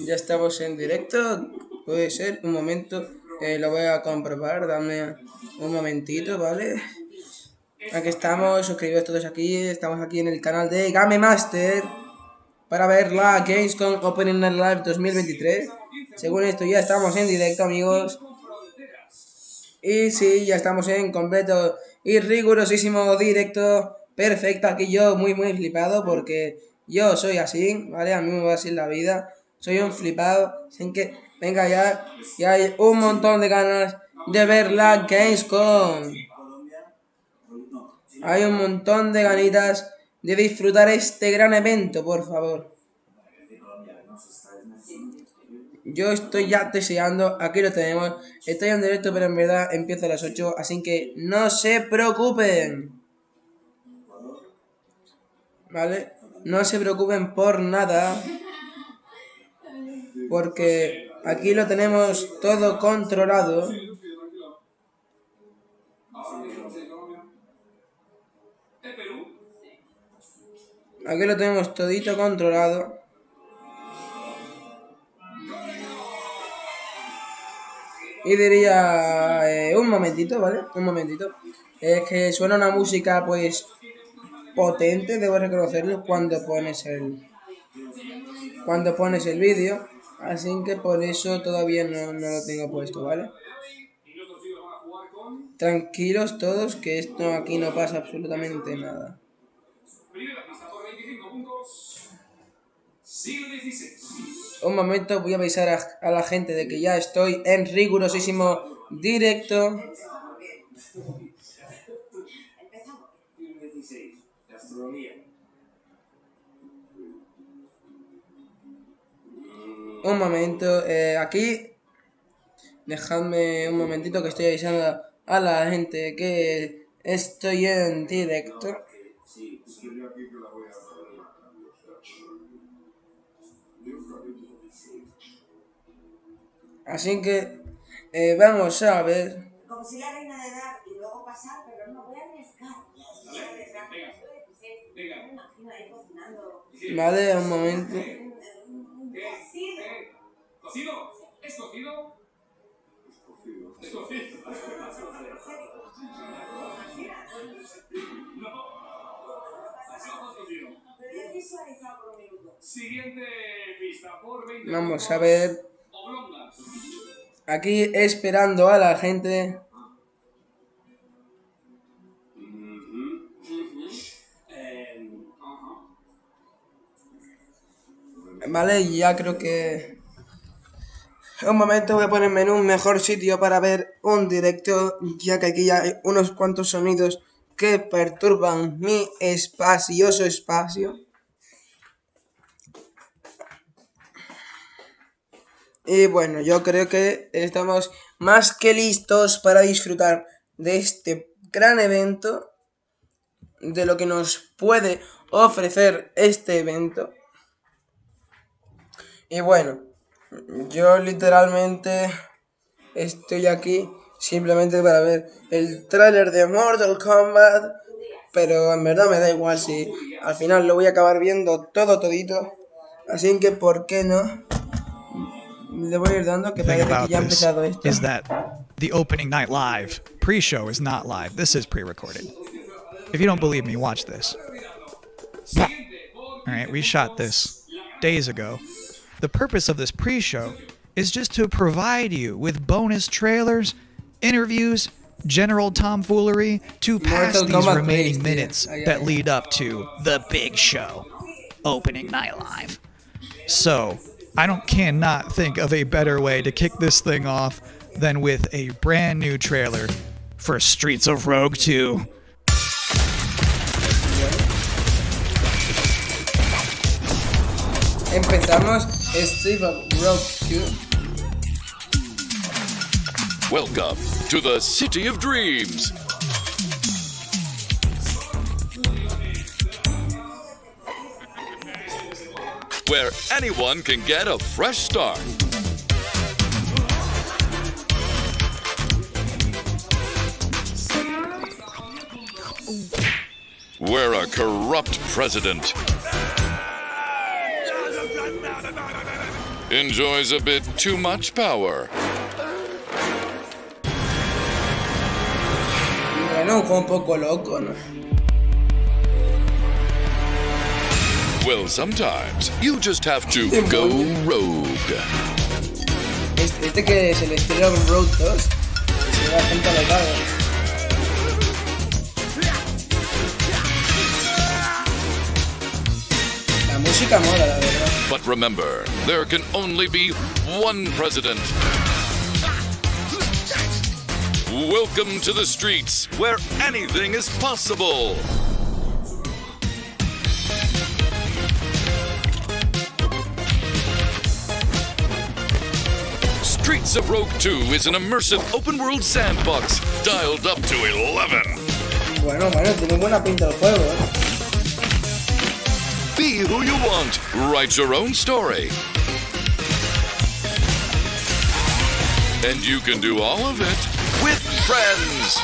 Ya estamos en directo. Puede ser, un momento. Lo voy a comprobar. Dame un momentito, ¿vale? Aquí estamos, suscribiros todos aquí. Estamos aquí en el canal de Game Master para ver la Gamescom Opening Night Live 2023. Según esto ya estamos en directo, amigos. Y sí, ya estamos en completo y rigurosísimo directo. Perfecto, aquí yo muy flipado porque yo soy así, ¿vale? A mí me va así la vida. Soy un flipado, sin que venga ya. Y hay un montón de ganas de ver la Gamescom. Hay un montón de ganitas de disfrutar este gran evento, por favor. Yo estoy ya deseando, aquí lo tenemos. Estoy en directo, pero en verdad empiezo a las 8, así que no se preocupen. ¿Vale? No se preocupen por nada, porque aquí lo tenemos todo controlado. Aquí lo tenemos todito controlado. Y diría, un momentito, ¿vale? Un momentito. Es que suena una música, pues, potente, debo reconocerlo, cuando pones el vídeo. Así que por eso todavía no lo tengo puesto, ¿vale? Tranquilos todos, que esto aquí no pasa absolutamente nada. Un momento, voy a avisar a la gente de que ya estoy en rigurosísimo directo. Un momento, aquí dejadme un momentito que estoy avisando a la gente que estoy en directo. Así que vamos a ver. Como si la reina de dar y luego pasar, pero no voy a arriesgar. Vale, un momento. ¿Cocido? ¿Es cocido? ¿Es cocido? Siguiente pista por 20. Vamos a ver. Aquí esperando a la gente. Vale, ya creo que... Un momento, voy a ponerme en un mejor sitio para ver un directo, ya que aquí ya hay unos cuantos sonidos que perturban mi espacioso espacio. Y bueno, yo creo que estamos más que listos para disfrutar de este gran evento, de lo que nos puede ofrecer este evento. Y bueno, yo literalmente estoy aquí simplemente para ver el tráiler de Mortal Kombat, pero en verdad me da igual si al final lo voy a acabar viendo todito. Así que, ¿por qué no? Le voy a ir dando, que parece que ya ha empezado esto. Is that the opening night live pre-show is not live. This is pre-recorded. If you don't believe me, watch this. All right, we shot this days ago. The purpose of this pre-show is just to provide you with bonus trailers, interviews, general tomfoolery to pass these remaining minutes that lead up to the big show, opening night live. So, cannot think of a better way to kick this thing off than with a brand new trailer for Streets of Rogue 2. Empezamos Streets of Rogue 2. Welcome to the City of Dreams. Where anyone can get a fresh start. Where a corrupt president enjoys a bit too much power. Bueno, un juego un poco loco, ¿no? Well, sometimes you just have to go rogue. Este que es el estilo Road 2. Se ve bastante alocado. La música mola, la verdad. But remember, there can only be one president. Welcome to the streets where anything is possible. Streets of Rogue 2 is an immersive open-world sandbox dialed up to 11. Bueno, tiene buena pinta el juego, Be who you want. Write your own story. And you can do all of it with friends.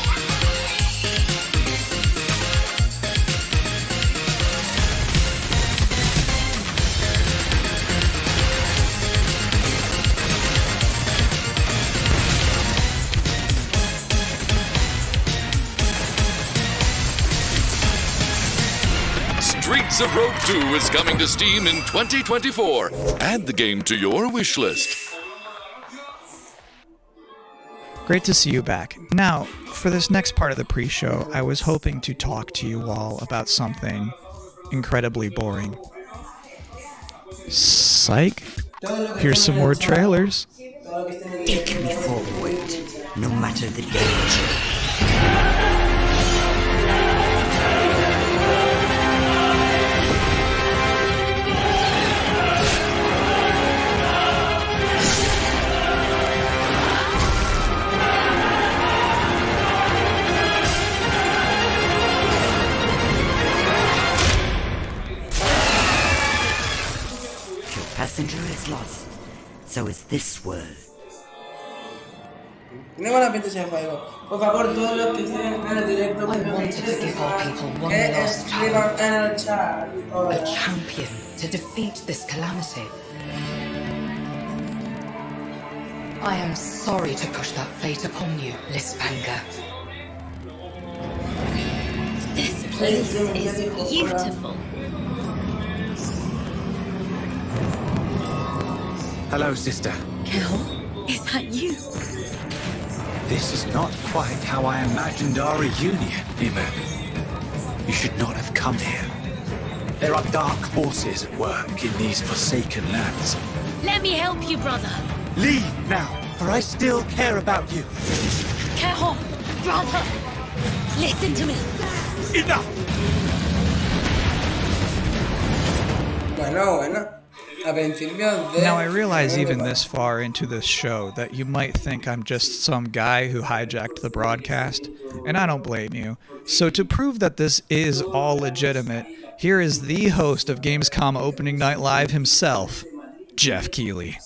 Streets of Rogue 2 is coming to Steam in 2024. Add the game to your wish list. Great to see you back. Now, for this next part of the pre-show, I was hoping to talk to you all about something incredibly boring. Psych. Here's some more trailers. Take me forward, no matter the danger. Passenger is lost. So is this world. Tiene buena pinta ese juego. Por favor, todos los que estén en el directo, I wanted to give our people one last escriban time. en el chat. A champion to defeat this calamity. I am sorry to push that fate upon you, Lisfanga. This place is beautiful. Hello, sister. Kel, is that you? This is not quite how I imagined our reunion, Nima. You should not have come here. There are dark forces at work in these forsaken lands. Let me help you, brother. Leave now, for I still care about you. Kel, brother, listen to me. Enough! Bueno. A principios de... Now, I realize even this far into this show that you might think I'm just some guy who hijacked the broadcast, and I don't blame you. So to prove that this is all legitimate, here is the host of Gamescom Opening Night Live himself, Jeff Keighley.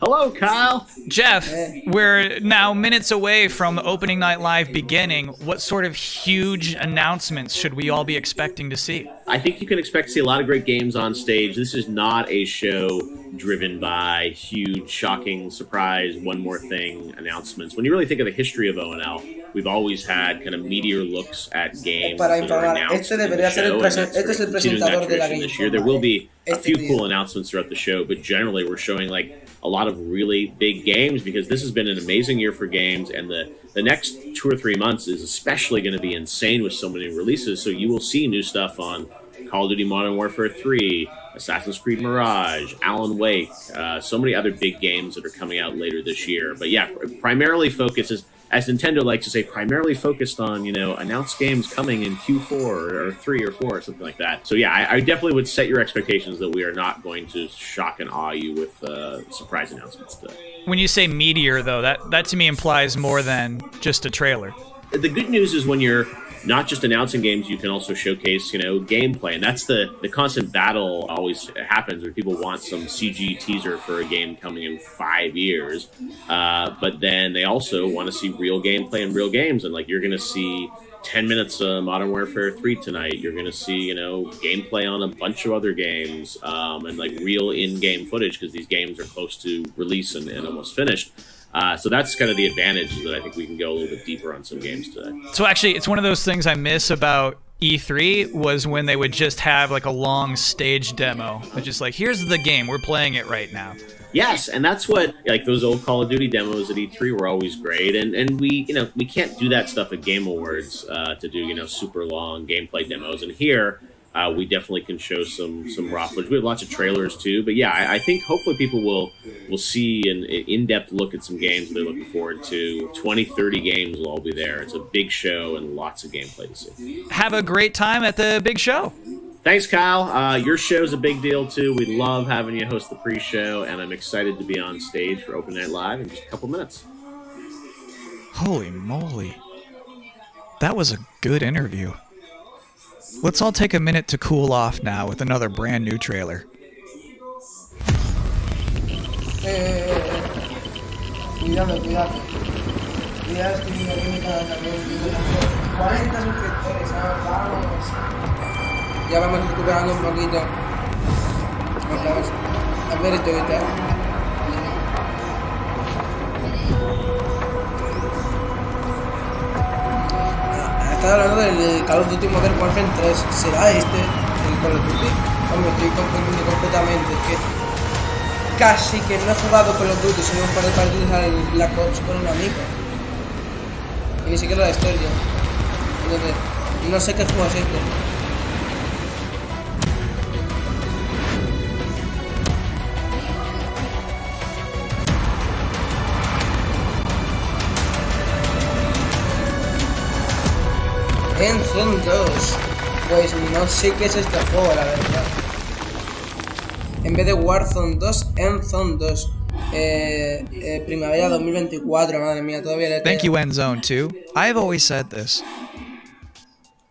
Hello, Kyle. Jeff, we're now minutes away from Opening Night Live beginning. What sort of huge announcements should we all be expecting to see? I think you can expect to see a lot of great games on stage. This is not a show driven by huge, shocking, surprise, one more thing announcements. When you really think of the history of ONL, we've always had kind of meteor looks at games that are announced in the show, and that's continuing that tradition this year. There will be a few cool announcements throughout the show, but generally we're showing like a lot of really big games because this has been an amazing year for games, and the next 2 or 3 months is especially going to be insane with so many releases. So you will see new stuff on Call of Duty Modern Warfare 3, Assassin's Creed Mirage, Alan Wake, so many other big games that are coming out later this year. But yeah, primarily focuses, as Nintendo likes to say, primarily focused on, announced games coming in Q4 or 3 or 4 or something like that. So yeah, I definitely would set your expectations that we are not going to shock and awe you with surprise announcements today. When you say meteor, though, that to me implies more than just a trailer. The good news is when you're not just announcing games, you can also showcase, gameplay. And that's the constant battle always happens where people want some CG teaser for a game coming in 5 years. But then they also want to see real gameplay and real games. And you're going to see 10 minutes of Modern Warfare 3 tonight. You're going to see, you know, gameplay on a bunch of other games, and like real in-game footage, because these games are close to release and almost finished. So that's kind of the advantage, that I think we can go a little bit deeper on some games today. So actually, it's one of those things I miss about E3 was when they would just have like a long stage demo. It's just like, here's the game, we're playing it right now. Yes, and that's what, like, those old Call of Duty demos at E3 were always great, and we, you know, we can't do that stuff at Game Awards to do, you know, super long gameplay demos. And here, we definitely can show some raw footage. We have lots of trailers too, but yeah, I think hopefully people will see an in-depth look at some games they're looking forward to. 20, 30 games will all be there. It's a big show and lots of gameplay to see. Have a great time at the big show. Thanks, Kyle. Your show's a big deal too. We love having you host the pre-show, and I'm excited to be on stage for Open Night Live in just a couple minutes. Holy moly. That was a good interview. Let's all take a minute to cool off now with another brand new trailer. Cuidado. Cuidado, estoy viendo aquí mi canal también. 40 suscriptores, vamos. Ya vamos recuperando un poquito. Vamos a ver esto que tal. Estaba hablando del Call of Duty Modern Warfare 3. ¿Será este el Call of Duty? Hombre, estoy confundiendo completamente. Es que casi que no he jugado Call of Duty, solo un par de partidas al Black Ops con un amigo. Y ni siquiera la historia. Entonces, no sé qué juego es este. Zone 2. Pues no sé qué es este juego, la verdad. En vez de Warzone 2, Zone 2. Primavera 2024, madre mía, todavía le Thank you, Endzone 2. I've always said this.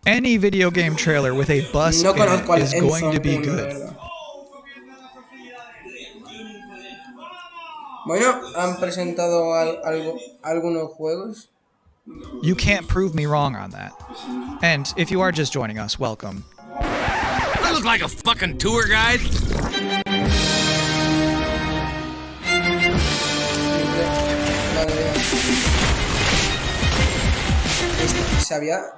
Any video game trailer with a bus no in it is Endzone going to be 1, good. Bueno, han presentado algunos juegos. You can't prove me wrong on that. And if you are just joining us, welcome. I look like a fucking tour guide. Madre mía. Se había...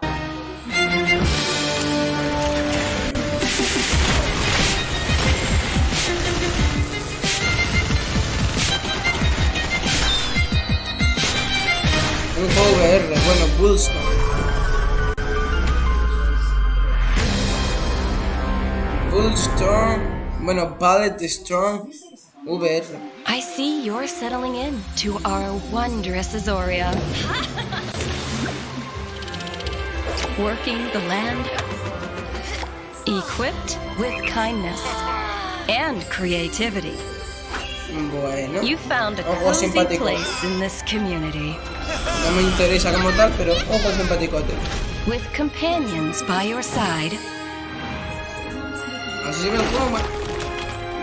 Un juego VR, bueno, Bullstorm. Bueno, Ballet Storm VR. I see you're settling in to our wondrous Azoria. Working the land, equipped with kindness and creativity. Bueno, You found a ojos cozy simpáticos. place in this community, No me interesa como tal, pero ojos simpaticotes. with companions by your side. Así se ve el juego,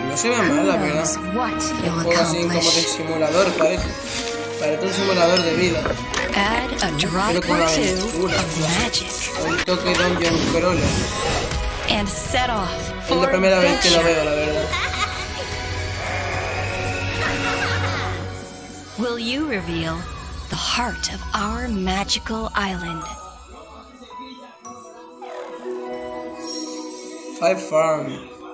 no se ve mal, la verdad. Knows what Un you'll juego así como de accomplish. simulador, parece. Parece un simulador de vida. Add a drop Pero con or two aventura. of magic Un toque Dungeon Crawler. and set off Es for la primera vez que lo adventure. veo, la verdad. Will you reveal the heart of our magical island? Five Farm.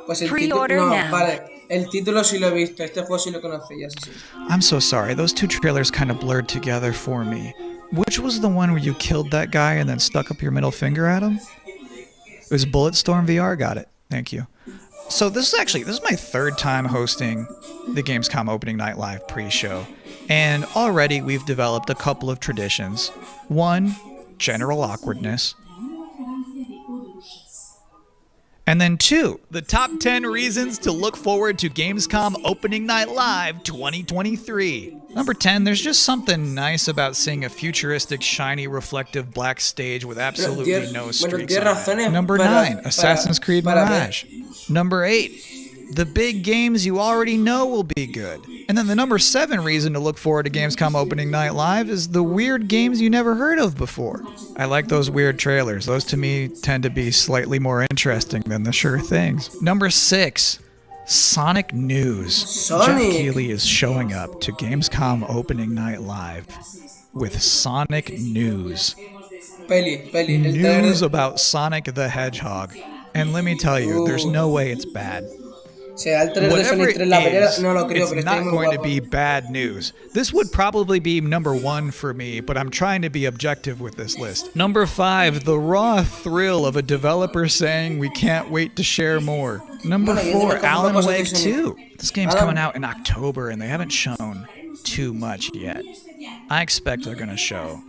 Pues el título. Pre-order No, now. vale. El título sí lo he visto. Este juego sí lo conocía, sí. I'm so sorry, those two trailers kind of blurred together for me. Which was the one where you killed that guy and then stuck up your middle finger at him? It was Bulletstorm VR, got it. Thank you. So this is my third time hosting the Gamescom Opening Night Live pre-show. And already we've developed a couple of traditions. One, general awkwardness. And then two, the top 10 reasons to look forward to Gamescom Opening Night Live 2023. Number 10, there's just something nice about seeing a futuristic, shiny, reflective black stage with absolutely no streaks on it. Number 9, Assassin's Creed Mirage. Number 8, the big games you already know will be good. And And then the number 7 reason to look forward to Gamescom opening night live is the weird games you never heard of before. I like those weird trailers. Those to me tend to be slightly more interesting than the sure things. Number 6, Sonic news. Jeff Keighley is showing up to Gamescom opening night live with Sonic news. News about Sonic the Hedgehog. And let me tell you, there's no way it's bad. Whatever it is, it's not going to be bad news. This would probably be number 1 for me, but I'm trying to be objective with this list. Number 5, the raw thrill of a developer saying we can't wait to share more. Number 4, Alan Wake 2. This game's coming out in October and they haven't shown too much yet. I expect they're going to show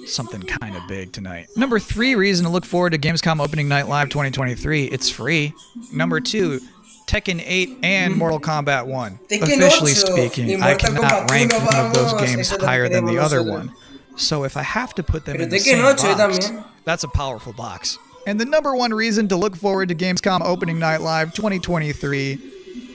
something kind of big tonight. Number 3 reason to look forward to Gamescom Opening Night Live 2023, it's free. Number 2, Tekken 8 and Mortal Kombat 1. Officially speaking, I cannot rank one of those games higher than the other one. So if I have to put them in the same box, that's a powerful box. And the number 1 reason to look forward to Gamescom Opening Night Live 2023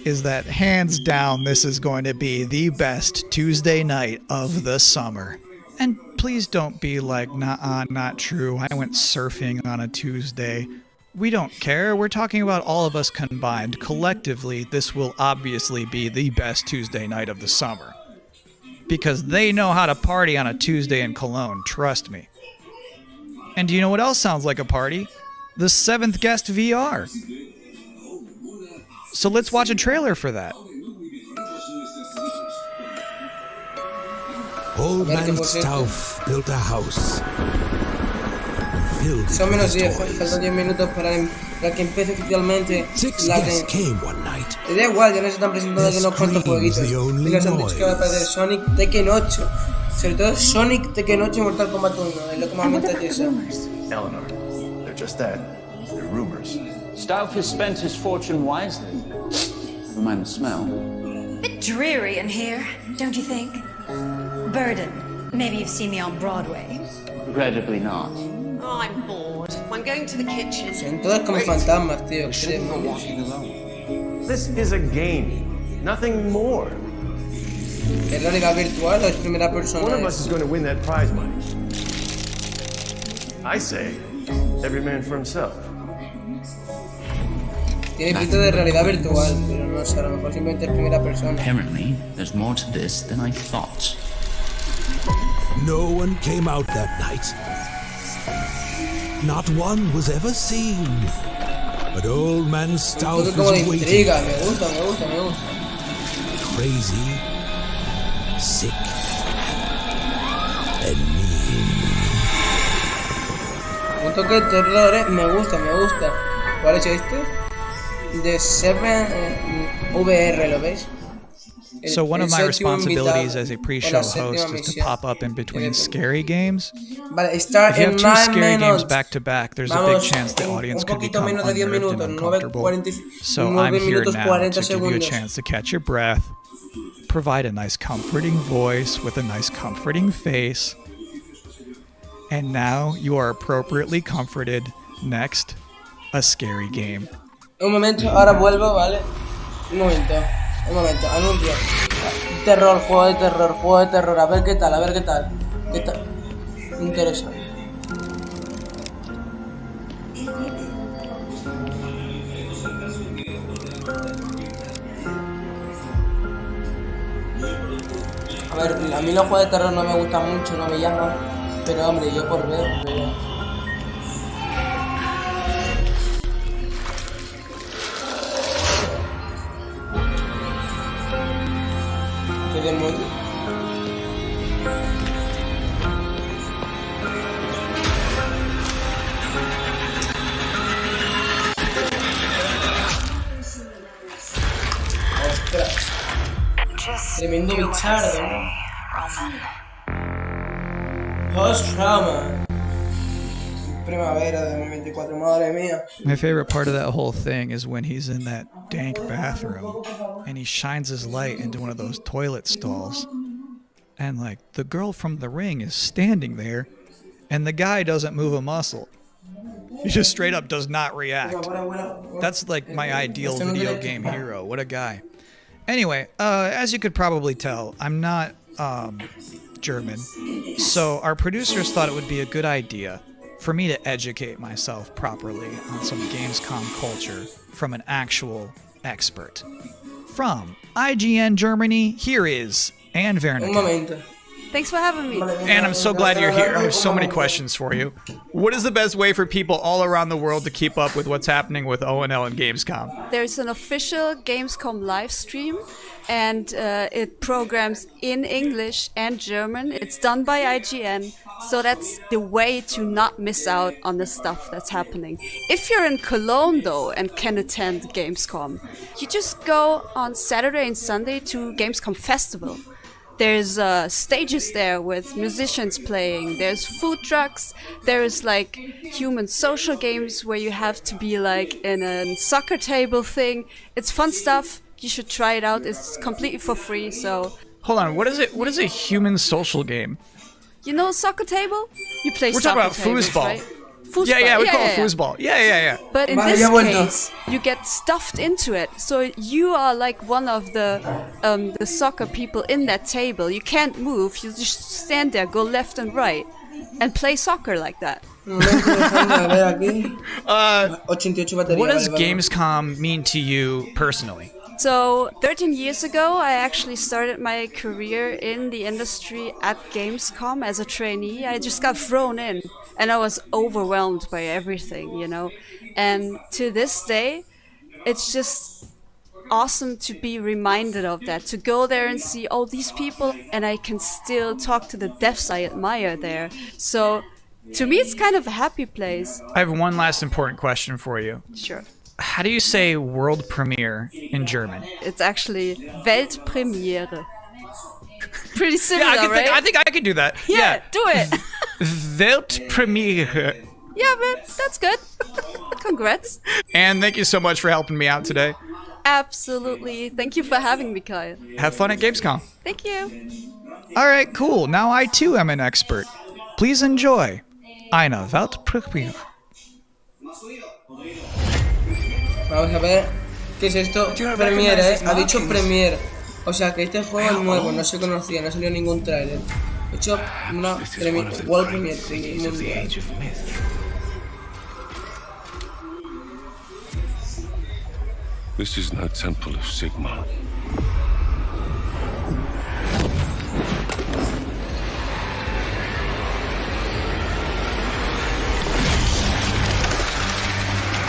is that hands down this is going to be the best Tuesday night of the summer. And please don't be like, nah, not true. I went surfing on a Tuesday. We don't care. We're talking about all of us combined. Collectively, this will obviously be the best Tuesday night of the summer. Because they know how to party on a Tuesday in Cologne, trust me. And do you know what else sounds like a party? The 7th Guest VR. So let's watch a trailer for that. Old man Stauf built a house. Son menos 10, faltan 10 minutos para que empiece oficialmente la Te da igual, ya nos están presentando aquí unos cuantos jueguitos. Y nos han dicho que va a aparecer Sonic, Tekken 8. Sobre todo Sonic, Tekken 8 y Mortal Kombat 1. Es lo que más me interesa. Eleanor, they're just that. They're rumors. Stauf has spent his fortune wisely. Never mind the smell. Bit dreary in here, don't you think? Burden. Maybe you've seen me on Broadway. Regrettably not. Oh, I'm bored. I'm going to the kitchen. Son todas como fantasmas, tío. This is a game, nothing more. ¿Es realidad virtual o es primera persona? One of us is going to win that prize money. I say, every man for himself. Tiene pinta de realidad virtual, pero no sé, a lo mejor simplemente es primera persona. Apparently, there's more to this than I thought. No one came out that night. Not one was ever seen. But old man Stauf is waiting. Me gusta. Crazy, sick, and mean. Un toque de terror, me gusta. ¿Cuál es este? The 7 VR, ¿lo ves? So one of my responsibilities as a pre-show host is to pop up in between scary games. If you have 2 scary games back to back, there's a big chance the audience could become unnerved and uncomfortable. So I'm here now to give you a chance to catch your breath, provide a nice comforting voice with a nice comforting face, and now you are appropriately comforted. Next, a scary game. Un momento, ahora vuelvo, ¿vale? Un momento, anuncio. Terror, juego de terror, a ver qué tal. Interesante. A ver, a mí los juegos de terror no me gustan mucho, no me llaman, pero hombre, yo por ver, veo. ¿Qué demonios? Ostras. Tremendo bichardo, ¿no? Post-trauma. Primavera de 2024, madre mía. My favorite part of that whole thing is when he's in that dank bathroom and he shines his light into one of those toilet stalls. And like the girl from The Ring is standing there and the guy doesn't move a muscle. He just straight up does not react. That's like my ideal video game hero. What a guy. Anyway, as you could probably tell, I'm not German, so our producers thought it would be a good idea for me to educate myself properly on some Gamescom culture from an actual expert. From IGN Germany, here is Anne Wernicke. Un momento. Thanks for having me. And I'm so glad you're here. I have so many questions for you. What is the best way for people all around the world to keep up with what's happening with ONL and Gamescom? There's an official Gamescom live stream, and it programs in English and German. It's done by IGN, so that's the way to not miss out on the stuff that's happening. If you're in Cologne, though, and can attend Gamescom, you just go on Saturday and Sunday to Gamescom Festival. There's stages there with musicians playing. There's food trucks. There's like human social games where you have to be like in a soccer table thing. It's fun stuff. You should try it out. It's completely for free. So hold on. What is it? What is a human social game? You know, soccer table. You play. We're soccer talking about tables, foosball. right? Foosball. Yeah, we call it foosball. Yeah. But in this case, you get stuffed into it. So you are like one of the soccer people in that table. You can't move. You just stand there, go left and right, and play soccer like that. What does Gamescom mean to you personally? So 13 years ago, I actually started my career in the industry at Gamescom as a trainee. I just got thrown in, and I was overwhelmed by everything, you know. And to this day, it's just awesome to be reminded of that, to go there and see all these people, and I can still talk to the devs I admire there. So to me, it's kind of a happy place. I have one last important question for you. Sure. How do you say world premiere in German? It's actually Weltpremiere. Pretty similar, yeah, right? I think I could do that. Yeah, do it. Weltpremiere. Yeah, man, that's good. Congrats. And thank you so much for helping me out today. Absolutely. Thank you for having me, Kyle. Have fun at Gamescom. Thank you. All right, cool. Now I too am an expert. Please enjoy eine Weltpremiere. Vamos a ver. ¿Qué es esto? Premiere, Ha dicho Premiere. O sea que este juego es nuevo, no se conocía, no salió ningún tráiler. He hecho una World Premiere mundial. This is no temple of Sigma.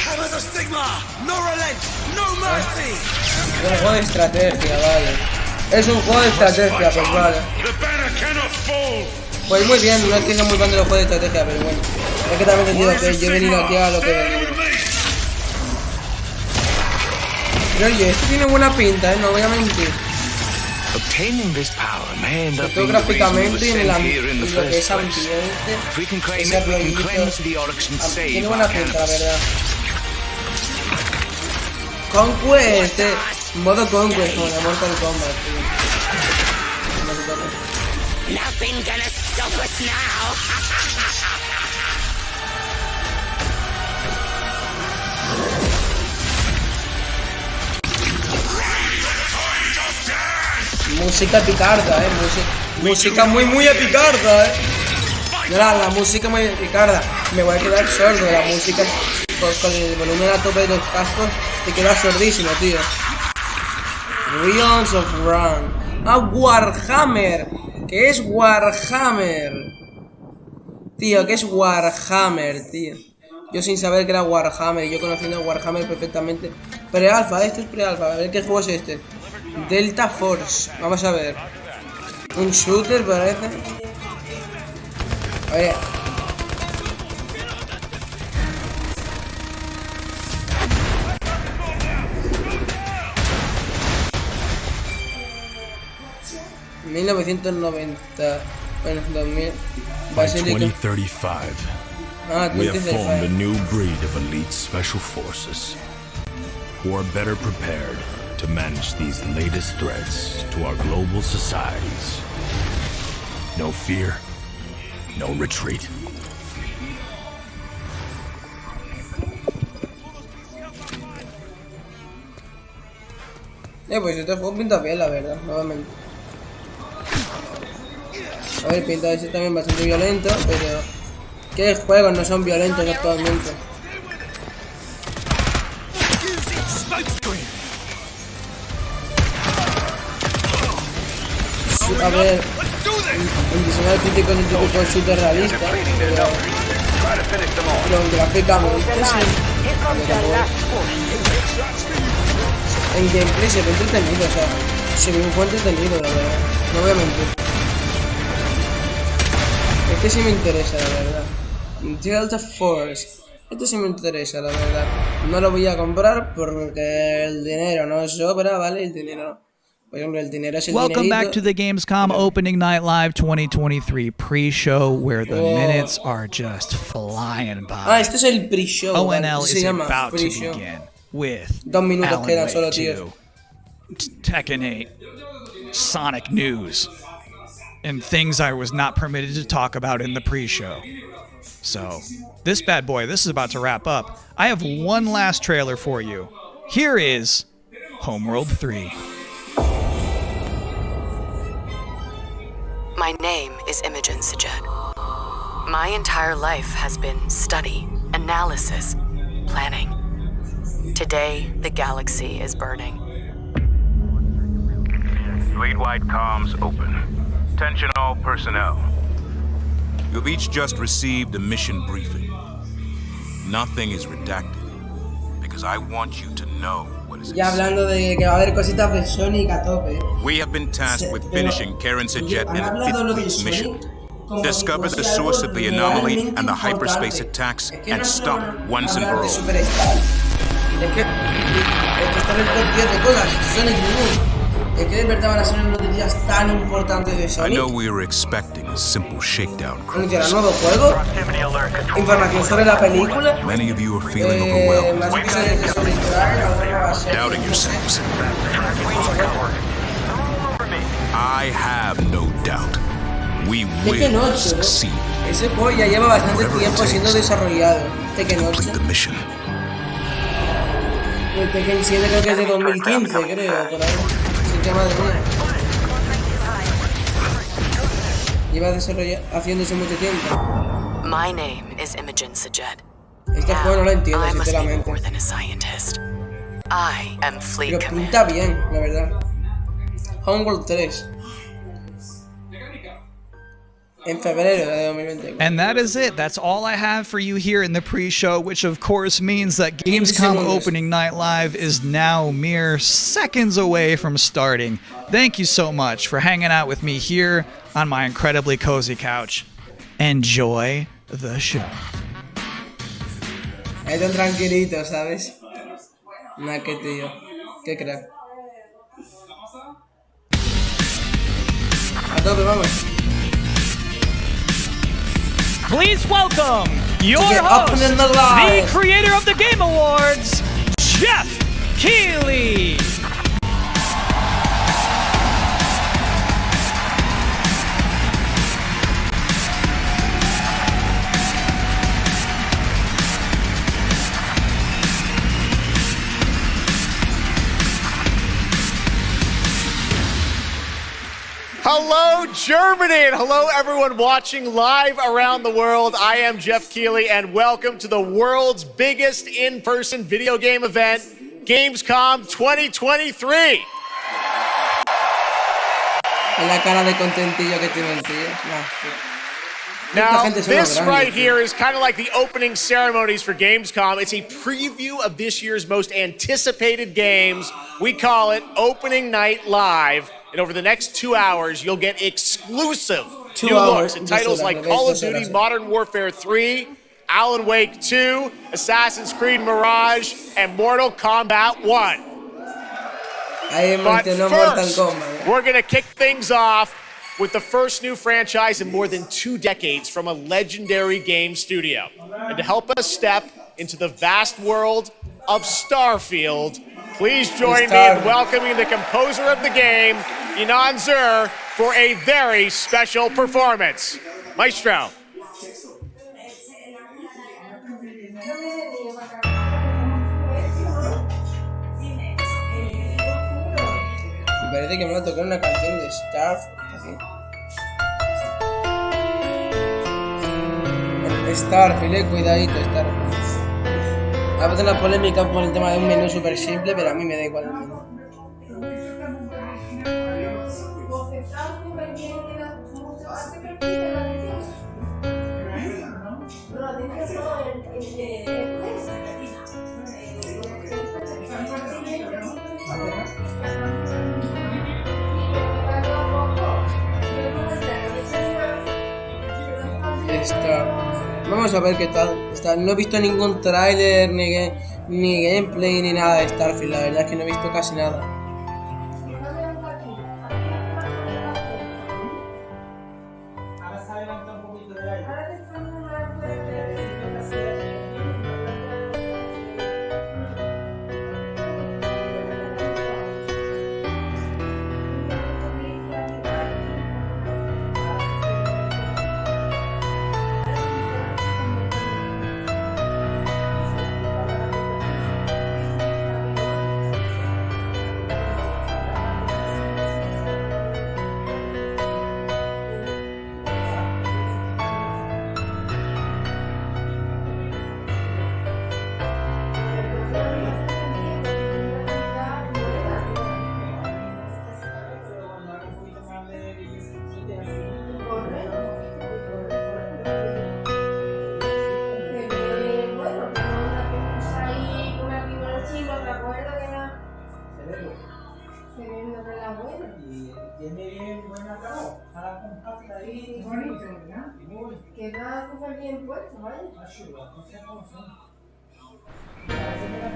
Hammers of Sigma! No relent! No mercy! Es un juego de estrategia, vale. Es un juego de estrategia, pues vale. Pues muy bien, no es que sea muy fan de los juegos de estrategia, pero bueno. Es que también te digo que yo he venido aquí a lo que he venido. Pero oye, esto tiene buena pinta, no voy a mentir. Sobre todo gráficamente y en lo que es ambiente, ese rollito, tiene buena pinta, la verdad. Conquest, modo Conquest, como la Mortal Kombat, tío. Nothing gonna stop us now. Música picarda, música muy epicarda, Mira, la música muy epicarda. Me voy a quedar sordo de la música con el volumen a tope de los cascos. Te queda sordísimo, tío. Realms of Run. Ah, Warhammer. ¿Qué es Warhammer? Tío, ¿qué es Warhammer, tío? Yo sin saber que era Warhammer y yo conociendo a Warhammer perfectamente. Pre-alfa, esto es pre-alfa. A ver qué juego es este. Delta Force. Vamos a ver. Un shooter parece. A ver. ...1990... Bueno, 2000... By 2035, we have formed a new breed of elite special forces who are better prepared to manage these latest threats to our global societies. No fear, no retreat. Pues este juego pinta bien, la verdad, nuevamente. A ver, pinta ese también bastante violento, pero... ¿Qué juegos no son violentos actualmente? A ver, el diseño artístico es un típico shooter realista, pero gráficamente en gameplay se ve entretenido, o sea, se ve un juego entretenido, la verdad, no voy a mentir. Este sí me interesa, la verdad. Delta Force, este sí me interesa, la verdad. No lo voy a comprar porque el dinero no sobra, ¿vale? El dinero... Welcome back to the Gamescom Opening Night Live 2023 pre-show, where the minutes are just flying by. Este es el pre-show. ONL is about to begin with Alan Wake 2, Tekken 8, Sonic news, and things I was not permitted to talk about in the pre-show. So, this bad boy, this is about to wrap up. I have one last trailer for you. Here is Homeworld 3. My name is Imogen Sajet. My entire life has been study, analysis, planning. Today, the galaxy is burning. Fleet-wide comms open. Attention all personnel. You've each just received a mission briefing. Nothing is redacted, because I want you to know what is ya hablando de que va a haber cositas de Sonic a tope. We have been tasked with finishing Karen Sajet and the Fifth Fleet's mission. Discover the source of the anomaly and the hyperspace attacks and stop it once and for all. Es que está en el top 10 de cosas, Sonic ningún. Es que de verdad van a ser noticias tan importantes de Sonic. I know we were expecting a simple shakedown. ¿Anunciará un nuevo juego? ¿Información sobre la película? Many of you are feeling overwhelmed, doubting yourselves. I have no doubt. We will succeed. Ese juego ya lleva bastante tiempo siendo desarrollado. Tekken 8. El Tekken 7 creo que es de 2015, creo, por ahí. Así que madre mía. Lleva haciéndose mucho tiempo. My name is Imogen Sajet. Este juego no lo entiendo, sinceramente. More than a scientist. I am Fleet Pero pinta bien, la verdad. Homeworld 3. En febrero de 2020. And that is it. That's all I have for you here in the pre-show, which of course means that Gamescom Opening Night Live is now mere seconds away from starting. Thank you so much for hanging out with me here on my incredibly cozy couch. Enjoy the show. Ahí tan tranquilito, ¿sabes? Nah, qué tío. Qué crack. A tope, vamos. Please welcome your host, the creator of the Game Awards, Jeff Keighley. Hello, Germany, and hello, everyone watching live around the world. I am Jeff Keighley, and welcome to the world's biggest in-person video game event, Gamescom 2023. La cara de contentillo que tiene el tío. Now, this right here is kind of like the opening ceremonies for Gamescom. It's a preview of this year's most anticipated games. We call it Opening Night Live. And over the next 2 hours, you'll get exclusive new looks at titles like Call of Duty Modern Warfare 3, Alan Wake 2, Assassin's Creed Mirage, and Mortal Kombat 1. But first, we're going to kick things off with the first new franchise in more than 2 decades from a legendary game studio. And to help us step into the vast world of Starfield, please join me in welcoming the composer of the game, Inan Zur, for a very special performance. Maestro. parece que me va a tocar una canción de Starfield, cuidadito, Starfield. Ha habido una polémica por el tema de un menú súper simple, pero a mí me da igual el menú. Vamos a ver qué tal. No he visto ningún tráiler, ni gameplay, ni nada de Starfield. La verdad es que no he visto casi nada.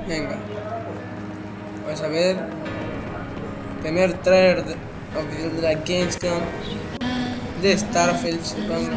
Venga, vamos a ver. Primer trailer oficial de la Gamescom de Starfield, supongo.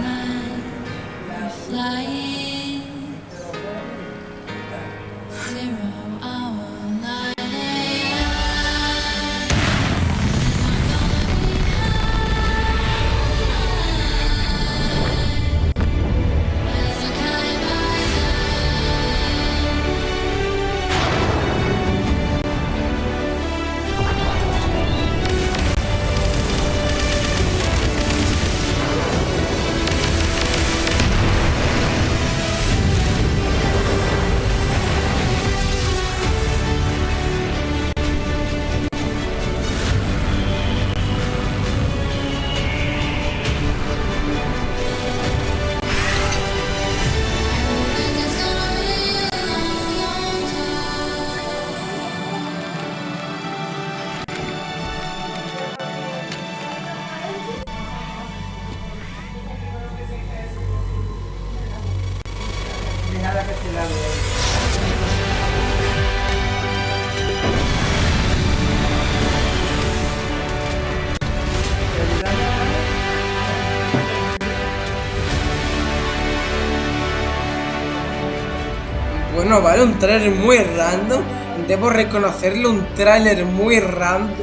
Bueno, vale, un trailer muy random. Debo reconocerlo, un trailer muy random.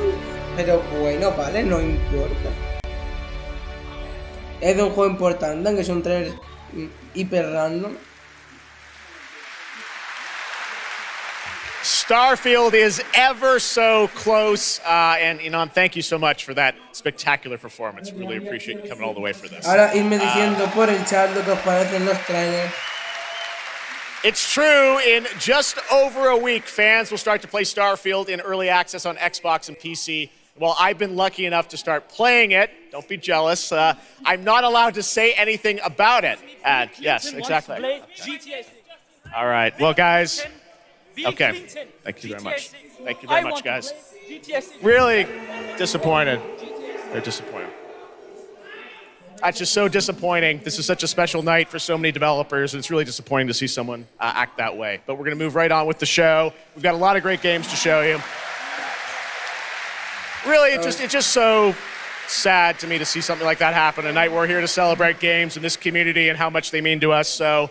Pero bueno, vale, no importa. Es de un juego importante, aunque es un trailer hiper random. Starfield is ever so close, and Inan, thank you so much for that spectacular performance. Really appreciate you coming all the way for this. Ahora irme diciendo por el chat lo que os parecen los trailers. It's true, in just over a week, fans will start to play Starfield in early access on Xbox and PC. Well, I've been lucky enough to start playing it. Don't be jealous. I'm not allowed to say anything about it. Yes, exactly. All right, well, guys. Okay, thank you very much. Thank you very much, guys. Really disappointed. They're disappointed. That's just so disappointing. This is such a special night for so many developers, and it's really disappointing to see someone act that way. But we're going to move right on with the show. We've got a lot of great games to show you. Really, it's just so sad to me to see something like that happen tonight. We're here to celebrate games in this community and how much they mean to us. So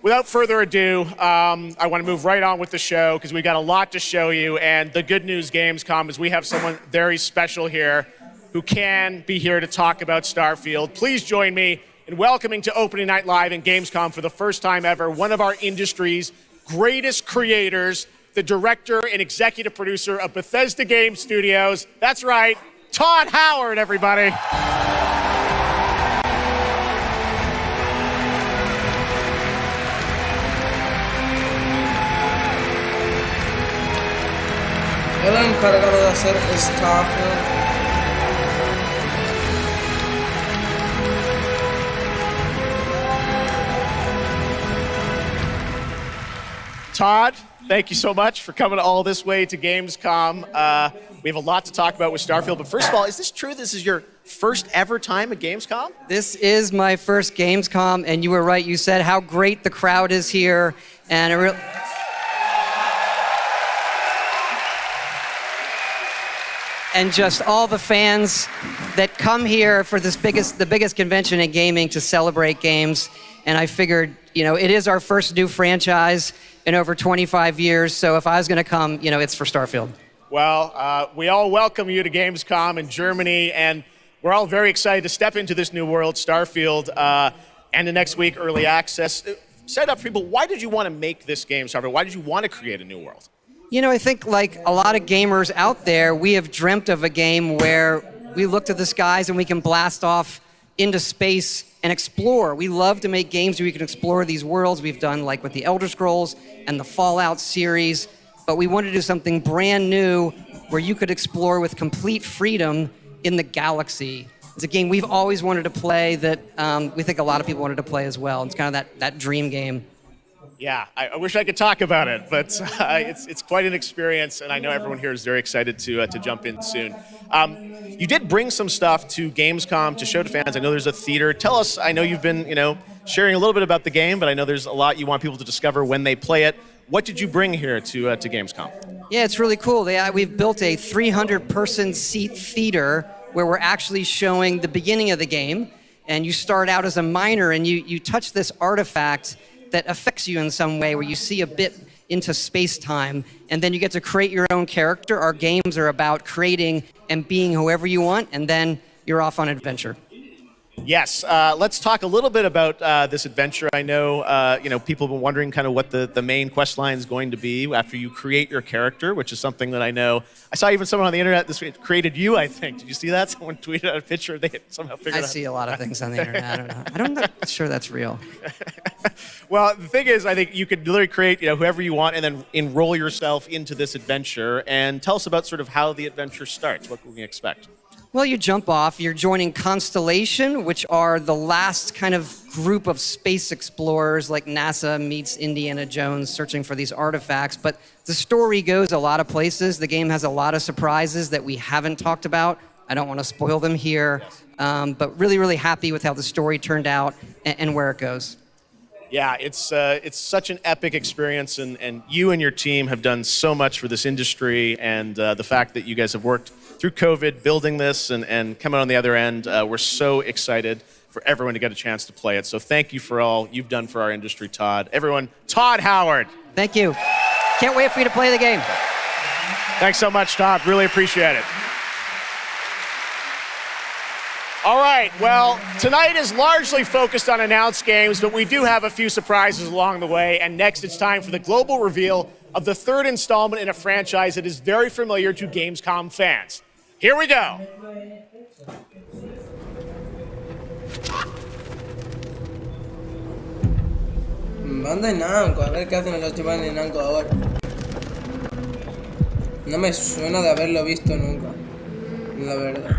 without further ado, I want to move right on with the show because we've got a lot to show you. And the good news, Gamescom, is we have someone very special here who can be here to talk about Starfield. Please join me in welcoming to Opening Night Live in Gamescom for the first time ever, one of our industry's greatest creators, the director and executive producer of Bethesda Game Studios. That's right, Todd Howard, everybody. El encargado de hacer Starfield. Todd, thank you so much for coming all this way to Gamescom. We have a lot to talk about with Starfield, but first of all, is this true? This is your first ever time at Gamescom? This is my first Gamescom, and you were right. You said how great the crowd is here, and and just all the fans that come here for the biggest convention in gaming to celebrate games. And I figured, it is our first new franchise in over 25 years. So if I was going to come, it's for Starfield. Well, we all welcome you to Gamescom in Germany, and we're all very excited to step into this new world, Starfield, and the next week, early access. Set up for people, why did you want to make this game, Starfield? Why did you want to create a new world? I think like a lot of gamers out there, we have dreamt of a game where we look to the skies and we can blast off into space and explore. We love to make games where we can explore these worlds. We've done like with the Elder Scrolls and the Fallout series, but we wanted to do something brand new where you could explore with complete freedom in the galaxy. It's a game we've always wanted to play that we think a lot of people wanted to play as well. It's kind of that dream game. Yeah, I wish I could talk about it, but it's quite an experience, and I know everyone here is very excited to jump in soon. You did bring some stuff to Gamescom to show to fans. I know there's a theater. Tell us, I know you've been, sharing a little bit about the game, but I know there's a lot you want people to discover when they play it. What did you bring here to Gamescom? Yeah, it's really cool. We've built a 300-person seat theater where we're actually showing the beginning of the game, and you start out as a miner, and you touch this artifact that affects you in some way, where you see a bit into space-time, and then you get to create your own character. Our games are about creating and being whoever you want, and then you're off on an adventure. Yes, let's talk a little bit about this adventure. I know, people have been wondering kind of what the main quest line is going to be after you create your character, which is something that I know. I saw even someone on the internet this week created you, I think. Did you see that? Someone tweeted out a picture. They somehow figured out. I see a lot of things on the internet. I don't know. I'm not sure that's real. Well, the thing is, I think you could literally create, whoever you want and then enroll yourself into this adventure. And tell us about sort of how the adventure starts. What can we expect? Well, you jump off. You're joining Constellation, which are the last kind of group of space explorers, like NASA meets Indiana Jones searching for these artifacts. But the story goes a lot of places. The game has a lot of surprises that we haven't talked about. I don't want to spoil them here, but really, really happy with how the story turned out and where it goes. Yeah, it's such an epic experience, and you and your team have done so much for this industry, and the fact that you guys have worked through COVID, building this and coming on the other end, we're so excited for everyone to get a chance to play it. So thank you for all you've done for our industry, Todd. Everyone, Todd Howard. Thank you. Can't wait for you to play the game. Thanks so much, Todd. Really appreciate it. All right, well, tonight is largely focused on announced games, but we do have a few surprises along the way. And next, it's time for the global reveal of the third installment in a franchise that is very familiar to Gamescom fans. Here we go. Bandai Namco, a ver qué hacen los chavales de Namco ahora. No me suena de haberlo visto nunca, la verdad.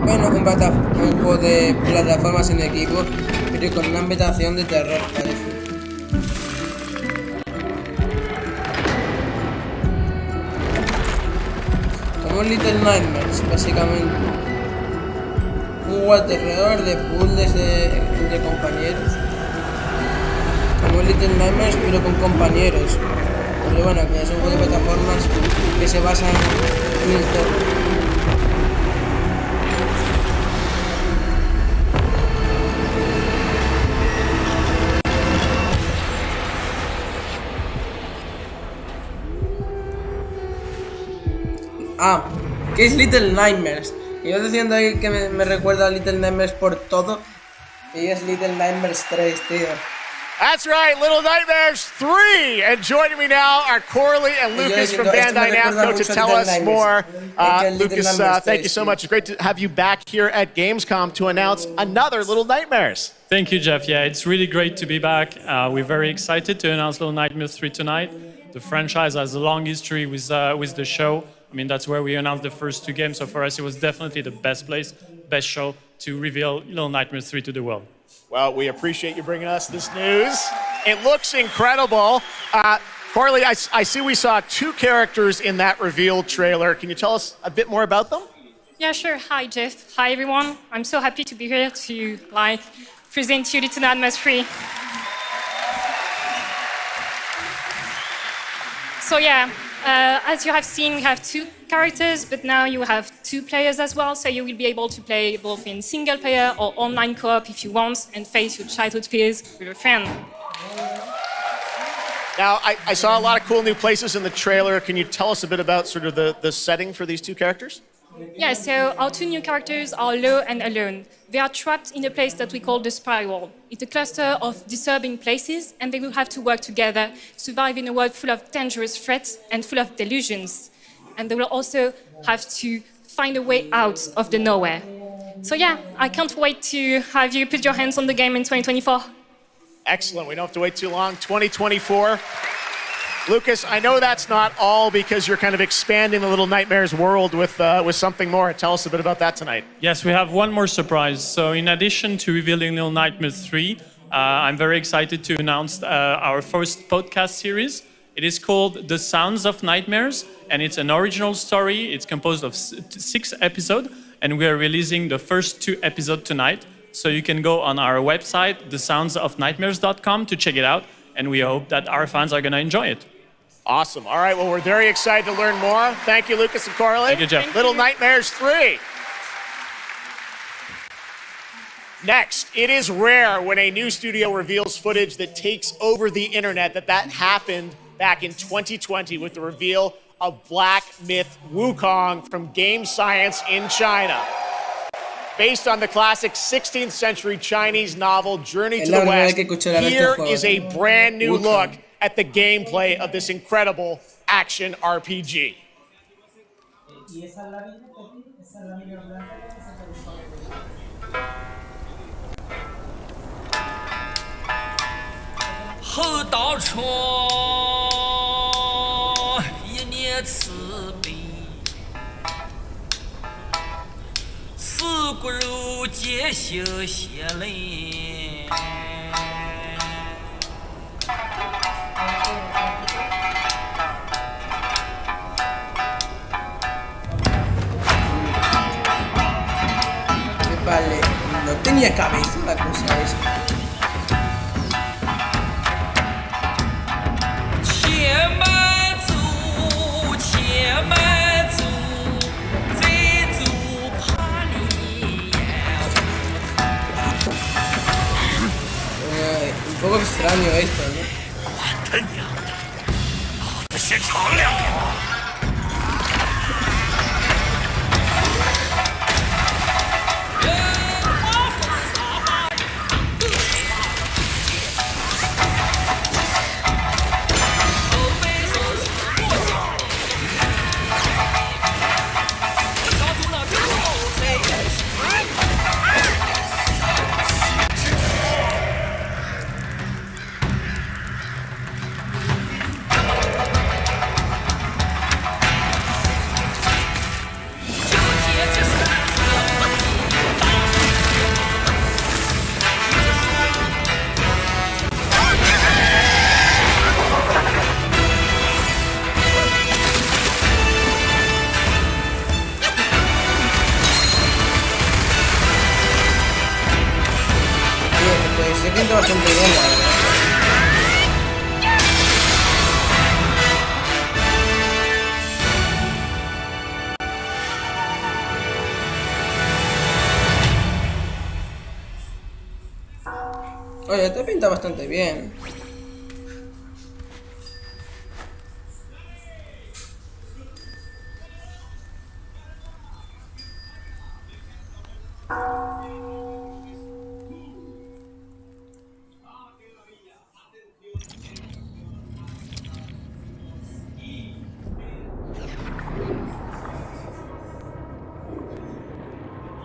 Bueno, un juego de plataformas en equipo, pero con una ambientación de terror, parece. Como un Little Nightmares, básicamente. Un juego de terror, de puzzles entre compañeros. Como un Little Nightmares, pero con compañeros. Pero bueno, que es un juego de plataformas que se basa en el terror. Que es Little Nightmares. Y yo diciendo ahí que me recuerda a Little Nightmares por todo. Y es Little Nightmares 3, tío. That's right, Little Nightmares 3. And joining me now are Corley and Lucas from Bandai Namco to tell us more. Lucas, thank you so much. It's great to have you back here at Gamescom to announce another Little Nightmares. Thank you, Jeff. Yeah, it's really great to be back. We're very excited to announce Little Nightmares 3 tonight. The franchise has a long history with the show. I mean, that's where we announced the first 2 games. So for us, it was definitely the best place, best show to reveal Little Nightmares 3 to the world. Well, we appreciate you bringing us this news. It looks incredible. Corley, I see we saw 2 characters in that reveal trailer. Can you tell us a bit more about them? Yeah, sure. Hi, Jeff. Hi, everyone. I'm so happy to be here to present you Little Nightmares 3. So yeah, as you have seen, we have 2 characters, but now you have 2 players as well, so you will be able to play both in single player or online co-op if you want, and face your childhood fears with a friend. Now, I saw a lot of cool new places in the trailer. Can you tell us a bit about sort of the setting for these 2 characters? Yeah, so our 2 new characters are Low and Alone. They are trapped in a place that we call the Spiral. It's a cluster of disturbing places, and they will have to work together, survive in a world full of dangerous threats and full of delusions. And they will also have to find a way out of the nowhere. So yeah, I can't wait to have you put your hands on the game in 2024. Excellent. We don't have to wait too long. 2024. Lucas, I know that's not all because you're kind of expanding the Little Nightmares world with something more. Tell us a bit about that tonight. Yes, we have one more surprise. So in addition to revealing Little Nightmares 3, I'm very excited to announce our first podcast series. It is called The Sounds of Nightmares, and it's an original story. It's composed of 6 episodes, and we are releasing the first 2 episodes tonight. So you can go on our website, thesoundsofnightmares.com, to check it out, and we hope that our fans are going to enjoy it. Awesome. All right, well, we're very excited to learn more. Thank you, Lucas and Corley. Thank you, Jeff. Little Nightmares 3. Next, it is rare when a new studio reveals footage that takes over the internet. That happened back in 2020 with the reveal of Black Myth Wukong from Game Science in China. Based on the classic 16th century Chinese novel Journey to the West, here is a brand new look at the gameplay of this incredible action RPG. Vale, no tenía cabeza la cosa esa. Un poco extraño esto, ¿no? Se pinta bastante bien, la verdad. Oye, te pinta bastante bien.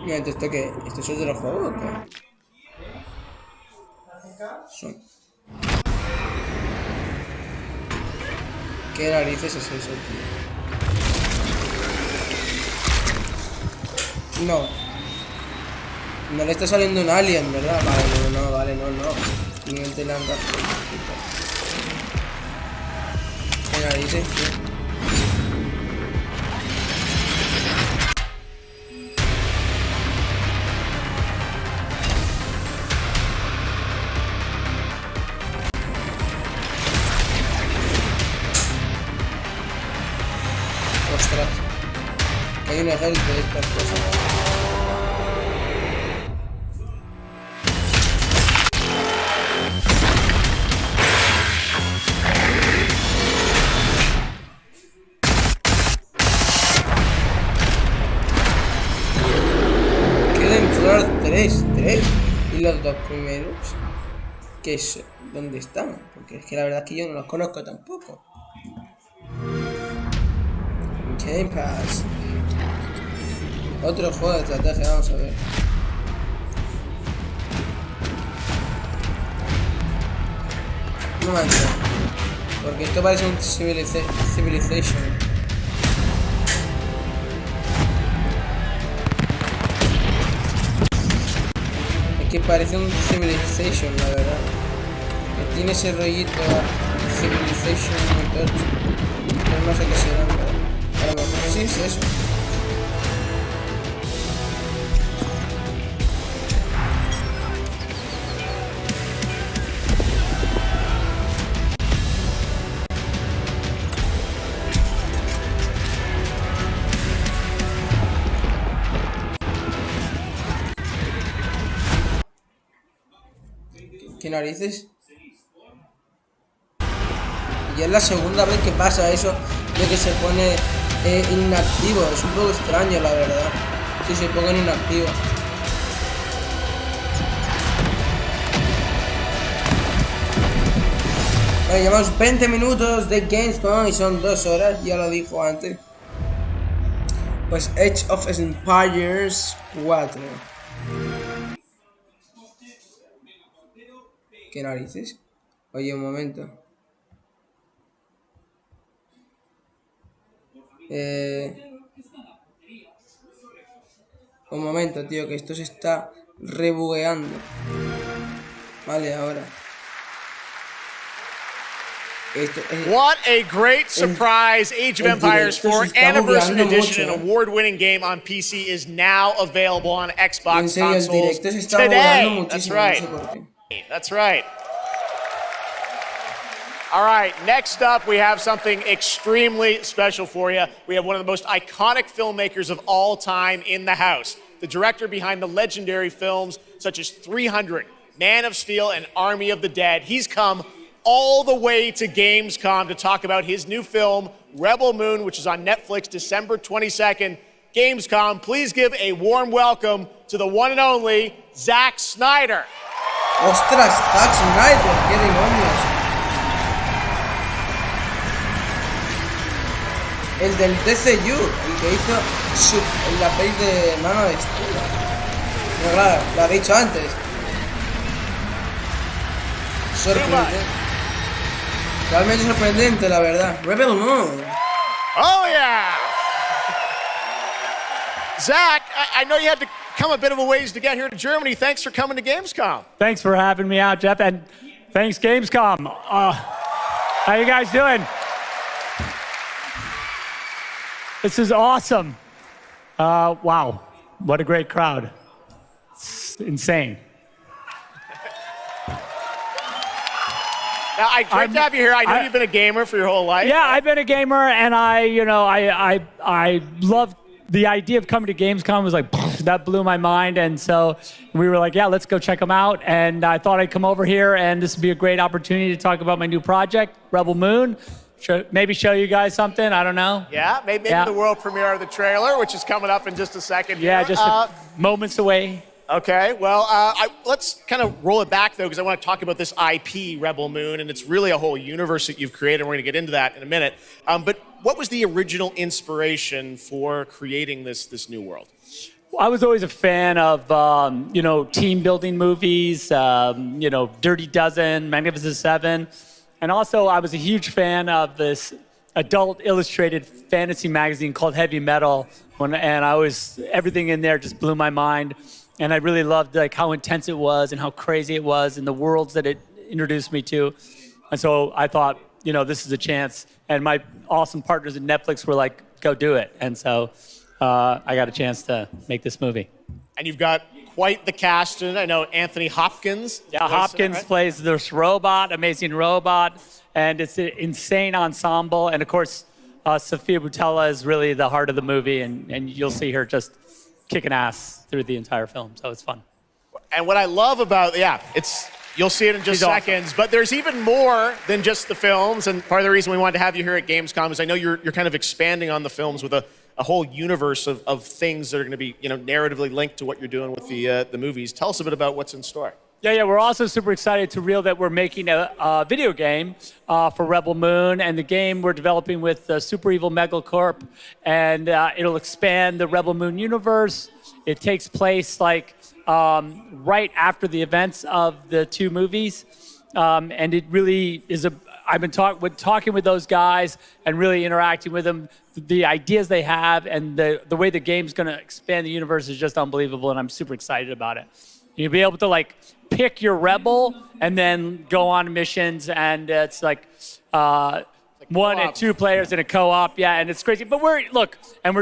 Mira, ¿esto qué? ¿Esto es otro juego o qué? Son... ¿Qué narices es eso, tío? No. No le está saliendo un alien, ¿verdad? Vale, no, vale, no. Ni un telanga. ¿Qué narices, tío? Ostras, que hay un ejército de estas cosas. Queden solo tres. Y los dos primeros, ¿qué es? ¿Dónde están? Porque es que la verdad es que yo no los conozco tampoco. Game Pass. Otro juego de estrategia, vamos a ver. Un momento. Porque esto parece un Civilization. Es que parece un Civilization, la verdad. Que tiene ese rollito Civilization muy tocho. Pero no sé qué será, ¿verdad? A lo mejor sí es eso. ¿Qué narices? Y es la segunda vez que pasa eso de que se pone inactivo. Es un poco extraño, la verdad. Si se pongan inactivo. Vale, llevamos 20 minutos de gamescom y son 2 horas, ya lo dijo antes. Pues Age of Empires 4. ¿Qué narices? Oye, un momento. Un momento, tío, que esto se está rebugueando. Vale, ahora. What a great surprise! Age of Empires 4 Anniversary Edition, an award-winning game on PC, is now available on Xbox consoles today. That's right. That's right. All right, next up, we have something extremely special for you. We have one of the most iconic filmmakers of all time in the house. The director behind the legendary films such as 300, Man of Steel, and Army of the Dead. He's come all the way to Gamescom to talk about his new film, Rebel Moon, which is on Netflix December 22nd. Gamescom, please give a warm welcome to the one and only Zack Snyder. ¡Ostras! Zack Snyder, qué demonios. El del DCU, el que hizo la peli de Mano de Estilo. No, claro, lo había dicho antes. Sorprendente. Realmente sorprendente, la verdad. Rebel Moon. Oh, yeah! Zach, I know you had to come a bit of a ways to get here to Germany. Thanks for coming to Gamescom. Thanks for having me out, Jeff, and thanks, Gamescom. How you guys doing? This is awesome. Wow, what a great crowd. It's insane. Now, great to have you here. I know you've been a gamer for your whole life. Yeah, I've been a gamer, and I love the idea of coming to Gamescom. Was like, that blew my mind, and so we were like, yeah, let's go check them out. And I thought I'd come over here, and this would be a great opportunity to talk about my new project, Rebel Moon. maybe show you guys something. I don't know. Yeah, maybe the world premiere of the trailer, which is coming up in just a second. Yeah, here. just moments away. Okay, well, let's kind of roll it back, though, because I want to talk about this IP, Rebel Moon, and it's really a whole universe that you've created, and we're going to get into that in a minute. But what was the original inspiration for creating this new world? I was always a fan of, team building movies, Dirty Dozen, Magnificent Seven. And also, I was a huge fan of this adult illustrated fantasy magazine called Heavy Metal. Everything in there just blew my mind. And I really loved how intense it was and how crazy it was and the worlds that it introduced me to. And so I thought, this is a chance. And my awesome partners at Netflix were like, go do it. And so I got a chance to make this movie. And you've got quite the cast in it. I know Anthony Hopkins. Yeah, Hopkins plays this robot, amazing robot. And it's an insane ensemble. And of course, Sophia Boutella is really the heart of the movie. And you'll see her just kicking ass through the entire film, so it's fun. And what I love about, you'll see it in just seconds, awesome. But there's even more than just the films, and part of the reason we wanted to have you here at Gamescom is I know you're kind of expanding on the films with a whole universe of things that are going to be, narratively linked to what you're doing with the movies. Tell us a bit about what's in store. Yeah, we're also super excited to reveal that we're making a video game for Rebel Moon, and the game we're developing with Super Evil Megacorp, and it'll expand the Rebel Moon universe. It takes place right after the events of the two movies, and it really is I've been talking with those guys and really interacting with them. The ideas they have and the way the game's going to expand the universe is just unbelievable, and I'm super excited about it. You'll be able to pick your rebel and then go on missions, and it's one and two players in a co-op, and it's crazy. But we're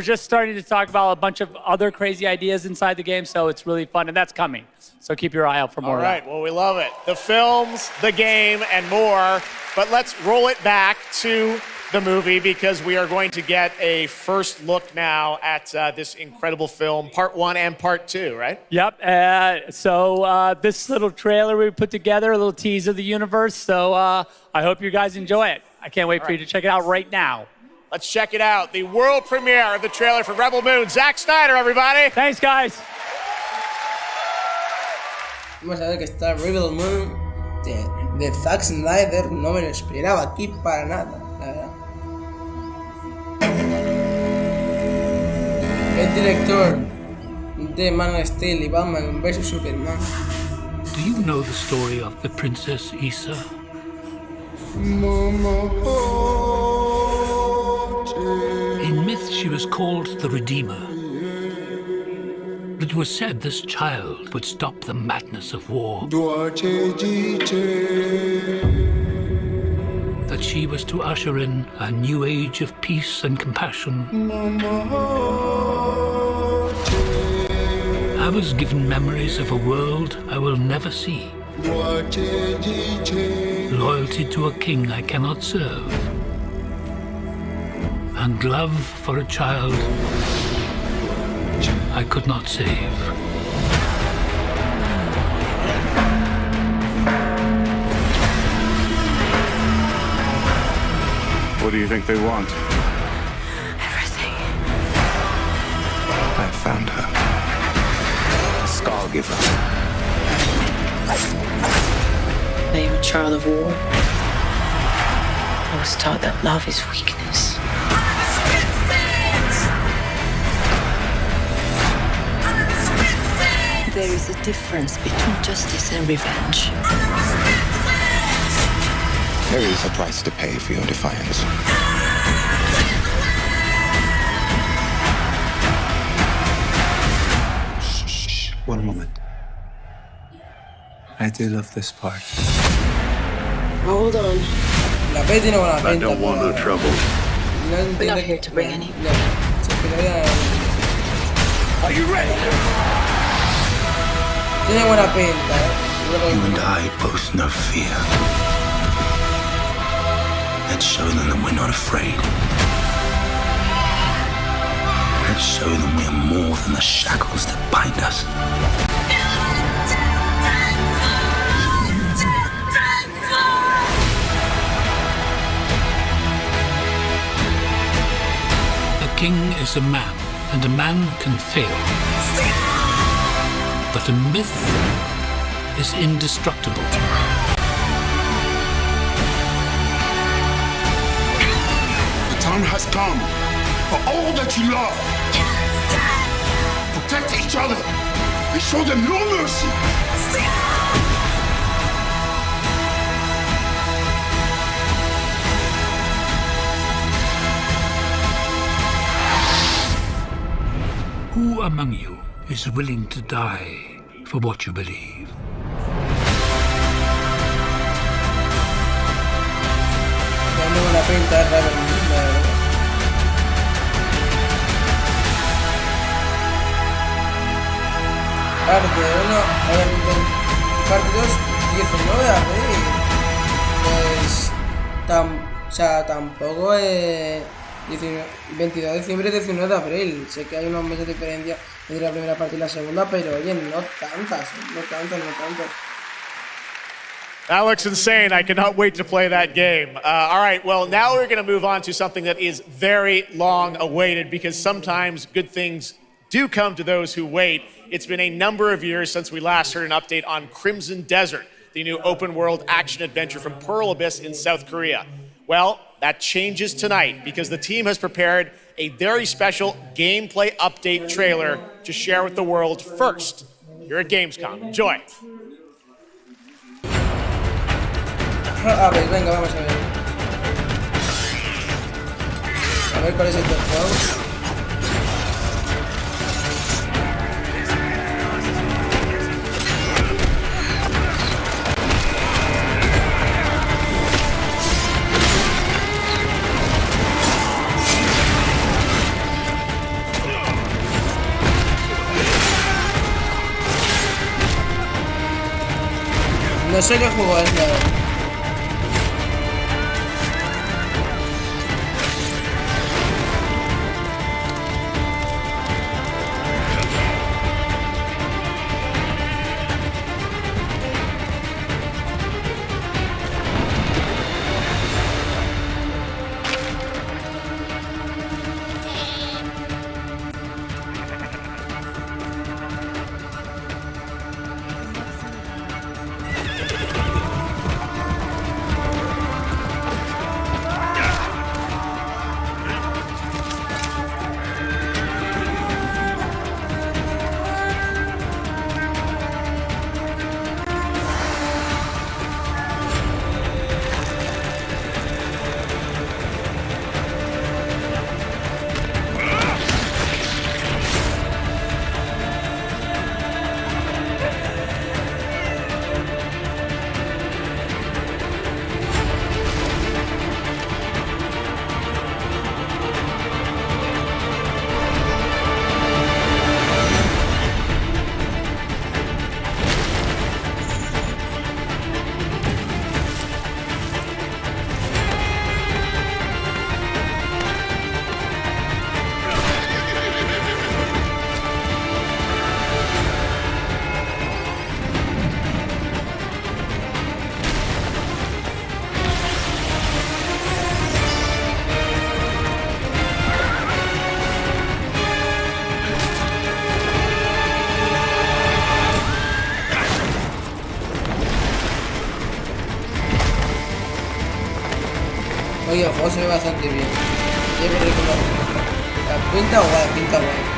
just starting to talk about a bunch of other crazy ideas inside the game, so it's really fun, and that's coming. So keep your eye out for more. All right, well, we love it. The films, the game, and more. But let's roll it back to the movie because we are going to get a first look now at this incredible film, part 1 and part 2, right? Yep. So this little trailer we put together, a little tease of the universe. So I hope you guys enjoy it. I can't wait for you to check it out right now. Let's check it out. The world premiere of the trailer for Rebel Moon. Zack Snyder, everybody. Thanks, guys. Vamos a ver que está Rebel Moon de Zack Snyder. No me lo esperaba aquí para nada, la verdad. El director de Man of Steel y Batman vs Superman. Do you know the story of the Princess Issa? In myth, she was called the Redeemer. It was said this child would stop the madness of war. That she was to usher in a new age of peace and compassion. I was given memories of a world I will never see. Loyalty to a king I cannot serve. And love for a child I could not save. What do you think they want? Everything. I found her. Scargiver. I am a child of war. I was taught that love is weakness. There is a difference between justice and revenge. There is a price to pay for your defiance. Shh. One moment. I do love this part. Hold on. I don't want no trouble. We're not here to bring any. Are you ready? You and I pose no fear. Let's show them that we're not afraid. Let's show them we are more than the shackles that bind us. king is a man, and a man can fail. But a myth is indestructible. The time has come for all that you love. Protect each other and show them no mercy. Who among you is willing to die for what you believe? Dando una pinta rara, la verdad. Parte 1, parte 2, 19 de abril. Pues, o sea, tampoco es 22 de diciembre, 19 de abril. Sé que hay unos meses de diferencia entre la primera parte y la segunda, pero oye, no tantas. That looks insane. I cannot wait to play that game. All right, well, now we're going to move on to something that is very long awaited because sometimes good things do come to those who wait. It's been a number of years since we last heard an update on Crimson Desert, the new open world action adventure from Pearl Abyss in South Korea. Well, that changes tonight because the team has prepared a very special gameplay update trailer to share with the world first here at Gamescom. Enjoy. A ver, venga, vamos a ver. A ver cuál es el juego. No sé qué juego es, la verdad. Oye, el juego se ve bastante bien. Debo reconocer. Pinta guay, pinta guay.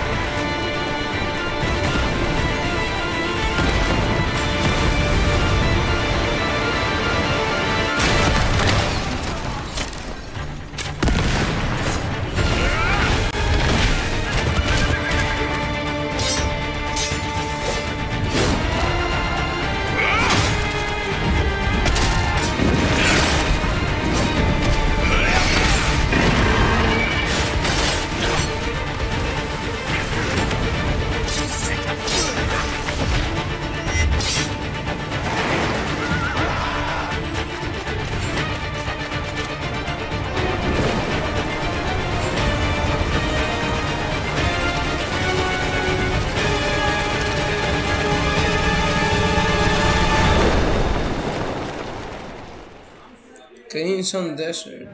Crimson Desert.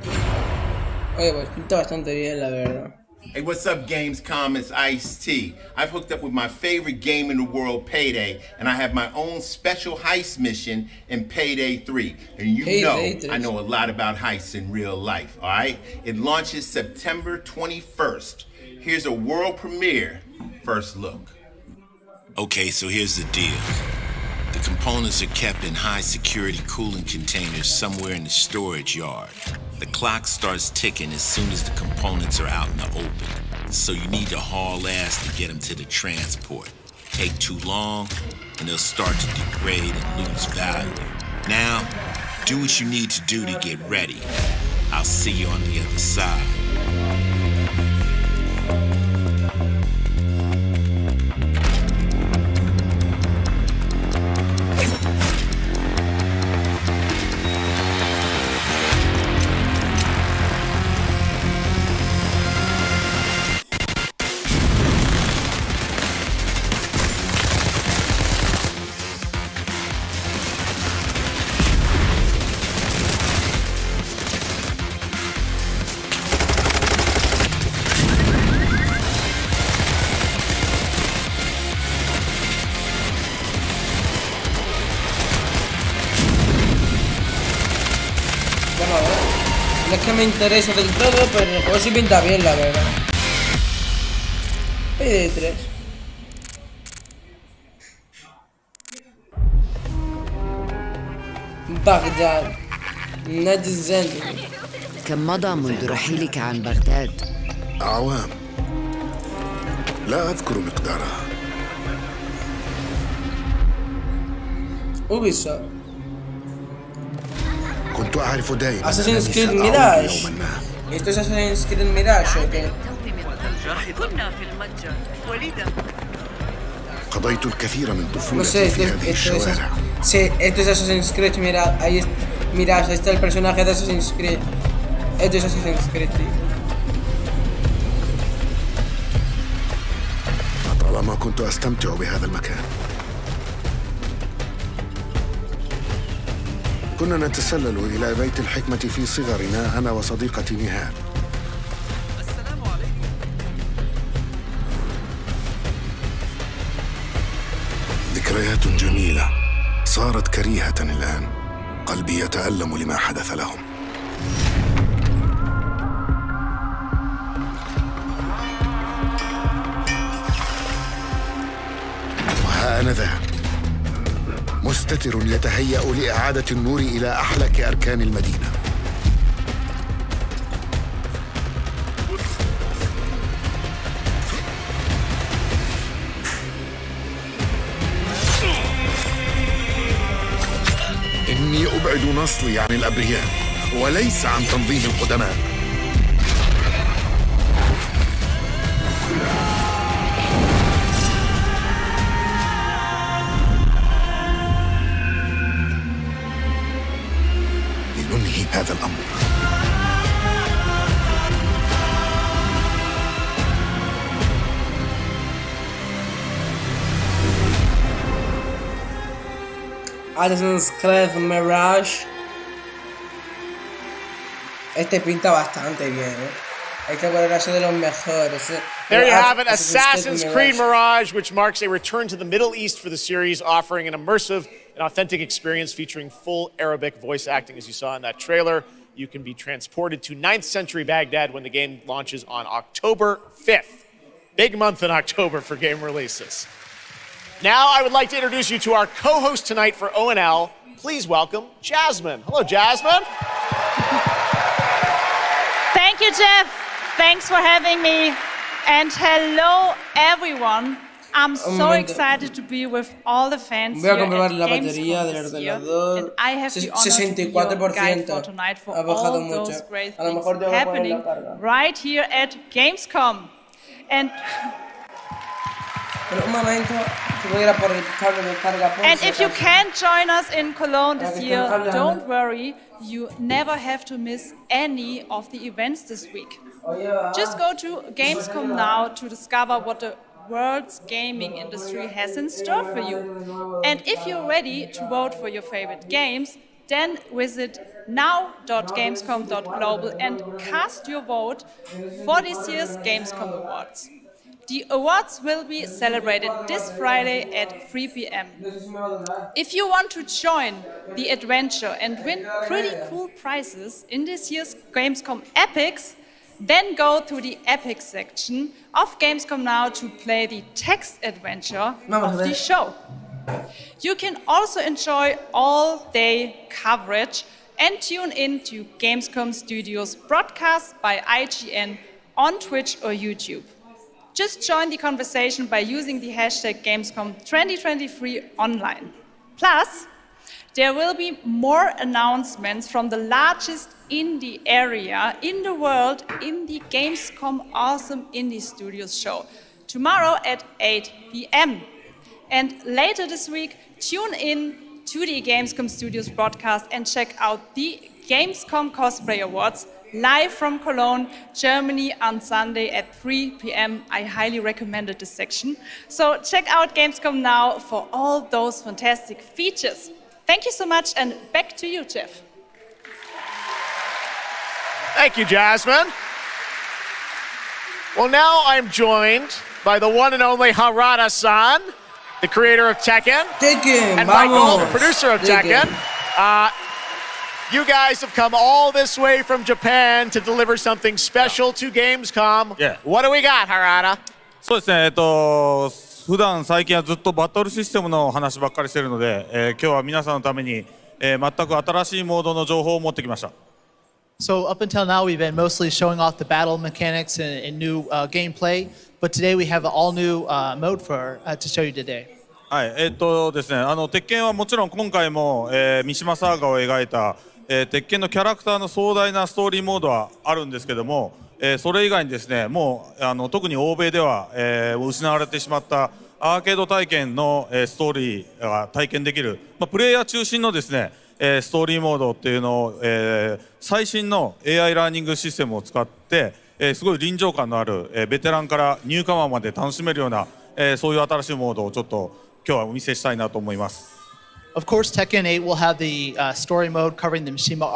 Oye, pues pinta bastante bien, la verdad. Hey, what's up, Gamescom? It's Ice-T. I've hooked up with my favorite game in the world, Payday, and I have my own special heist mission in Payday 3. And you know I know a lot about heists in real life, all right? It launches September 21st. Here's a world premiere first look. Okay, so here's the deal. The components are kept in high-security cooling containers somewhere in the storage yard. The clock starts ticking as soon as the components are out in the open, so you need to haul ass to get them to the transport. Take too long, and they'll start to degrade and lose value. Now, do what you need to do to get ready. I'll see you on the other side. No es que me interese del todo, pero el juego sí pinta bien, la verdad. Payday 3. بغداد نادي الزندي. كم مضى منذ رحيلك عن بغداد؟ أعوام لا أذكر مقدارها. Ubisoft. كنت أعرف دائما Assassin's Creed Mirage. Esto es Assassin's Creed Mirage, ¿o qué? كنا في المتجر وليدا. قضيت الكثير من طفولتي في هذه الشوارع. Sí, esto es Assassin's Creed Mirage. Ahí Mirage, ahí está el personaje de Assassin's Creed. Esto es Assassin's Creed, tío. طالما كنت أستمتع بهذا المكان. كنا نتسلل إلى بيت الحكمة في صغرنا أنا وصديقتي نهال. ذكريات جميلة صارت كريهة الآن. قلبي يتألم لما حدث لهم. وها أنا ذا مستتر يتهيأ لإعادة النور إلى أحلك أركان المدينة. إني أبعد نصلي عن الأبرياء وليس عن تنظيم القدماء. لننهي هذا الأمر. Assassin's Creed Mirage. Este pinta bastante bien, Hay que ponerse de los mejores. There you have it, Assassin's Creed Mirage, which marks a return to the Middle East for the series, offering an immersive and authentic experience featuring full Arabic voice acting, as you saw in that trailer. You can be transported to 9th century Baghdad when the game launches on October 5th. Big month in October for game releases. Now I would like to introduce you to our co-host tonight for ONL. Please welcome Jasmine. Hello, Jasmine. Thank you, Jeff. Thanks for having me. And hello, everyone. I'm so excited to be with all the fans Voy a here comprobar at la batería Gamescom del this year. ordenador. And I have the honor to be your guide for tonight for all those great things happening right here at Gamescom. And And if you can't join us in Cologne this year, don't worry. You never have to miss any of the events this week. Just go to Gamescom now to discover what the world's gaming industry has in store for you. And if you're ready to vote for your favorite games, then visit now.gamescom.global and cast your vote for this year's Gamescom Awards. The awards will be celebrated this Friday at 3 p.m. If you want to join the adventure and win pretty cool prizes in this year's Gamescom Epics, then go to the Epics section of Gamescom Now to play the text adventure of the show. You can also enjoy all-day coverage and tune in to Gamescom Studios broadcasts by IGN on Twitch or YouTube. Just join the conversation by using the hashtag Gamescom2023 online. Plus, there will be more announcements from the largest indie area in the world in the Gamescom Awesome Indie Studios show tomorrow at 8 p.m. And later this week, tune in to the Gamescom Studios broadcast and check out the Gamescom Cosplay Awards live from Cologne, Germany on Sunday at 3 p.m. I highly recommended this section. So check out Gamescom Now for all those fantastic features. Thank you so much, and back to you, Jeff. Thank you, Jasmine. Well, now I'm joined by the one and only Harada-san, the creator of Tekken, and Michael, the producer of Tekken. You guys have come all this way from Japan to deliver something special to Gamescom. Yeah. What do we got, Harada? そうですね、普段最近はずっとバトルシステムの話ばっかりしてるので、今日は皆さんのために、全く新しいモードの情報を持ってきました。So up until now, we've been mostly showing off the battle mechanics and new gameplay, but today we have an all-new mode to show you today. はい、ですね、鉄拳はもちろん今回も、三島サーガを描いた、鉄拳のキャラクターの壮大なストーリーモードはあるんですけども、それ以外にですね、もう特に欧米では、失われてしまったアーケード体験の、ストーリーが体験できる、プレイヤー中心のですね、ストーリーモードっていうのを、最新の AI ラーニングシステムを使って、すごい臨場感のある、ベテランからニューカマーまで楽しめるような、そういう新しいモードをちょっと今日はお見せしたいなと思います。Of course, Tekken 8 will have the story mode covering the Mishima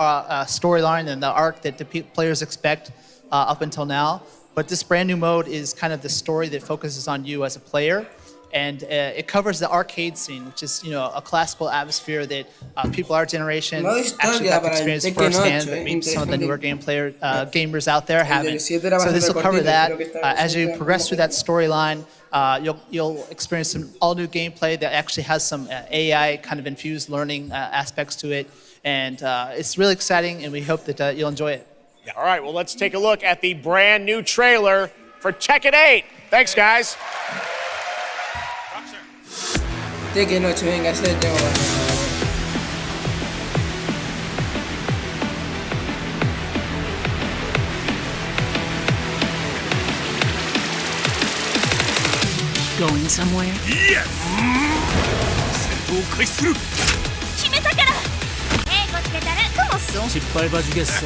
storyline and the arc that the players expect up until now. But this brand new mode is kind of the story that focuses on you as a player. And it covers the arcade scene, which is, a classical atmosphere that people our generation actually got to experience firsthand, but maybe some of the newer gamers out there haven't. So this will cover that. As you progress through that storyline, you'll experience some all-new gameplay that actually has some AI kind of infused learning aspects to it. And it's really exciting, and we hope that you'll enjoy it. Yeah. All right, well, let's take a look at the brand new trailer for Tekken 8. Thanks, guys. Tekken 8, venga, se tengo Going somewhere? Yes! 戦闘開始する決めたからこつけたらcomo son? Si paiba juguessa.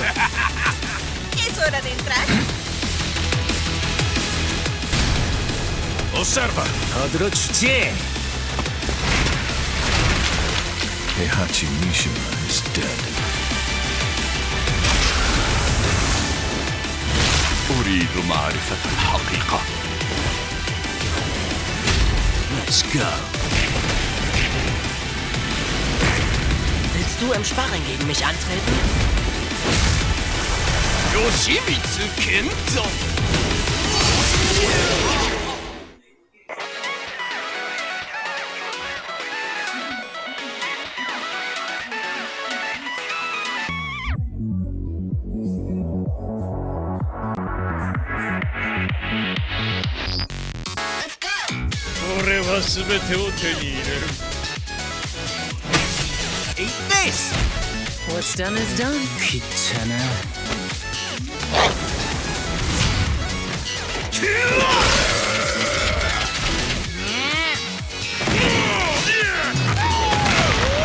Es hora de entrar. Observa! Odročcie! Heihachi Mishima is dead. أريد معرفة الحقيقة. Let's go. Willst du im Sparring gegen mich antreten? Yoshimitsu Kento! Eat this! What's done is done. Kitana.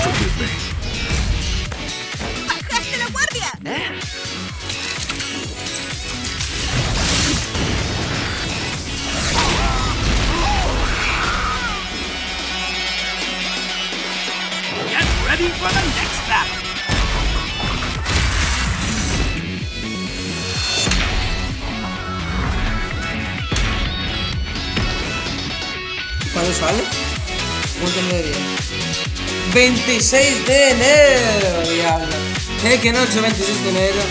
Forgive me. ¡Bajaste la guardia! Get ready for the next battle! ¿Cuándo sale? ¿Cómo tendría? 26 de enero, diablo. Que noche, 26 de enero.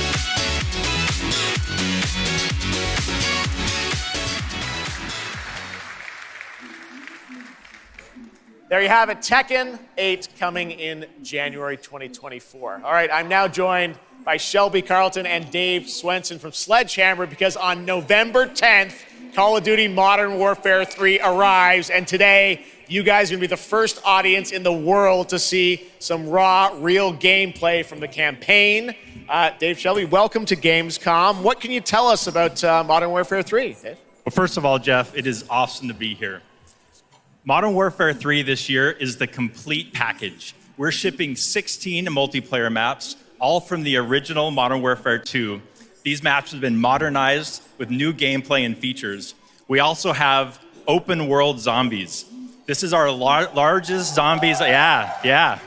There you have it, Tekken 8 coming in January 2024. All right, I'm now joined by Shelby Carlton and Dave Swenson from Sledgehammer because on November 10th, Call of Duty Modern Warfare 3 arrives, and today you guys are going to be the first audience in the world to see some raw, real gameplay from the campaign. Dave, Shelby, welcome to Gamescom. What can you tell us about Modern Warfare 3, Dave? Well, first of all, Jeff, it is awesome to be here. Modern Warfare 3 this year is the complete package. We're shipping 16 multiplayer maps, all from the original Modern Warfare 2. These maps have been modernized with new gameplay and features. We also have open world zombies. This is our largest zombies, yeah.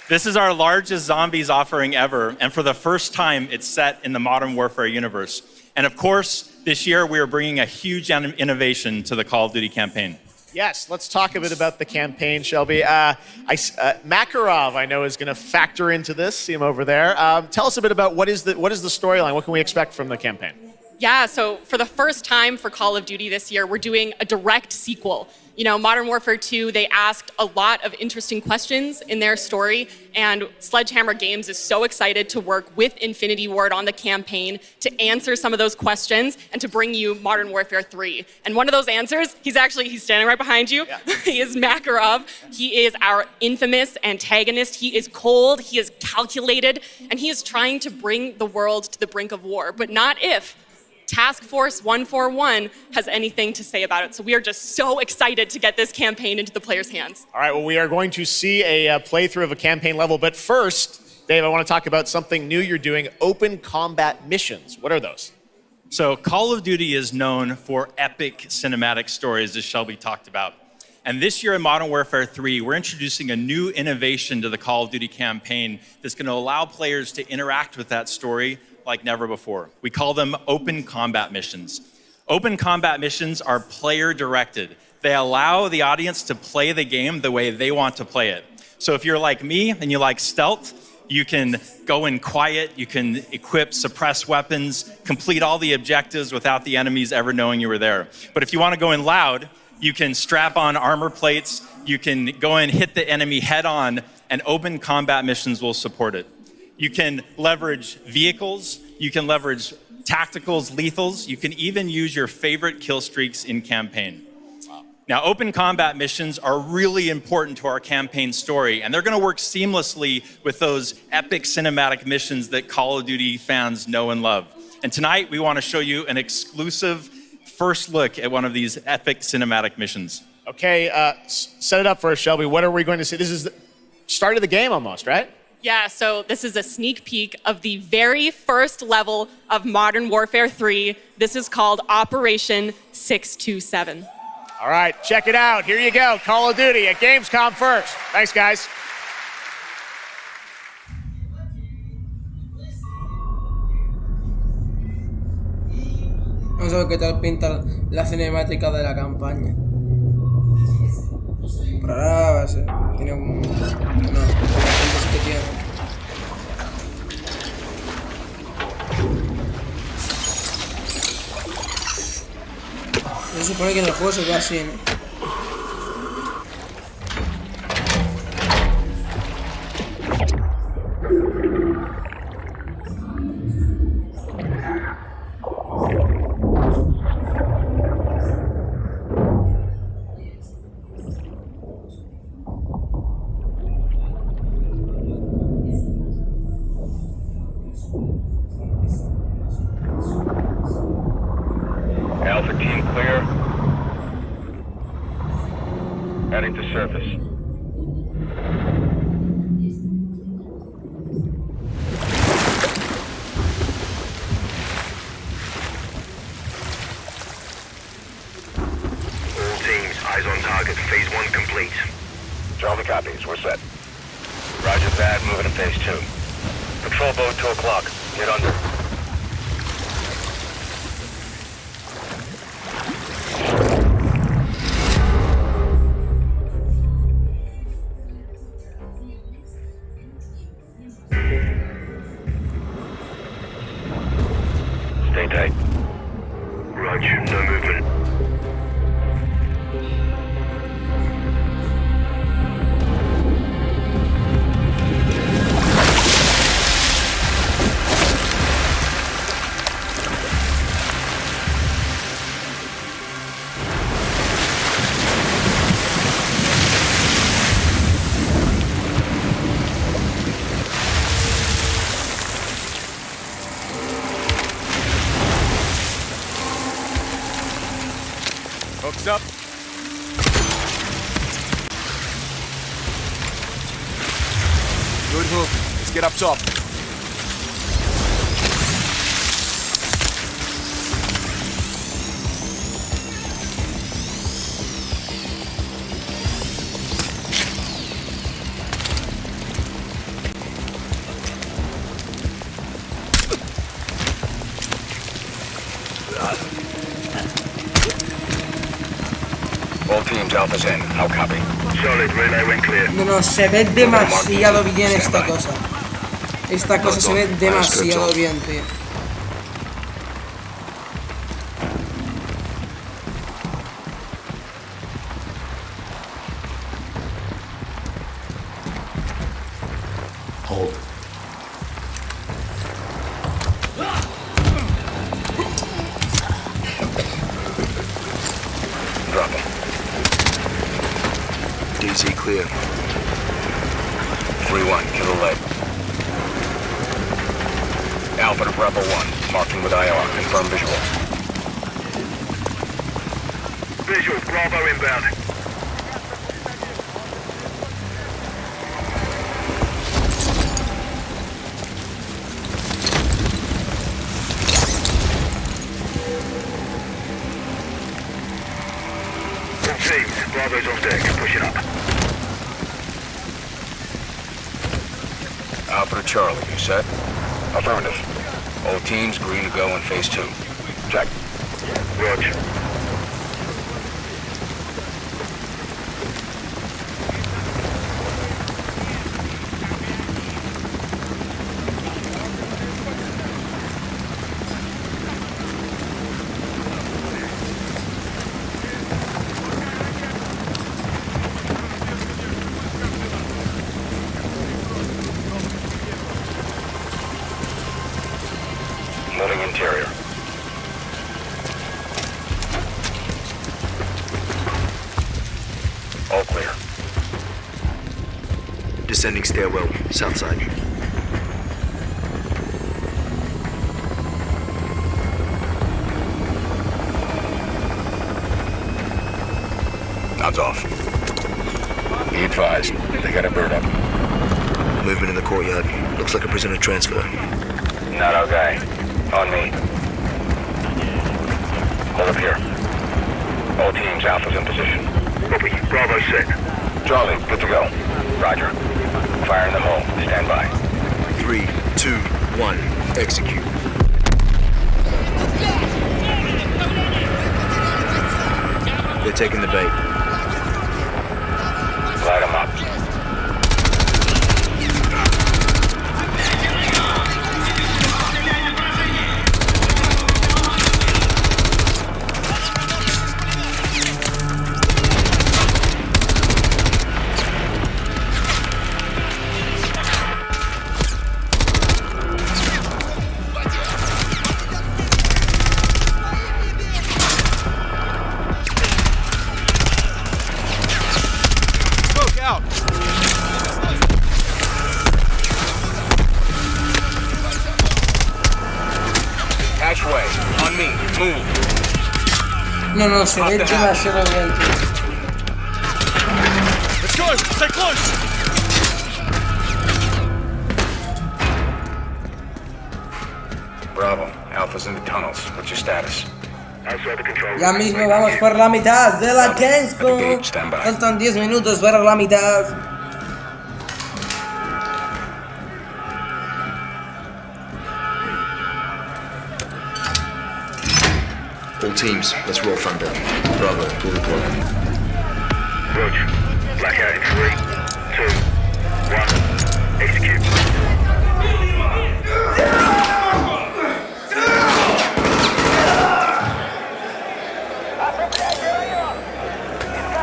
This is our largest zombies offering ever, and for the first time, it's set in the Modern Warfare universe. And of course, this year we are bringing a huge innovation to the Call of Duty campaign. Yes, let's talk a bit about the campaign, Shelby. Makarov, I know, is going to factor into this. See him over there. Tell us a bit about what is the storyline? What can we expect from the campaign? Yeah, so for the first time for Call of Duty this year, we're doing a direct sequel. You know, Modern Warfare 2, they asked a lot of interesting questions in their story, and Sledgehammer Games is so excited to work with Infinity Ward on the campaign to answer some of those questions and to bring you Modern Warfare 3. And one of those answers, he's standing right behind you. Yeah. He is Makarov. He is our infamous antagonist. He is cold, he is calculated, and he is trying to bring the world to the brink of war, but not if Task Force 141 has anything to say about it. So we are just so excited to get this campaign into the players' hands. All right, well, we are going to see a playthrough of a campaign level. But first, Dave, I want to talk about something new you're doing, open combat missions. What are those? So Call of Duty is known for epic cinematic stories, as Shelby talked about. And this year in Modern Warfare 3, we're introducing a new innovation to the Call of Duty campaign that's going to allow players to interact with that story like never before. We call them open combat missions. Open combat missions are player-directed. They allow the audience to play the game the way they want to play it. So if you're like me and you like stealth, you can go in quiet, you can equip suppress weapons, complete all the objectives without the enemies ever knowing you were there. But if you want to go in loud, you can strap on armor plates, you can go in, hit the enemy head on, and open combat missions will support it. You can leverage vehicles, you can leverage tacticals, lethals, you can even use your favorite kill streaks in campaign. Wow. Now, open combat missions are really important to our campaign story, and they're gonna work seamlessly with those epic cinematic missions that Call of Duty fans know and love. And tonight, we wanna show you an exclusive first look at one of these epic cinematic missions. Okay, set it up for us, Shelby. What are we going to see? This is the start of the game almost, right? Yeah, so this is a sneak peek of the very first level of Modern Warfare 3. This is called Operation 627. All right, check it out. Here you go, Call of Duty at Gamescom first. Thanks, guys. Vamos a ver qué tal pinta la cinemática de la campaña. Por ahora va a ser. Tiene un. No, sí que tiene. Se supone que en el juego se ve así, ¿no? Alpha team clear. Heading to surface. All teams, eyes on target. Phase 1 complete. Charlie copies. We're set. Roger that. Moving to phase 2. Patrol boat 2 o'clock. Get under. Hooks up. Good hook. Let's get up top. All teams, Alpha's in. How copy? Solid, relay when clear. No, se ve demasiado bien esta cosa. Esta cosa se ve demasiado bien, tío. Hold. Drop him. DZ clear. 3-1, kill the leg. Alpha to Bravo 1, marking with IR, confirm visual. Visual, Bravo inbound. All teams, Bravo's on deck, pushing up. Alpha to Charlie, you set? Affirmative. All teams green to go in phase 2. Check. Roger. Moving interior. All clear. Descending stairwell, south side. Nods off. Be advised, they got a bird up. Movement in the courtyard. Looks like a prisoner transfer. Not our guy. On me. Hold up here. All teams, Alpha's in position. Copy. Bravo set. Charlie, good to go. Roger. Fire in the hole. Stand by. 3, 2, 1. Execute. They're taking the bait. Light them up. No, se ve demasiado bien, tío. Let's go! Stay close! Bravo. Alpha's in the tunnels. What's your status? Outside the control. Ya mismo vamos por la mitad de la gamescom. Faltan 10 minutos para la mitad. All teams, let's roll thunder. Bravo, pull the plug. Roger. Blackout in 3, 2, 1. Execute.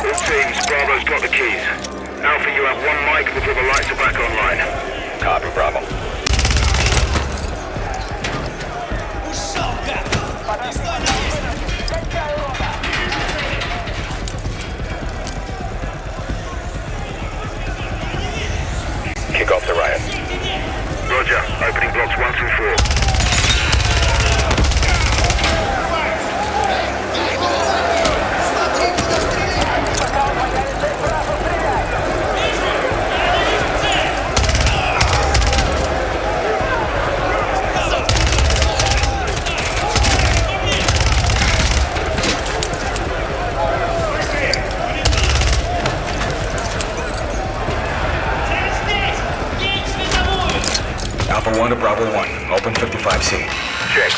All teams, Bravo's got the keys. Alpha, you have 1 mic before the lights are back online. Copy, Bravo. Kick off the riot. Roger. Opening blocks 1 through 4. Bravo 1 to Bravo 1. Open 55C. Check.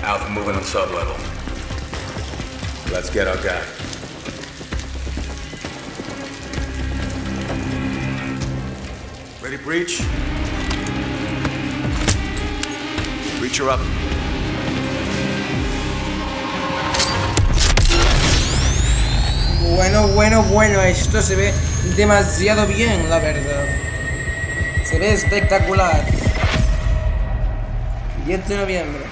Alpha moving on sub-level. Let's get our guy. Ready, breach? Breacher up. Bueno, esto se ve demasiado bien, la verdad. Se ve espectacular. 10 de noviembre.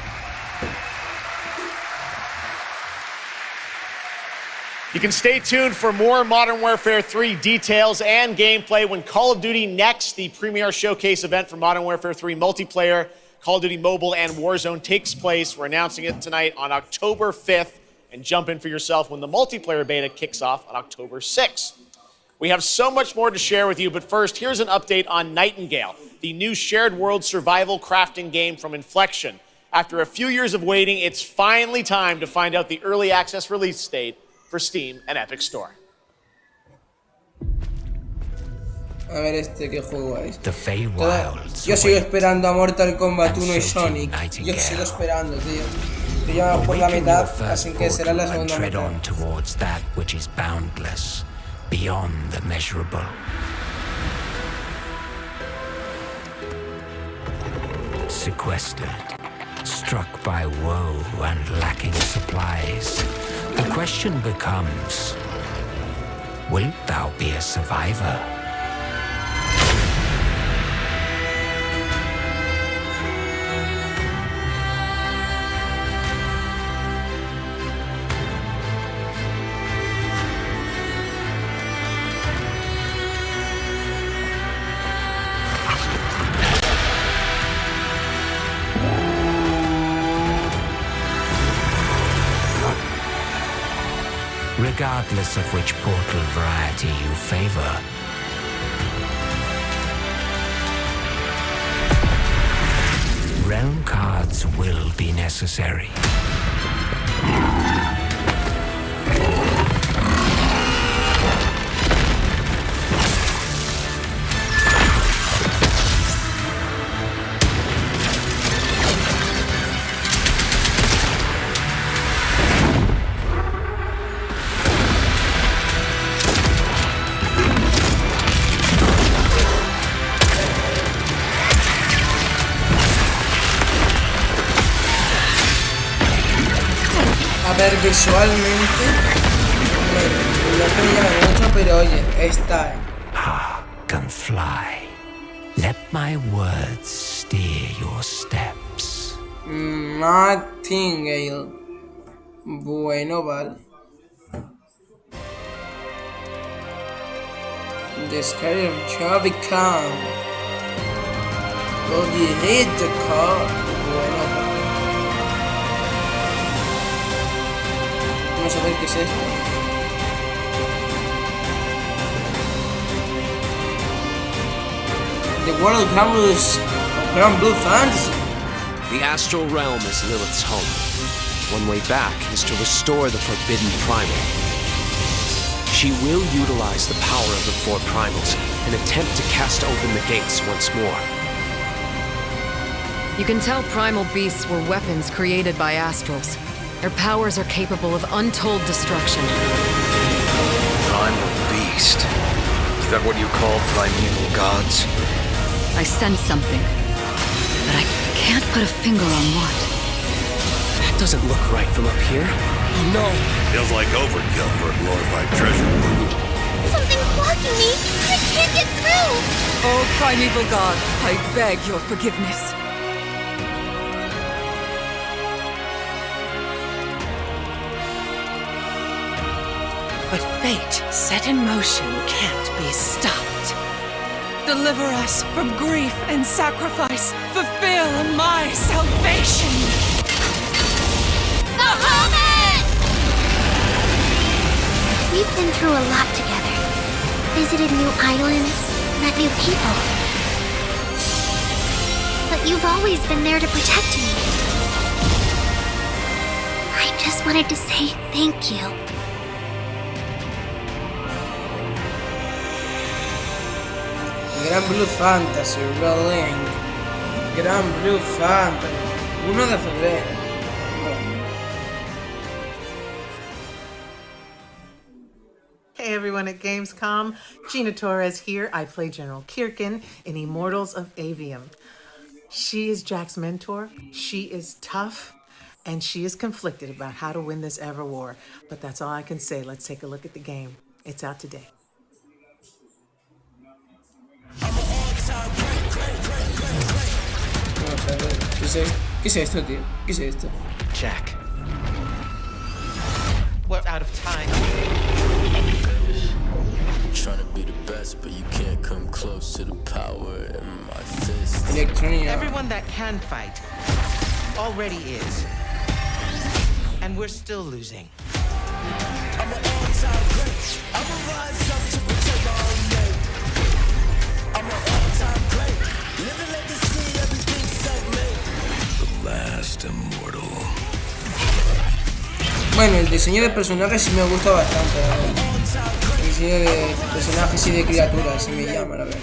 You can stay tuned for more Modern Warfare 3 details and gameplay when Call of Duty Next, the premier showcase event for Modern Warfare 3 multiplayer, Call of Duty Mobile, and Warzone takes place. We're announcing it tonight on October 5th, and jump in for yourself when the multiplayer beta kicks off on October 6th. We have so much more to share with you, but first, here's an update on Nightingale, the new shared world survival crafting game from Inflection. After a few years of waiting, it's finally time to find out the early access release date for Steam and Epic Store. A ver qué juego es. Yo sigo esperando a Mortal Kombat 1 y Sonic. Yo sigo esperando, tío. Yo ya por la mitad, así que será la segunda mitad. Towards that which is boundless, beyond the measurable. Sequestered, struck by woe and lacking supplies, the question becomes, wilt thou be a survivor? Regardless of which portal variety you favor, realm cards will be necessary. A ver, visualmente no me llama mucho, pero oye, está. Can fly. Let my words steer your steps. Nightingale. Bueno, vale. The scary of Chubby Khan. Go hit the car. Bueno, vale. Vamos a ver qué es esto. The World of Grand Blue Fantasy. The astral realm is Lilith's home. One way back is to restore the forbidden primal. She will utilize the power of the four primals and attempt to cast open the gates once more. You can tell primal beasts were weapons created by astrals. Their powers are capable of untold destruction. Primal beast. Is that what you call primeval gods? I sense something, but I can't put a finger on what. That doesn't look right from up here. Oh no! Feels like overkill for a glorified treasure. Something's blocking me. I can't get through. Oh, primeval god, I beg your forgiveness. But fate set in motion can't be stopped. Deliver us from grief and sacrifice. Fulfill my salvation. The moment! We've been through a lot together. Visited new islands, met new people. But you've always been there to protect me. I just wanted to say thank you. Gran Blue Fantasy, Rolling. Gran Blue Fantasy. 1 de febrero. Hey everyone at Gamescom. Gina Torres here. I play General Kirkin in Immortals of Avium. She is Jack's mentor. She is tough. And she is conflicted about how to win this ever war. But that's all I can say. Let's take a look at the game. It's out today. ¿Qué es esto, tío? ¿Qué es esto? Jack. We're out of time. Trying to be the best, but you can't come close to the power in my fist. Everyone that can fight already is. And we're still losing. I'm an all-time great. I'ma rise up to protect my own name. I'm an all-time great. Living legacy, everything self-made. The last immortal. Bueno, el diseño de personajes sí me gusta bastante, la verdad. El diseño de personajes y de criaturas sí me llama, la verdad.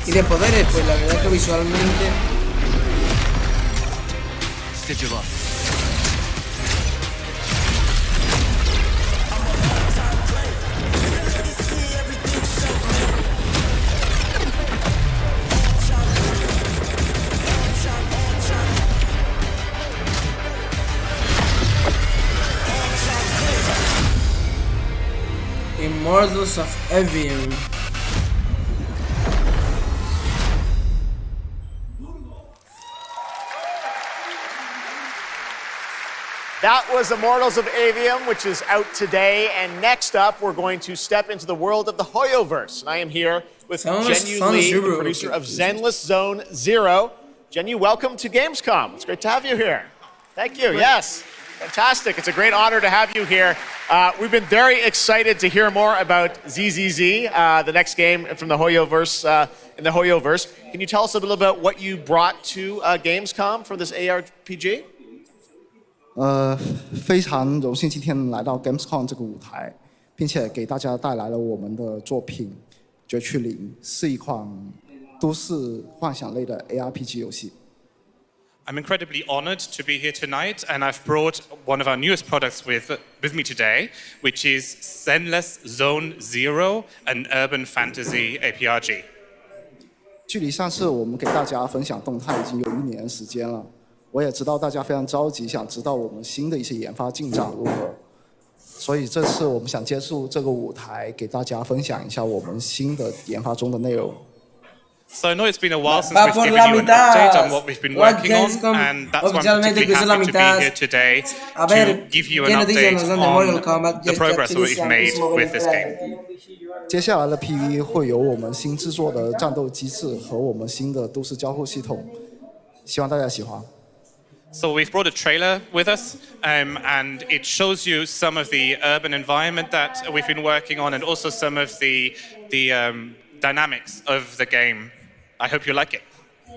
Y de poderes, pues la verdad que visualmente... Sigil up. Immortals of Avium. That was Immortals of Avium, which is out today. And next up, we're going to step into the world of the Hoyoverse. And I am here with Zhenyu Li, the producer of Zenless Zone Zero. Zhenyu, welcome to Gamescom. It's great to have you here. Thank you. Yes. Fantastic. It's a great honor to have you here. We've been very excited to hear more about ZZZ, the next game from the Hoyoverse, in the Hoyoverse. Can you tell us a little about what you brought to Gamescom for this ARPG? 非常荣幸今天来到 Gamescom 这个舞台，并且给大家带来了我们的作品《绝区零》，是一款都市幻想类的 ARPG 游戏。 I'm incredibly honored to be here tonight, and I've brought one of our newest products with me today, which is Zenless Zone Zero, an urban fantasy APRG. 距离上次我们给大家分享动态已经有1年的时间了，我也知道大家非常着急，想知道我们新的一些研发进展如何，所以这次我们想借助这个舞台，给大家分享一下我们新的研发中的内容。 So I know it's been a while since we've given you an update on what we've been working on, and that's why I'm particularly happy to be here today to give you an update on the progress that we've made with this game. 接下来的 PV 会有我们新制作的战斗机制和我们新的都市交互系统，希望大家喜欢。 So we've brought a trailer with us, and it shows you some of the urban environment that we've been working on, and also some of the dynamics of the game. I hope you like it.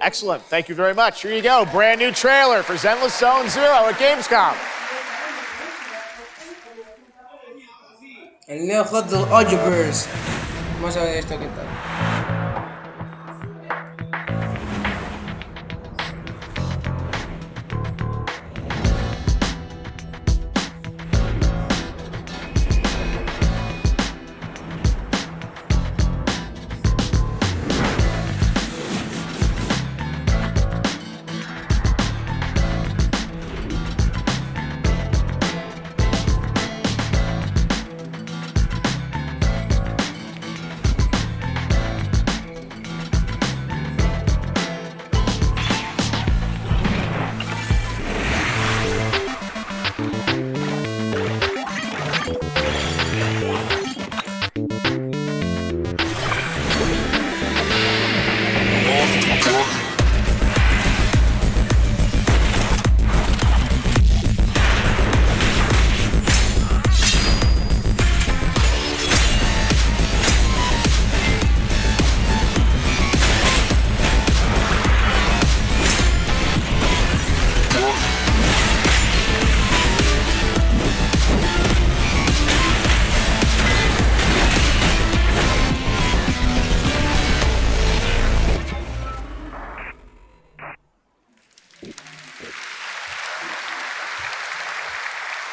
Excellent. Thank you very much. Here you go. Brand new trailer for Zenless Zone Zero at Gamescom. El nuevo juego del Hoyoverse. Vamos a ver esto qué tal.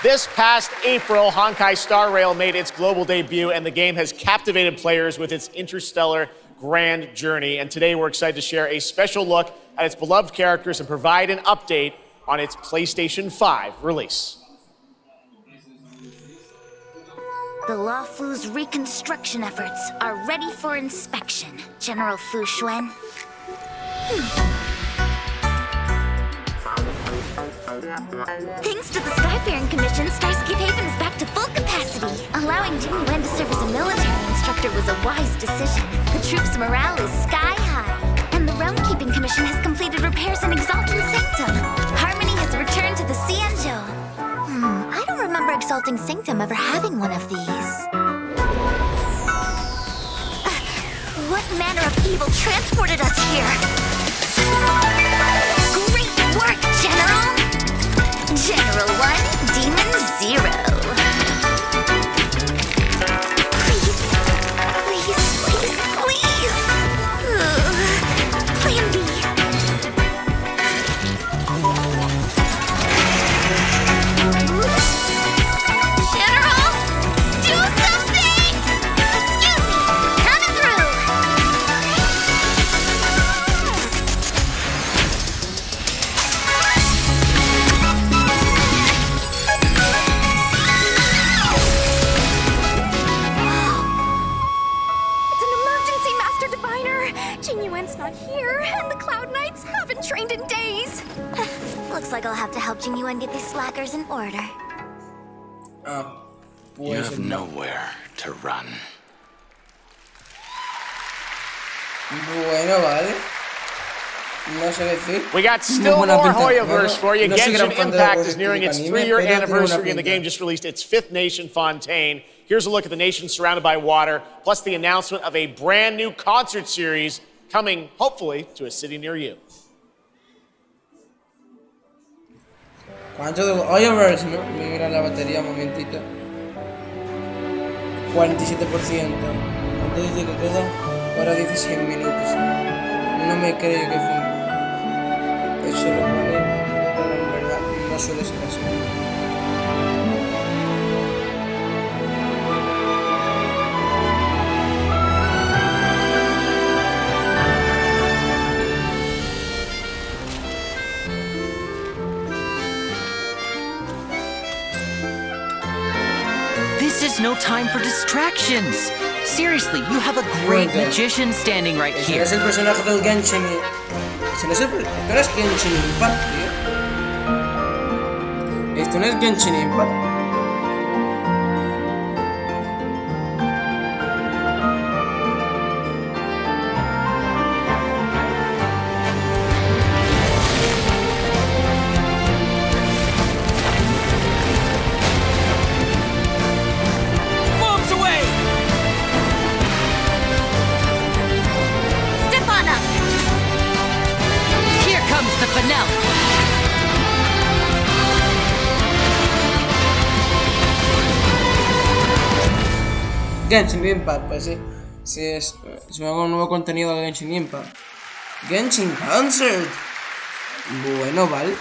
This past April, Honkai Star Rail made its global debut, and the game has captivated players with its interstellar grand journey. And today we're excited to share a special look at its beloved characters and provide an update on its PlayStation 5 release. The Law Fu's reconstruction efforts are ready for inspection, General Fu Xuan. Thanks to the Skyfaring Commission, Starscape Haven is back to full capacity. Allowing Jimmy Wen to serve as a military instructor was a wise decision. The troops' morale is sky high. And the Realm Keeping Commission has completed repairs in Exalted Sanctum. Harmony has returned to the Cianzhou. I don't remember Exalting Sanctum ever having one of these. What manner of evil transported us here? Great work, General! General 1, Demon 0. Please, please, please, please! Plan B. General, do something! Excuse me, coming through! It's an emergency, Master Diviner! Jingyuen's not here, and the Cloud Knights haven't trained in days. Looks like I'll have to help Jingyuen get these slackers in order. You have nowhere to run. Bueno, vale. No sé decir. We got still more Hoyoverse for you. Genshin Impact is nearing its 3-year anniversary, and the game just released its 5th nation, Fontaine. Here's a look at the nation surrounded by water, plus the announcement of a brand new concert series coming, hopefully, to a city near you. ¿Cuánto de Hoyoverse, no? Mira la batería un momentito. 47%. ¿Cuánto dice que queda? Ahora 16 minutos. No me creo que fue. Eso lo pone, pero en verdad no suele ser así. This is no time for distractions. Seriously, you have a great magician standing right here. Ese es el personaje del Genshin. Ese no es Genshin Impact, tío. Esto no es Genshin Impact. Bombs away! Stefana! Here comes the finale. Genshin Impact, pues sí. Sí, es un nuevo contenido de Genshin Impact. Genshin Concert. Bueno, vale.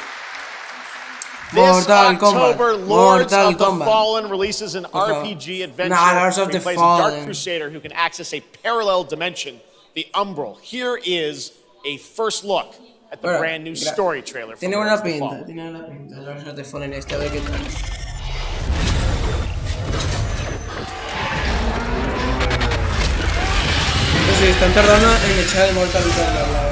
This Mortal October, Kombat. Lords Mortal of the Kombat. Fallen releases an RPG adventure Lords of where he the plays a Dark Fallen. Crusader who can access a parallel dimension, the Umbral. Here is a first look at the Bueno, brand new story trailer for Tiene Lords buena of the pinta. Fallen. Tiene buena pinta. Lords of the Fallen este, a ver qué tal. Pues sí, están tardando en echar el Mortal Kombat, la verdad.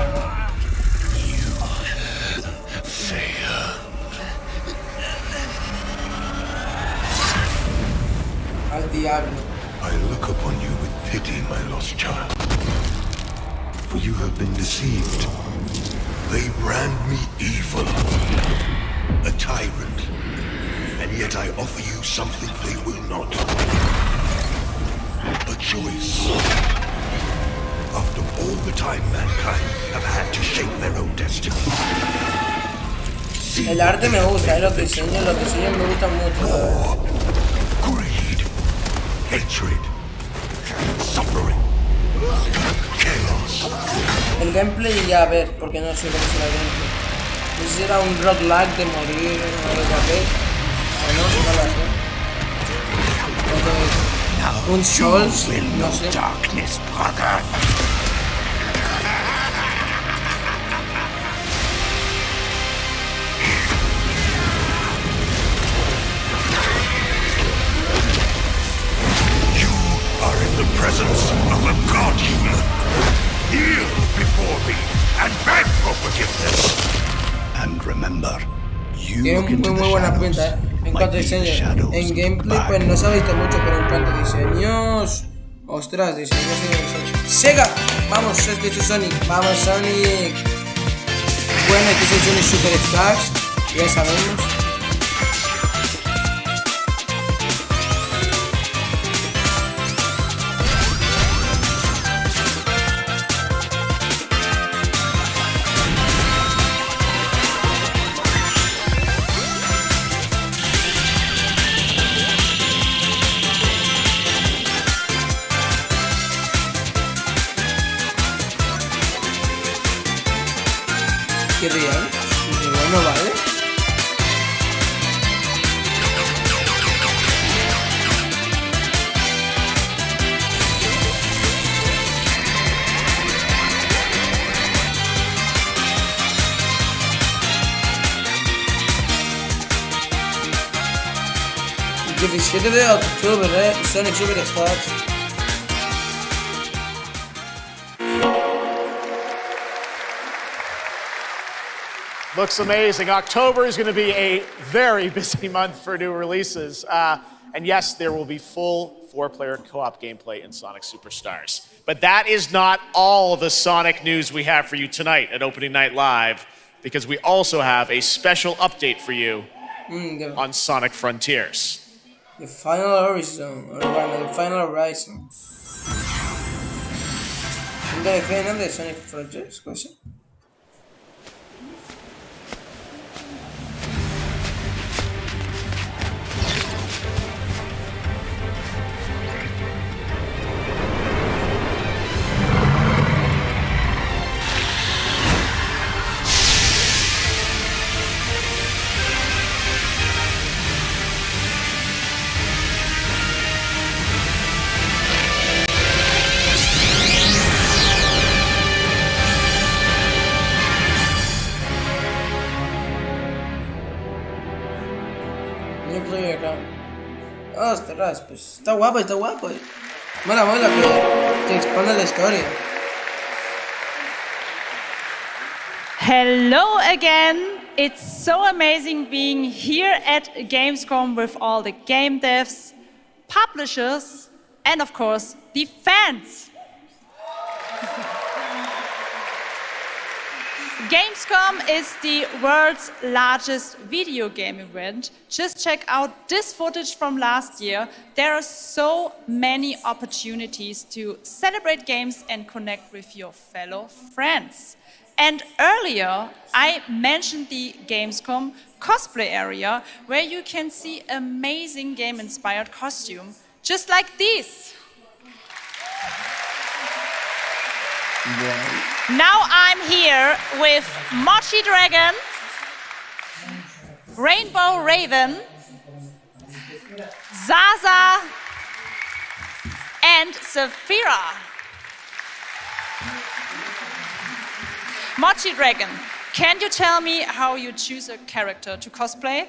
Al diablo. I look upon you with pity, my lost child. For you have been deceived. They brand me evil, a tyrant, and yet I offer you something they will not. A choice. After all the time mankind have had to shape their own destiny. El arte me gusta, los diseños me gustan mucho. Greed, hatred, suffering, chaos. El gameplay ya a ver, porque no sé cómo será el gameplay. No sé si era un roguelike de morir o algo así. Un Souls, no sé. Darkness, brother. You are in the presence of a god human. Kneel before me and beg for forgiveness. And remember, you Tiene muy buena pinta, en cuanto a diseño. En gameplay pues no se ha visto mucho, pero en cuanto a diseños... Ostras, diseños de ¡Sega! Vamos, este es Sonic. Vamos, Sonic. Bueno, este es el Sonic Super Stars. Ya sabemos. Qué real. Y bueno, vale. El 17 de octubre, Sonic Superstars. Looks amazing. October is going to be a very busy month for new releases. And yes, there will be full 4-player co-op gameplay in Sonic Superstars. But that is not all the Sonic news we have for you tonight at Opening Night Live, because we also have a special update for you on Sonic Frontiers. The Final Horizon, or bueno, the Final Horizon. ¿Un DLC de Sonic Frontiers? ¿Cosa? Ostras, pues está guapo, está guapo. Mola, mola que expone la historia. Hello again. It's so amazing being here at Gamescom with all the game devs, publishers, and of course, the fans. Gamescom is the world's largest video game event. Just check out this footage from last year. There are so many opportunities to celebrate games and connect with your fellow friends. And earlier, I mentioned the Gamescom cosplay area, where you can see amazing game-inspired costume, just like these. Now I'm here with Mochi Dragon, Rainbow Raven, Zaza, and Saphira. Mochi Dragon, can you tell me how you choose a character to cosplay?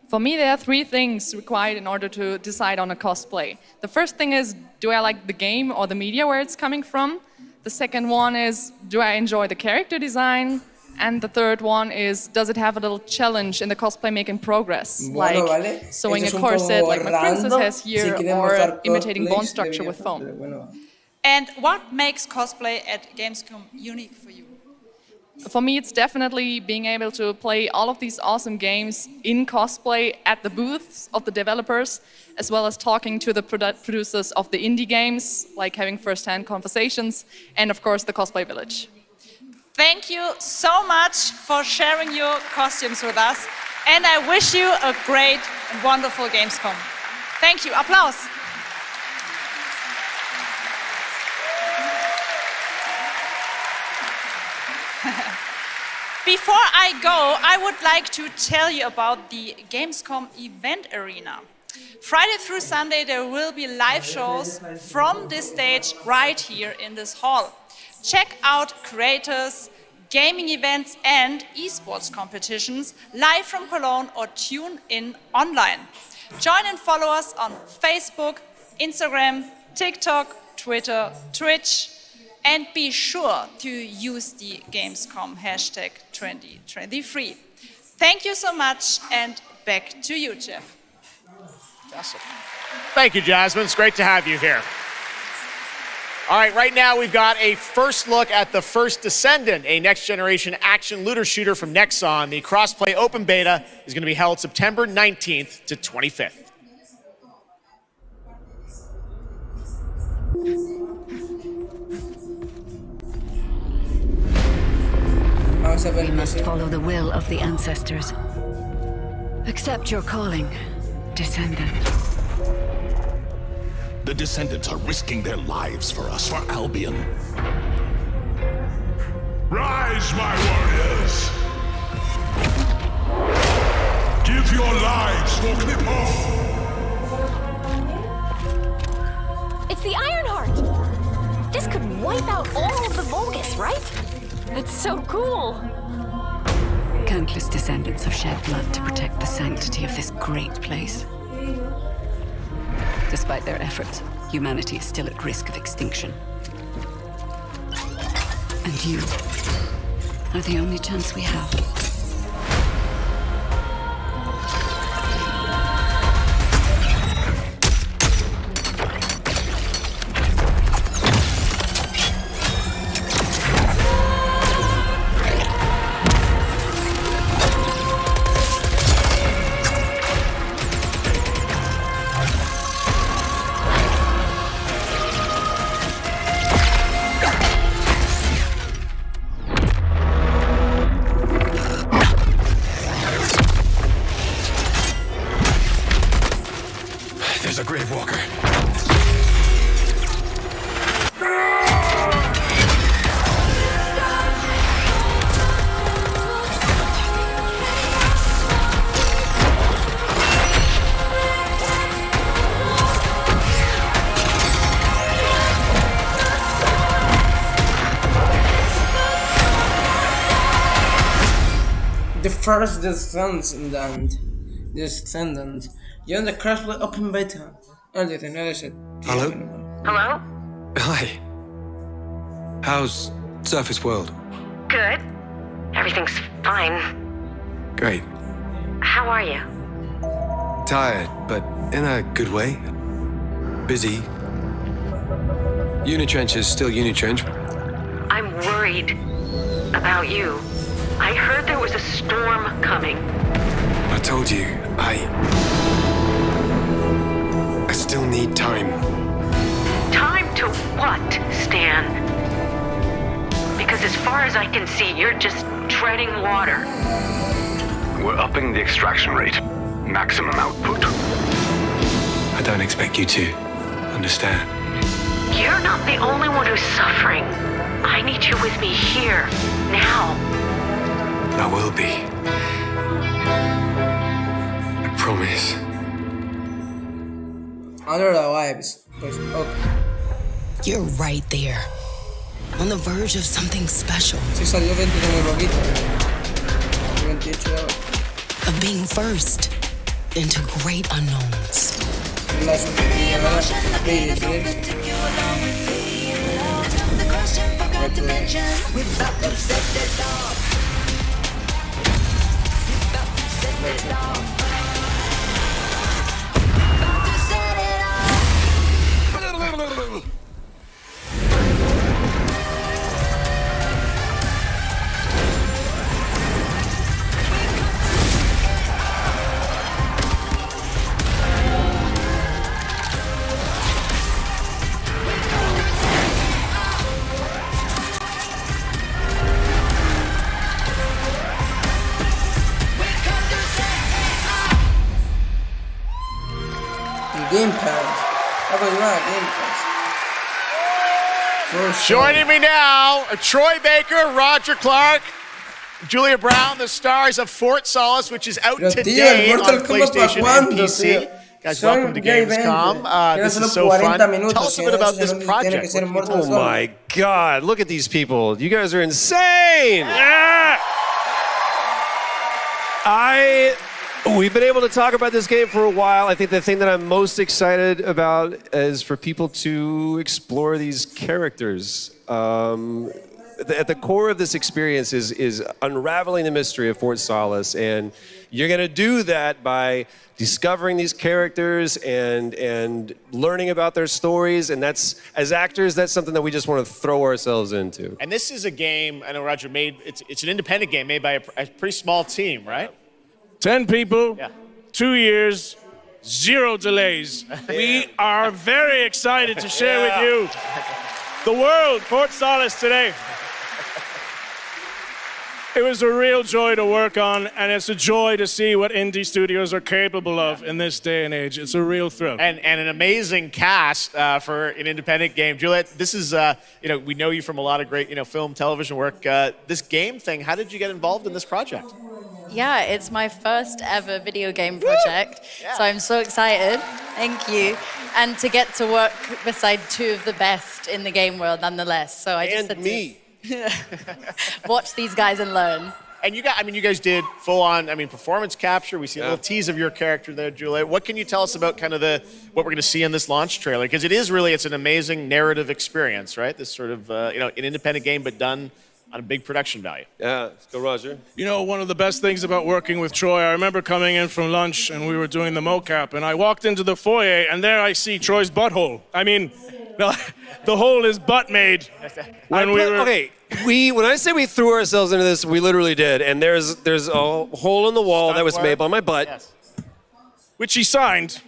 For me, there are 3 things required in order to decide on a cosplay. The first thing is, do I like the game or the media where it's coming from? The second one is, do I enjoy the character design? And the third one is, does it have a little challenge in the cosplay making progress? Bueno, like sewing a corset like my princess has here, or imitating bone structure with foam. And what makes cosplay at Gamescom unique for you? For me, it's definitely being able to play all of these awesome games in cosplay at the booths of the developers, as well as talking to the producers of the indie games, like having first-hand conversations, and of course, the Cosplay Village. Thank you so much for sharing your costumes with us, and I wish you a great and wonderful Gamescom. Thank you. Applause. before I go, I would like to tell you about the Gamescom event arena. Friday through Sunday, there will be live shows from this stage right here in this hall. Check out creators, gaming events, and esports competitions live from Cologne or tune in online. Join and follow us on Facebook, Instagram, TikTok, Twitter, Twitch, and be sure to use the Gamescom hashtag 2023. Thank you so much, and back to you, Jeff. Awesome. Thank you, Jasmine. It's great to have you here. All right, right now we've got a first look at the first Descendant, a next-generation action looter shooter from Nexon. The cross-play open beta is going to be held September 19th to 25th. We must follow the will of the ancestors. Accept your calling, Descendant. The Descendants are risking their lives for us, for Albion. Rise, my warriors! Give your lives for Clip-Off! It's the Ironheart! This could wipe out all of the Vulgus, right? It's so cool! Countless Descendants have shed blood to protect the sanctity of this great place. Despite their efforts, humanity is still at risk of extinction. And you are the only chance we have. First Descendant. You're in the crossplay open beta. Hello? Hello? Hi. How's Surface World? Good. Everything's fine. Great. How are you? Tired, but in a good way. Busy. Unitrench is still Unitrench. I'm worried about you. I heard there was a storm coming. I told you, I still need time. Time to what, Stan? Because as far as I can see, you're just treading water. We're upping the extraction rate. Maximum output. I don't expect you to understand. You're not the only one who's suffering. I need you with me here, now. I will be. I promise. Under the vibes. Okay. You're right there. On the verge of something special. Sí, salió 20 muy poquito. 28 ahora. Of being first into great unknowns. La suscripción ahora. Game Pass. How about that? Game Pass. Joining me now, Troy Baker, Roger Clark. Julia Brown, the stars of Fort Solace, which is out today on PlayStation and PC. Guys, welcome to Gamescom. This is so fun. Tell us a bit about this project. Oh my God, look at these people. You guys are insane. Yeah! We've been able to talk about this game for a while. I think the thing that I'm most excited about is for people to explore these characters. At the core of this experience is unraveling the mystery of Fort Solace, and you're going to do that by discovering these characters and learning about their stories. And that's, as actors, that's something that we just want to throw ourselves into. And this is a game, I know Roger it's an independent game made by a pretty small team, right? 10 people, 2 years, 0 delays. We are very excited to share with you the world, Fort Solace today. It was a real joy to work on, and it's a joy to see what indie studios are capable of in this day and age. It's a real thrill. And an amazing cast for an independent game. Juliet, this is, we know you from a lot of great, film, television work. This game thing, how did you get involved in this project? Yeah, it's my first ever video game project, so I'm so excited. Thank you. And to get to work beside 2 of the best in the game world nonetheless. So I just had to watch these guys and learn. And you guys did full on, performance capture. We see a little tease of your character there, Julia. What can you tell us about kind of what we're going to see in this launch trailer? Because it's an amazing narrative experience, right? This sort of, an independent game, but done on a big production value. Yeah, let's go, Roger. One of the best things about working with Troy, I remember coming in from lunch and we were doing the mocap, and I walked into the foyer and there I see Troy's butthole. The hole is butt made. Okay, when I say we threw ourselves into this, we literally did. And there's a hole in the wall that was made by my butt. Which he signed.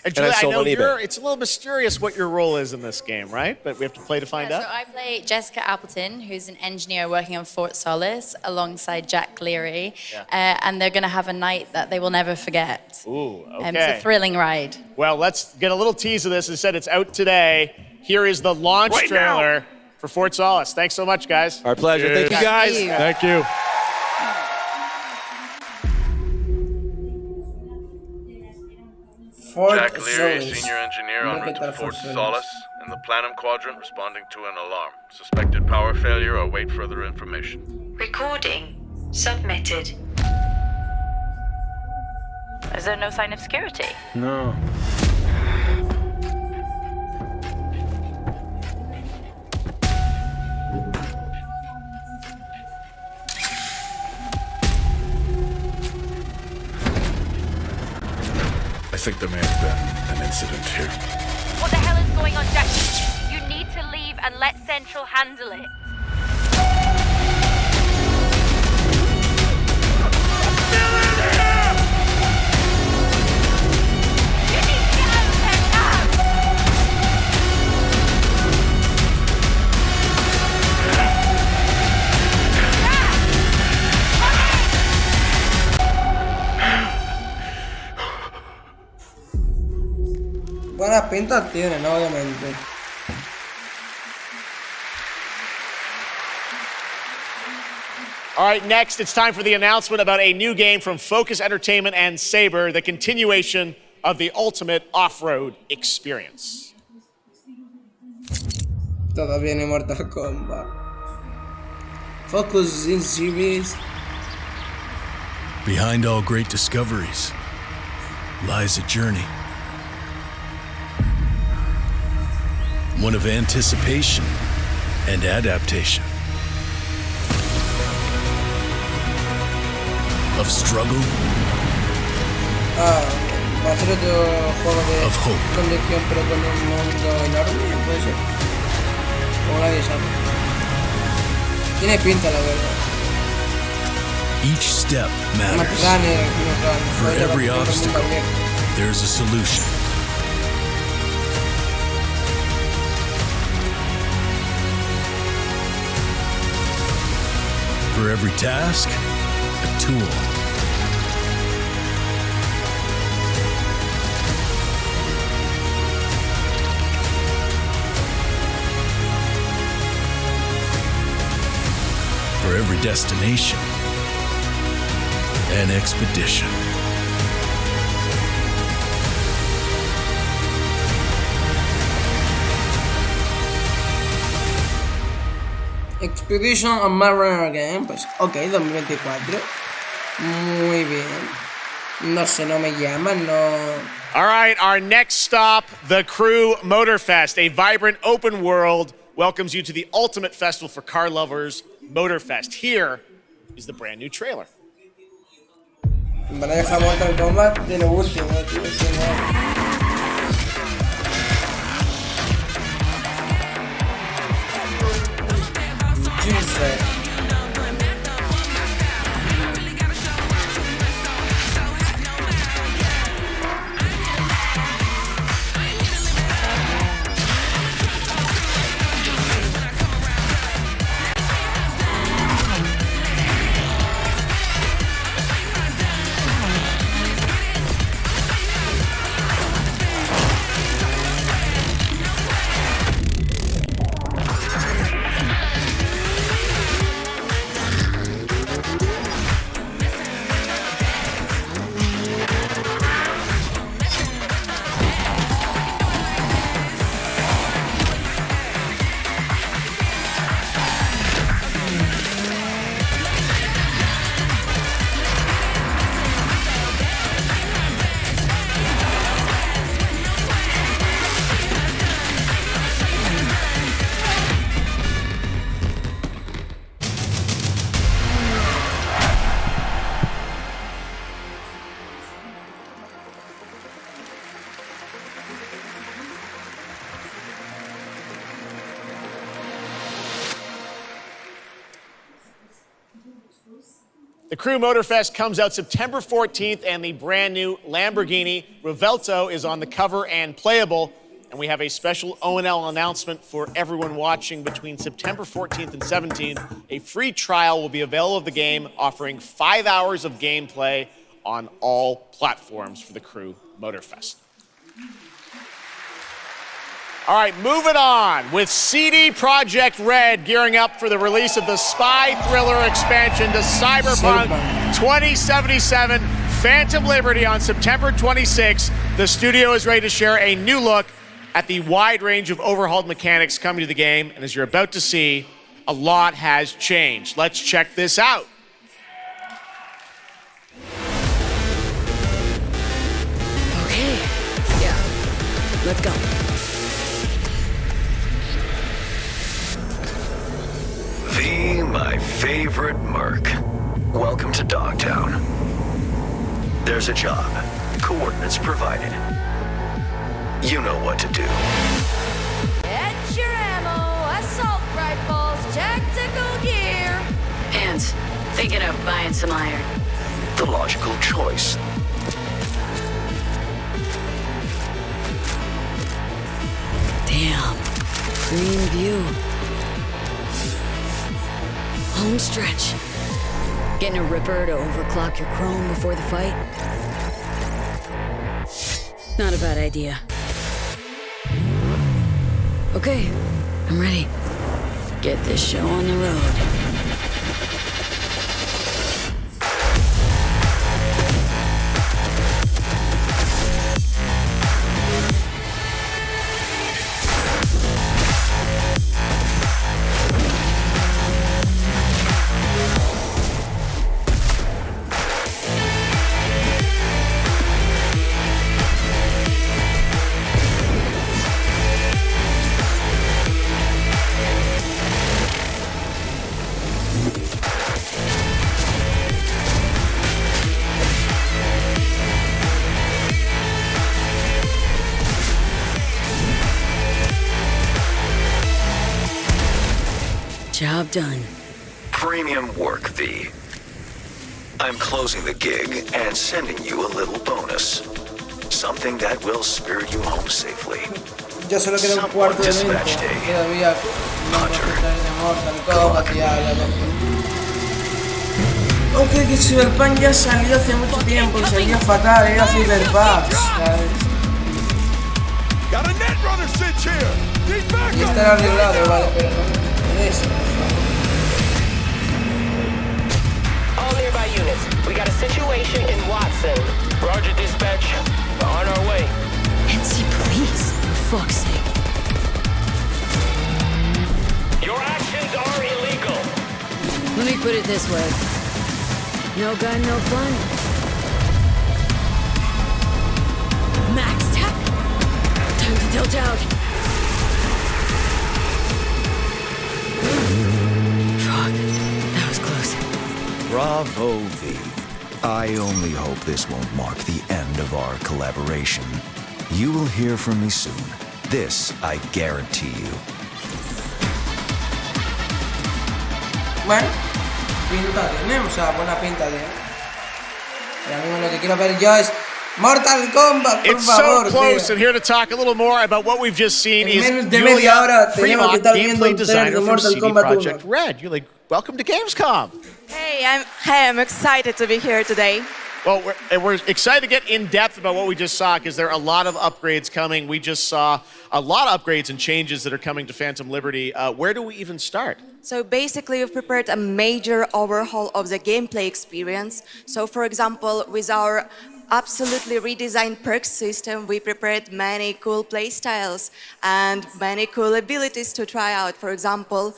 And Julia, I know it's a little mysterious what your role is in this game, right? But we have to play to find out. So I play Jessica Appleton, who's an engineer working on Fort Solace alongside Jack Leary. And they're going to have a night that they will never forget. Ooh, okay. It's a thrilling ride. Well, let's get a little tease of this. It said it's out today. Here is the launch trailer for Fort Solace. Thanks so much, guys. Our pleasure. Thank you, guys. Thank you. Jack Leary, senior engineer en route to Fort Solace, in the Planum Quadrant, responding to an alarm. Suspected power failure, await further information. Recording submitted. Is there no sign of security? No. I think there may have been an incident here. What the hell is going on, Jack? You need to leave and let Central handle it. Buenas pintas tienen, obviamente. All right, next, it's time for the announcement about a new game from Focus Entertainment and Saber, the continuation of the ultimate off-road experience. Todo viene Mortal Kombat. Focus in series. Behind all great discoveries lies a journey. One of anticipation and adaptation. Of struggle. Va a ser otro juego de Of hope. conducción, pero con un mundo enorme, puede ser. Como nadie sabe. Tiene pinta, la verdad. Each step matters. For every obstacle, there's a solution. For every task, a tool. For every destination. An expedition. Expedition on Mariner Game, pues ok, 2024. Muy bien. No sé, no me llaman, no. All right, our next stop, the Crew Motorfest, a vibrant open world, welcomes you to the ultimate festival for car lovers, Motorfest. Here is the brand new trailer. Van a dejar Mortal Kombat de lo último, tío. Jesus. The Crew Motorfest comes out September 14th, and the brand new Lamborghini Revuelto is on the cover and playable. And we have a special O&L announcement for everyone watching between September 14th and 17th. A free trial will be available of the game, offering 5 hours of gameplay on all platforms for the Crew Motorfest. All right, moving on with CD Projekt Red gearing up for the release of the spy thriller expansion to Cyberpunk 2077 Phantom Liberty on September 26th. The studio is ready to share a new look at the wide range of overhauled mechanics coming to the game. And as you're about to see, a lot has changed. Let's check this out. Okay, yeah, let's go. V, my favorite merc. Welcome to Dogtown. There's a job. Coordinates provided. You know what to do. Get your ammo, assault rifles, tactical gear. Hands, thinking of buying some iron. The logical choice. Damn, green view. Home stretch. Getting a ripper to overclock your chrome before the fight? Not a bad idea. Okay, I'm ready. Get this show on the road. Job done. Premium work, V. I'm closing the gig and sending you a little bonus. Something that will spirit you home safely. Ya solo queda un cuarto de evento. Todavía Ok, que Cyberpunk ya salió hace mucho tiempo y salió fatal, era Cyberpunk, ¿sabes? Y estará arreglado, vale, pero no es. by units. We got a situation in Watson. Roger, dispatch. We're on our way. NC police, for fuck's sake. Your actions are illegal. Let me put it this way. No gun, no fun. Max tech? Time to tilt out. Fuck, that was close. Bravo, V. I only hope this won't mark the end of our collaboration. You will hear from me soon. This I guarantee you. Bueno, pinta tiene, o sea, buena pinta tiene. Y a mí lo que quiero ver yo es Mortal Kombat, por It's favor, so close, tío. and here to talk a little more about what we've just seen is menos de media hora tenemos que Fremont, estar viendo gameplay un trailer designer de from Mortal CD Kombat 1. Projekt Red. You're like, welcome to Gamescom. Hey, I'm excited to be here today. Well, we're excited to get in depth about what we just saw because there are a lot of upgrades coming. We just saw a lot of upgrades and changes that are coming to Phantom Liberty. Where do we even start? So basically, we've prepared a major overhaul of the gameplay experience. So for example, with our absolutely redesigned perks system, we prepared many cool playstyles and many cool abilities to try out. For example,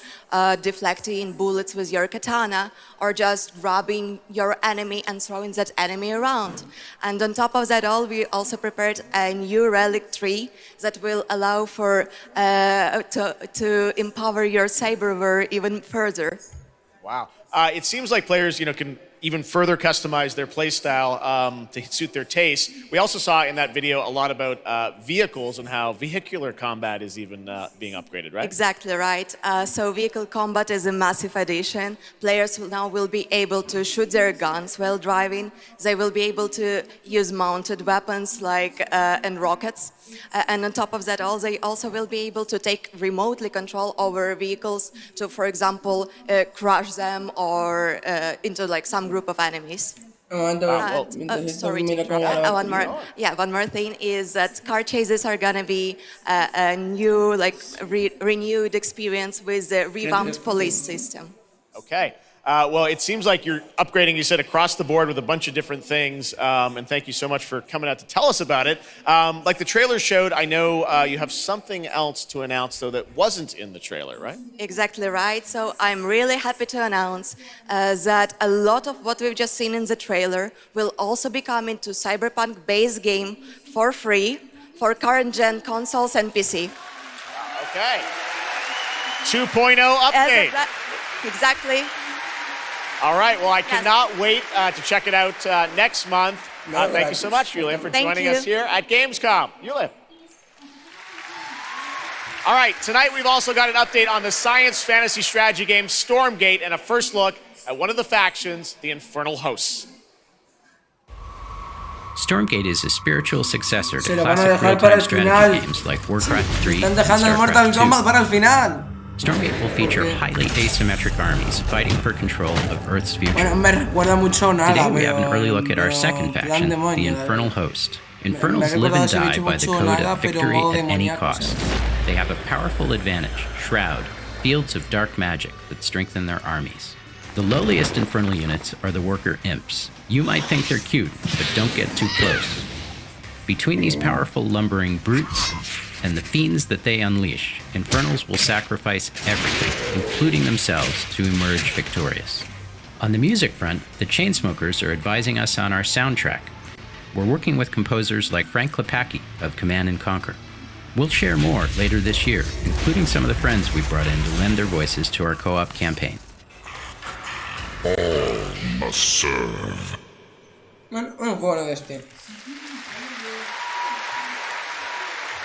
deflecting bullets with your katana, or just grabbing your enemy and throwing that enemy around. And on top of that all, we also prepared a new relic tree that will allow for to empower your cyberware even further. Wow. It seems like players, can even further customize their playstyle to suit their taste. We also saw in that video a lot about vehicles and how vehicular combat is even being upgraded, right? Exactly right. So vehicle combat is a massive addition. Players now will be able to shoot their guns while driving. They will be able to use mounted weapons like and rockets. And on top of that all, they also will be able to take remotely control over vehicles to, for example, crush them or into like some group of enemies. Sorry to interrupt. One more thing is that car chases are gonna be a new, renewed experience with the revamped police system. Okay. Well, it seems like you're upgrading, you said, across the board with a bunch of different things. And thank you so much for coming out to tell us about it. Like the trailer showed, I know you have something else to announce, though, that wasn't in the trailer, right? Exactly right. So I'm really happy to announce that a lot of what we've just seen in the trailer will also be coming to Cyberpunk base game for free for current-gen consoles and PC. Okay. 2.0 update. Exactly. All right, well, I cannot wait to check it out next month. Thank you so much, Yulia, for joining us here at Gamescom. Yulia. All right, tonight we've also got an update on the science fantasy strategy game Stormgate and a first look at one of the factions, the Infernal Hosts. Stormgate is a spiritual successor to Se lo van a classic dejar para real-time el strategy final. games like Warcraft 3 Están and dejando el Mortal StarCraft 2. Kombat para el final. Stormgate will feature highly asymmetric armies fighting for control of Earth's future. Bueno, me recuerda mucho nada, Today we have an pero- early look at our pero second plan faction, demonio, the ¿verdad? Infernal Host. Me Infernals live recuerda and ese die bicho by the mucho code nada, of pero victory modo at any demoníaco, cost. They have a powerful advantage, Shroud, fields of dark magic that strengthen their armies. The lowliest Infernal units are the Worker Imps. You might think they're cute, but don't get too close. Between these powerful lumbering brutes and the fiends that they unleash, Infernals will sacrifice everything, including themselves, to emerge victorious. On the music front, the Chainsmokers are advising us on our soundtrack. We're working with composers like Frank Klepacki of Command & Conquer. We'll share more later this year, including some of the friends we brought in to lend their voices to our co-op campaign. All must serve. Bueno, un juego de este.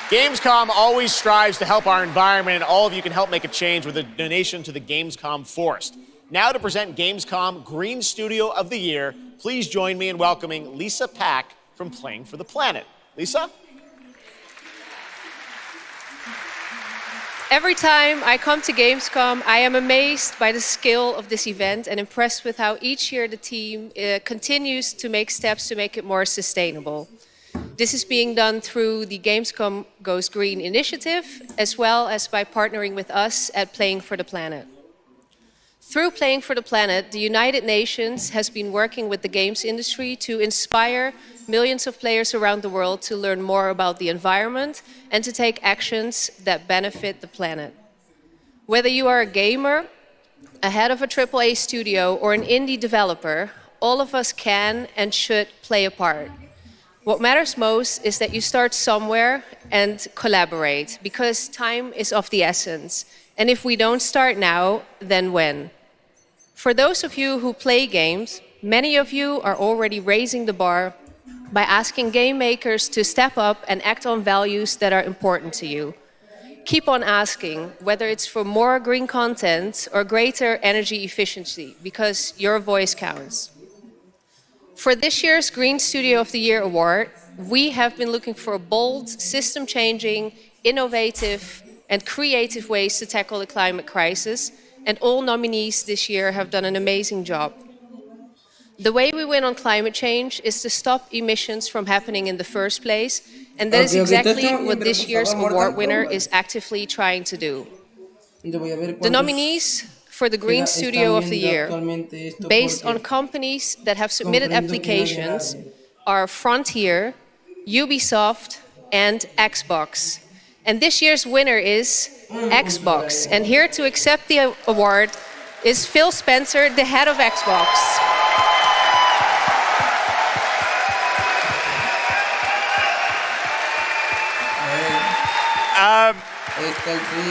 Gamescom always strives to help our environment, and all of you can help make a change with a donation to the Gamescom Forest. Now to present Gamescom Green Studio of the Year, please join me in welcoming Lisa Pack from Playing for the Planet. Lisa? Every time I come to Gamescom, I am amazed by the scale of this event and impressed with how each year the team continues to make steps to make it more sustainable. This is being done through the Gamescom Goes Green initiative, as well as by partnering with us at Playing for the Planet. Through Playing for the Planet, the United Nations has been working with the games industry to inspire millions of players around the world to learn more about the environment and to take actions that benefit the planet. Whether you are a gamer, a head of a AAA studio, or an indie developer, all of us can and should play a part. What matters most is that you start somewhere and collaborate, because time is of the essence. And if we don't start now, then when? For those of you who play games, many of you are already raising the bar by asking game makers to step up and act on values that are important to you. Keep on asking, whether it's for more green content or greater energy efficiency, because your voice counts. For this year's Green Studio of the Year award, we have been looking for bold, system-changing, innovative, and creative ways to tackle the climate crisis, and all nominees this year have done an amazing job. The way we win on climate change is to stop emissions from happening in the first place, and that is exactly what this year's award winner is actively trying to do. The nominees for the Green Studio of the Year, based on companies that have submitted applications, are Frontier, Ubisoft, and Xbox. And this year's winner is Xbox. And here to accept the award is Phil Spencer, the head of Xbox.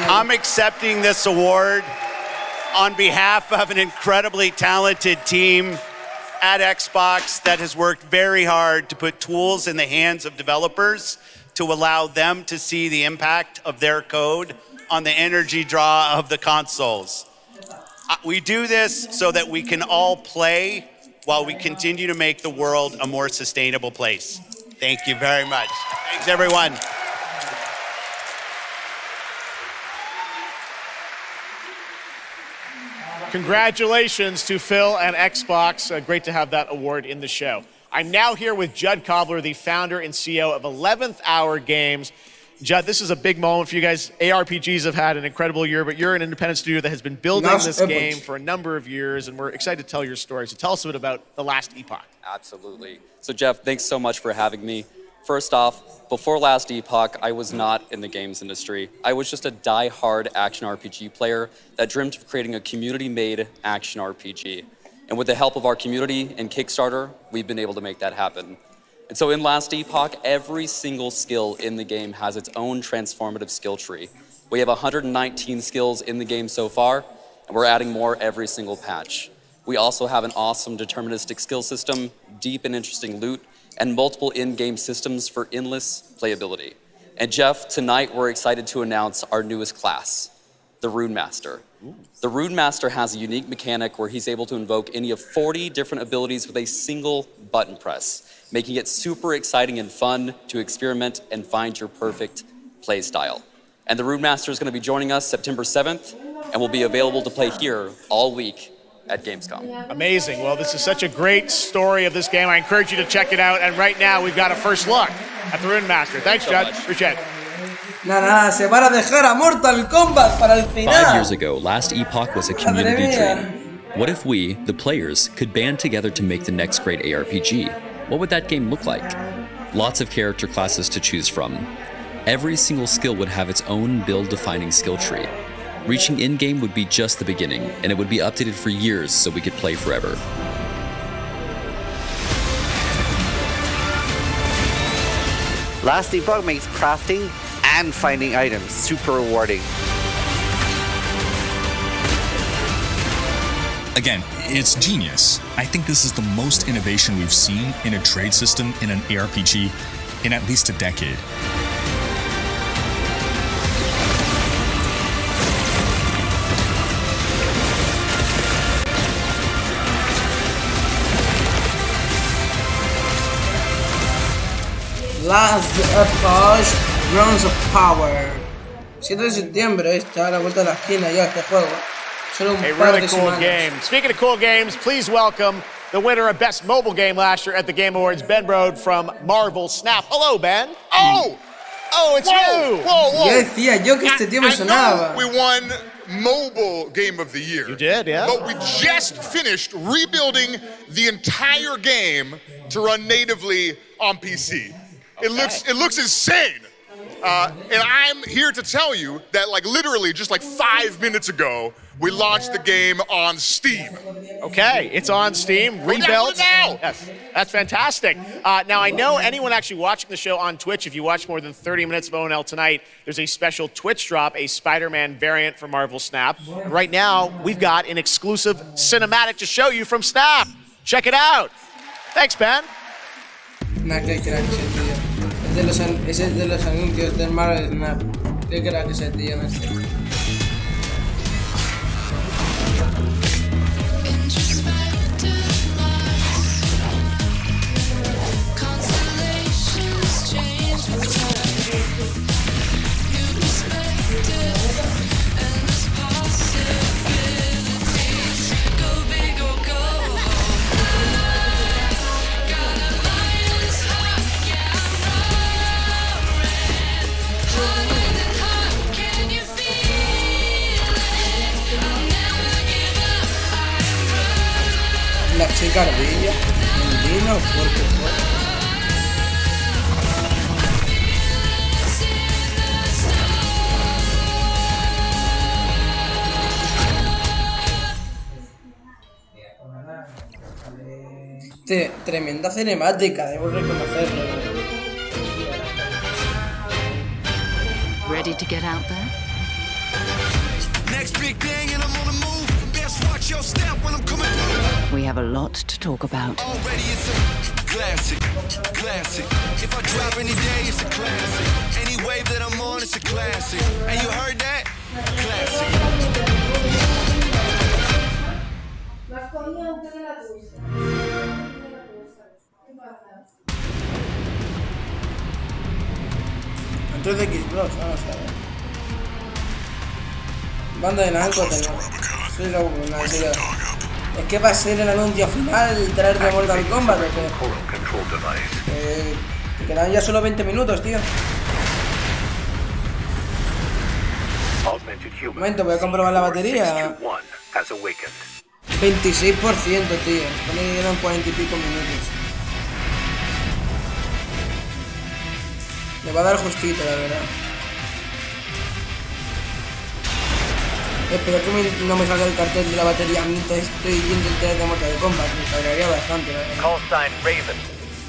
I'm accepting this award on behalf of an incredibly talented team at Xbox that has worked very hard to put tools in the hands of developers to allow them to see the impact of their code on the energy draw of the consoles. We do this so that we can all play while we continue to make the world a more sustainable place. Thank you very much. Thanks, everyone. Congratulations to Phil and Xbox. Great to have that award in the show. I'm now here with Judd Cobbler, the founder and CEO of 11th Hour Games. Judd, this is a big moment for you guys. ARPGs have had an incredible year, but you're an independent studio that has been building this game for a number of years, and we're excited to tell your story. So tell us a bit about The Last Epoch. Absolutely. So Jeff, thanks so much for having me. First off, before Last Epoch, I was not in the games industry. I was just a die-hard action RPG player that dreamt of creating a community-made action RPG. And with the help of our community and Kickstarter, we've been able to make that happen. And so in Last Epoch, every single skill in the game has its own transformative skill tree. We have 119 skills in the game so far, and we're adding more every single patch. We also have an awesome deterministic skill system, deep and interesting loot, and multiple in-game systems for endless playability. And Jeff, tonight we're excited to announce our newest class, the Rune Master. The Rune Master has a unique mechanic where he's able to invoke any of 40 different abilities with a single button press, making it super exciting and fun to experiment and find your perfect play style. And the Rune Master is going to be joining us September 7th and will be available to play here all week at Gamescom. Amazing. Well, this is such a great story of this game. I encourage you to check it out. And right now, we've got a first look at the Rune Master. Thanks, Judd. Appreciate it. Se van a dejar a Mortal Kombat para el final. 5 years ago, Last Epoch was a community dream. What if we, the players, could band together to make the next great ARPG? What would that game look like? Lots of character classes to choose from. Every single skill would have its own build-defining skill tree. Reaching in-game would be just the beginning, and it would be updated for years so we could play forever. Last Epoch makes crafting and finding items super rewarding. Again, it's genius. I think this is the most innovation we've seen in a trade system in an ARPG in at least a decade. Last Epoch, Drums of Power. 7 de septiembre, está a la vuelta de la esquina ya este juego. Solo un par really de cool semanas. game. Speaking of cool games, please welcome the winner of Best Mobile Game last year at the Game Awards, Ben Brode from Marvel Snap. Hello, Ben. Oh, it's you. Yo decía yo que este tío me sonaba. We won mobile game of the year. You did, yeah. But we just finished rebuilding the entire game to run natively on PC. Okay. It looks insane. And I'm here to tell you that, like, literally just like 5 minutes ago, we launched the game on Steam. Okay, it's on Steam, rebuilt. Now. Yes, that's fantastic. Now, I know anyone actually watching the show on Twitch, if you watch more than 30 minutes of ONL tonight, there's a special Twitch drop, a Spider-Man variant for Marvel Snap. Right now, we've got an exclusive cinematic to show you from Snap. Check it out. Thanks, Ben. Es el de los anuncios del Marvel Snap. ¿Qué crack es ese tío? La chica ardilla, el vino fuerte. Tremenda cinemática, debo reconocerlo. Ready to get out there? Next big thing and I'm on the move. Best watch your step when I'm coming through. We have a lot to talk about. Already it's a classic. If I drop any day, it's a classic. Any wave that I'm on, it's a classic. And you heard that? Classic. Antes de Xbox, vamos a ver. Banda de Namco tenemos. Soy la una, es que va a ser el anuncio final, traer de Mortal Kombat, que quedan ya solo 20 minutos, tío. Un momento, voy a comprobar la batería. 26%, tío. Pone que quedan 40 y pico minutos. Me va a dar justito, la verdad. Espero que no me salga el cartel de la batería mientras estoy viendo el trailer de Mortal Kombat. Me cabrearía bastante, la verdad. Call sign Raven.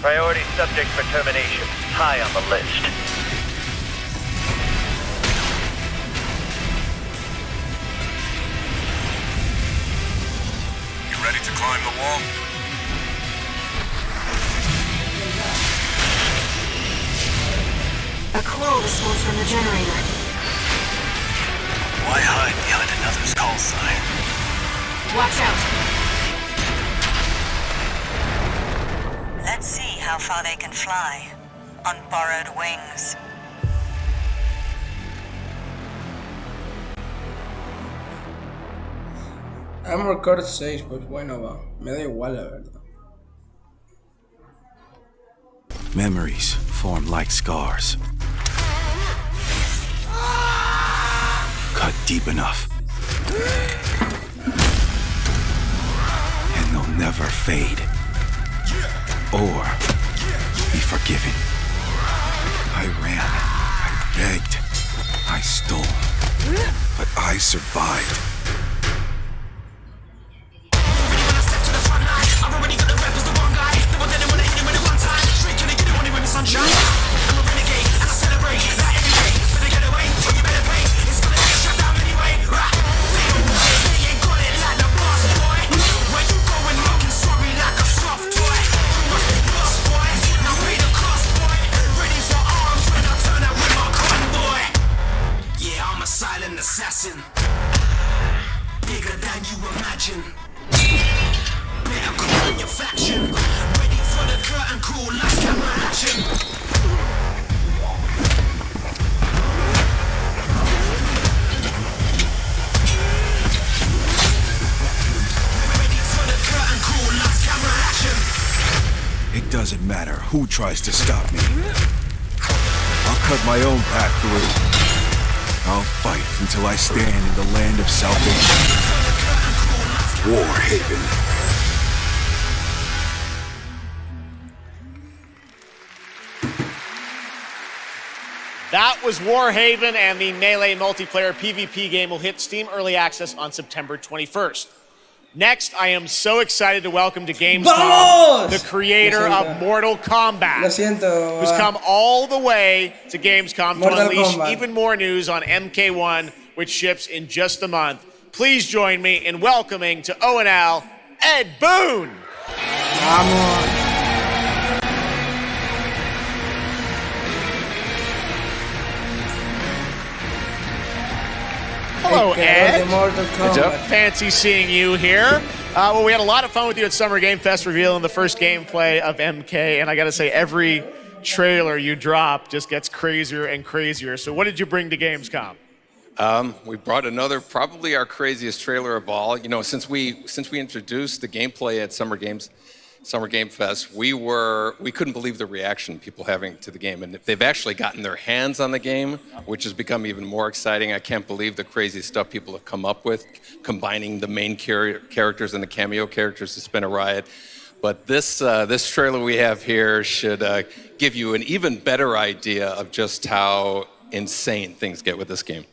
Priority subject for termination. High on the list. You ready to climb the wall? A clone smoke from the generator. Why hide behind another's call sign? Watch out. Let's see how far they can fly on borrowed wings. Armor Core 6, pues bueno, va. Me da igual, la verdad. Memories form like scars. Cut deep enough. And they'll never fade. Or be forgiven. I ran. I begged. I stole. But I survived. Assassin, bigger than you imagine. Better call in your faction. Ready for the curtain call like camera action. Ready for the curtain call like camera action. It doesn't matter who tries to stop me. I'll cut my own path through. I'll fight until I stand in the land of salvation. War Haven. That was Warhaven, and the Melee multiplayer PvP game will hit Steam Early Access on September 21st. Next, I am so excited to welcome to Gamescom the creator of Mortal Kombat, who's come all the way to Gamescom to unleash even more news on MK1, which ships in just a month. Please join me in welcoming to ONL, Ed Boon. Hello, Ed. Fancy seeing you here. Well, we had a lot of fun with you at Summer Game Fest revealing the first gameplay of MK, and I got to say, every trailer you drop just gets crazier and crazier. So what did you bring to Gamescom? We brought another, probably our craziest trailer of all. You know, since we introduced the gameplay at Summer Game Fest, we couldn't believe the reaction people having to the game, and they've actually gotten their hands on the game, which has become even more exciting. I can't believe the crazy stuff people have come up with, combining the main characters and the cameo characters. It's been a riot. But this trailer we have here should give you an even better idea of just how insane things get with this game.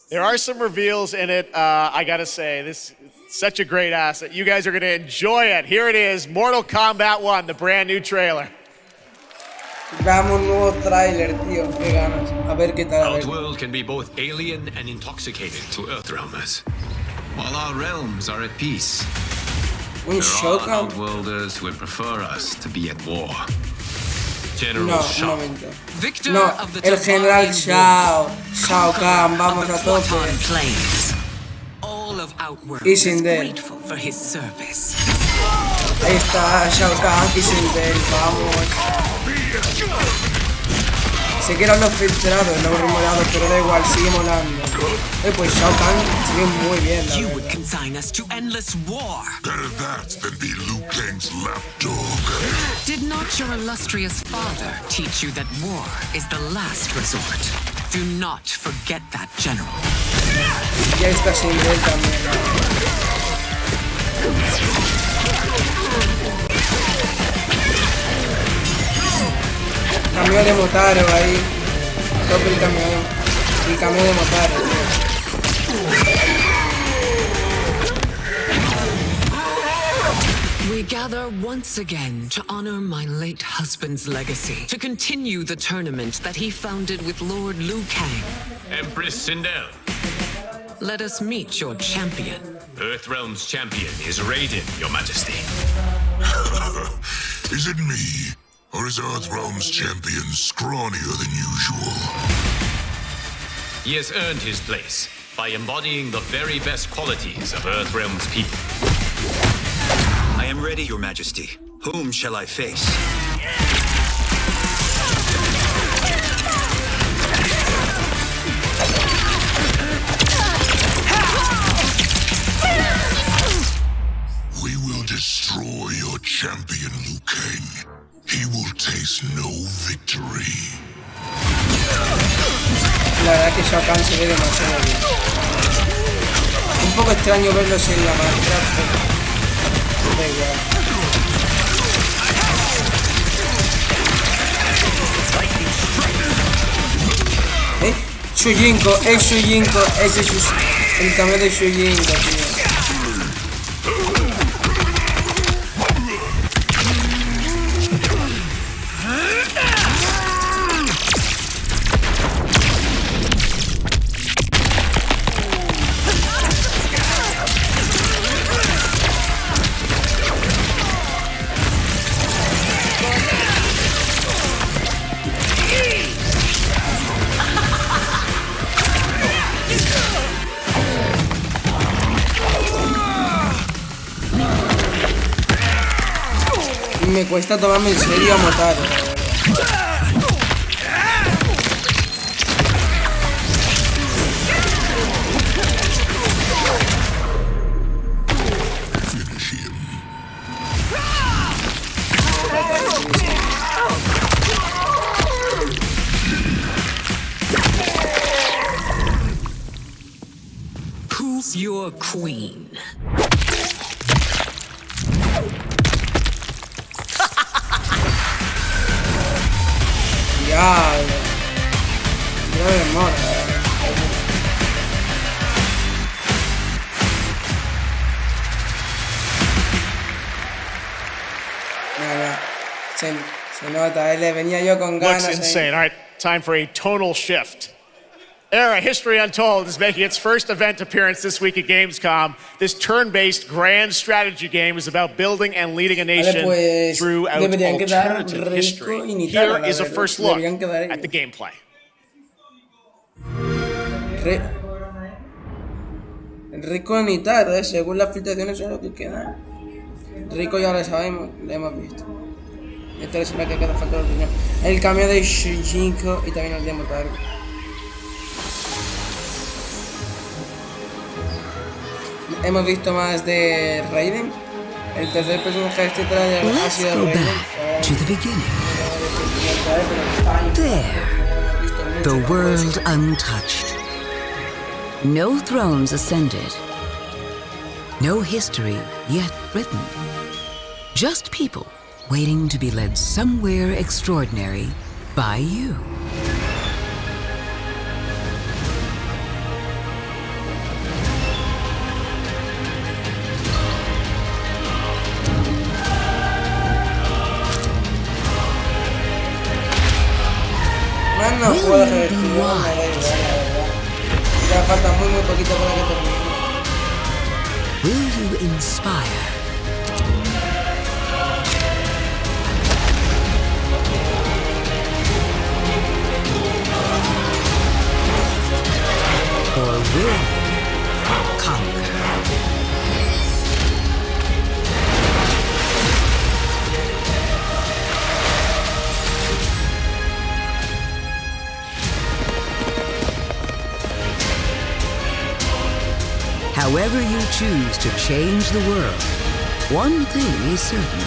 There are some reveals in it. I gotta say, this is such a great asset. You guys are gonna enjoy it. Here it is, Mortal Kombat 1, the brand new trailer. Veamos un nuevo trailer, tío. Qué ganas. A ver qué tal. Outworld can be both alien and intoxicating to Earthrealmers, while our realms are at peace. There are Outworlders who would prefer us to be at war. General Shao. Victor of the el General Shao. Shao Kahn, vamos a tope. All of Outworld is grateful for his service. Ahí está Shao Kahn y Sindel, vamos. Sé que eran los filtrados, no rumorados, pero da igual, sigue molando. Pues Shao Kahn sigue muy bien, la You would consign us to endless war. Better that than be Liu Kang's lapdog. Did not your illustrious father teach you that war is the last resort? Do not forget that, General. Ya está Sindel también. Cambio de Motaro ahí. Tope el camión. Y cambio de Motaro. We gather once again to honor my late husband's legacy, to continue the tournament that he founded with Lord Liu Kang. Empress Sindel. Let us meet your champion. Earthrealm's champion is Raiden, Your Majesty. Is it me? Or is Earthrealm's champion scrawnier than usual? He has earned his place by embodying the very best qualities of Earthrealm's people. I am ready, Your Majesty. Whom shall I face? We will destroy your champion, Liu Kang. He will taste no victory. La verdad que Shao Kahn se ve demasiado bien. Un poco extraño verlo sin la máscara, pero da igual. Shujinko, Shujinko, ese es el cambio de Shujinko, tío. Me cuesta tomarme en serio a Motaro. your queen. Diablo. No me mola. Nada. Se nota, venía yo con ganas. Looks insane. All right, time for a tonal shift. Era History Untold is making its first event appearance this week at Gamescom. This turn-based grand strategy game is about building and leading a nation throughout alternative history. Here is a first look at the gameplay. Rico imitar, según las filtraciones es lo que queda. Rico ya lo sabemos, lo hemos visto. Esto es la que queda falta de opinión. El cambio de Shinko y también el de Motar. Hemos visto más de Raiden. El tercer personaje este ha sido Raiden. There, the world untouched. No thrones ascended. No history yet written. Just people waiting to be led somewhere extraordinary by you. No puedo revertir, ya falta muy poquito para que termine. Will you inspire? Or will you conquer? However you choose to change the world, one thing is certain.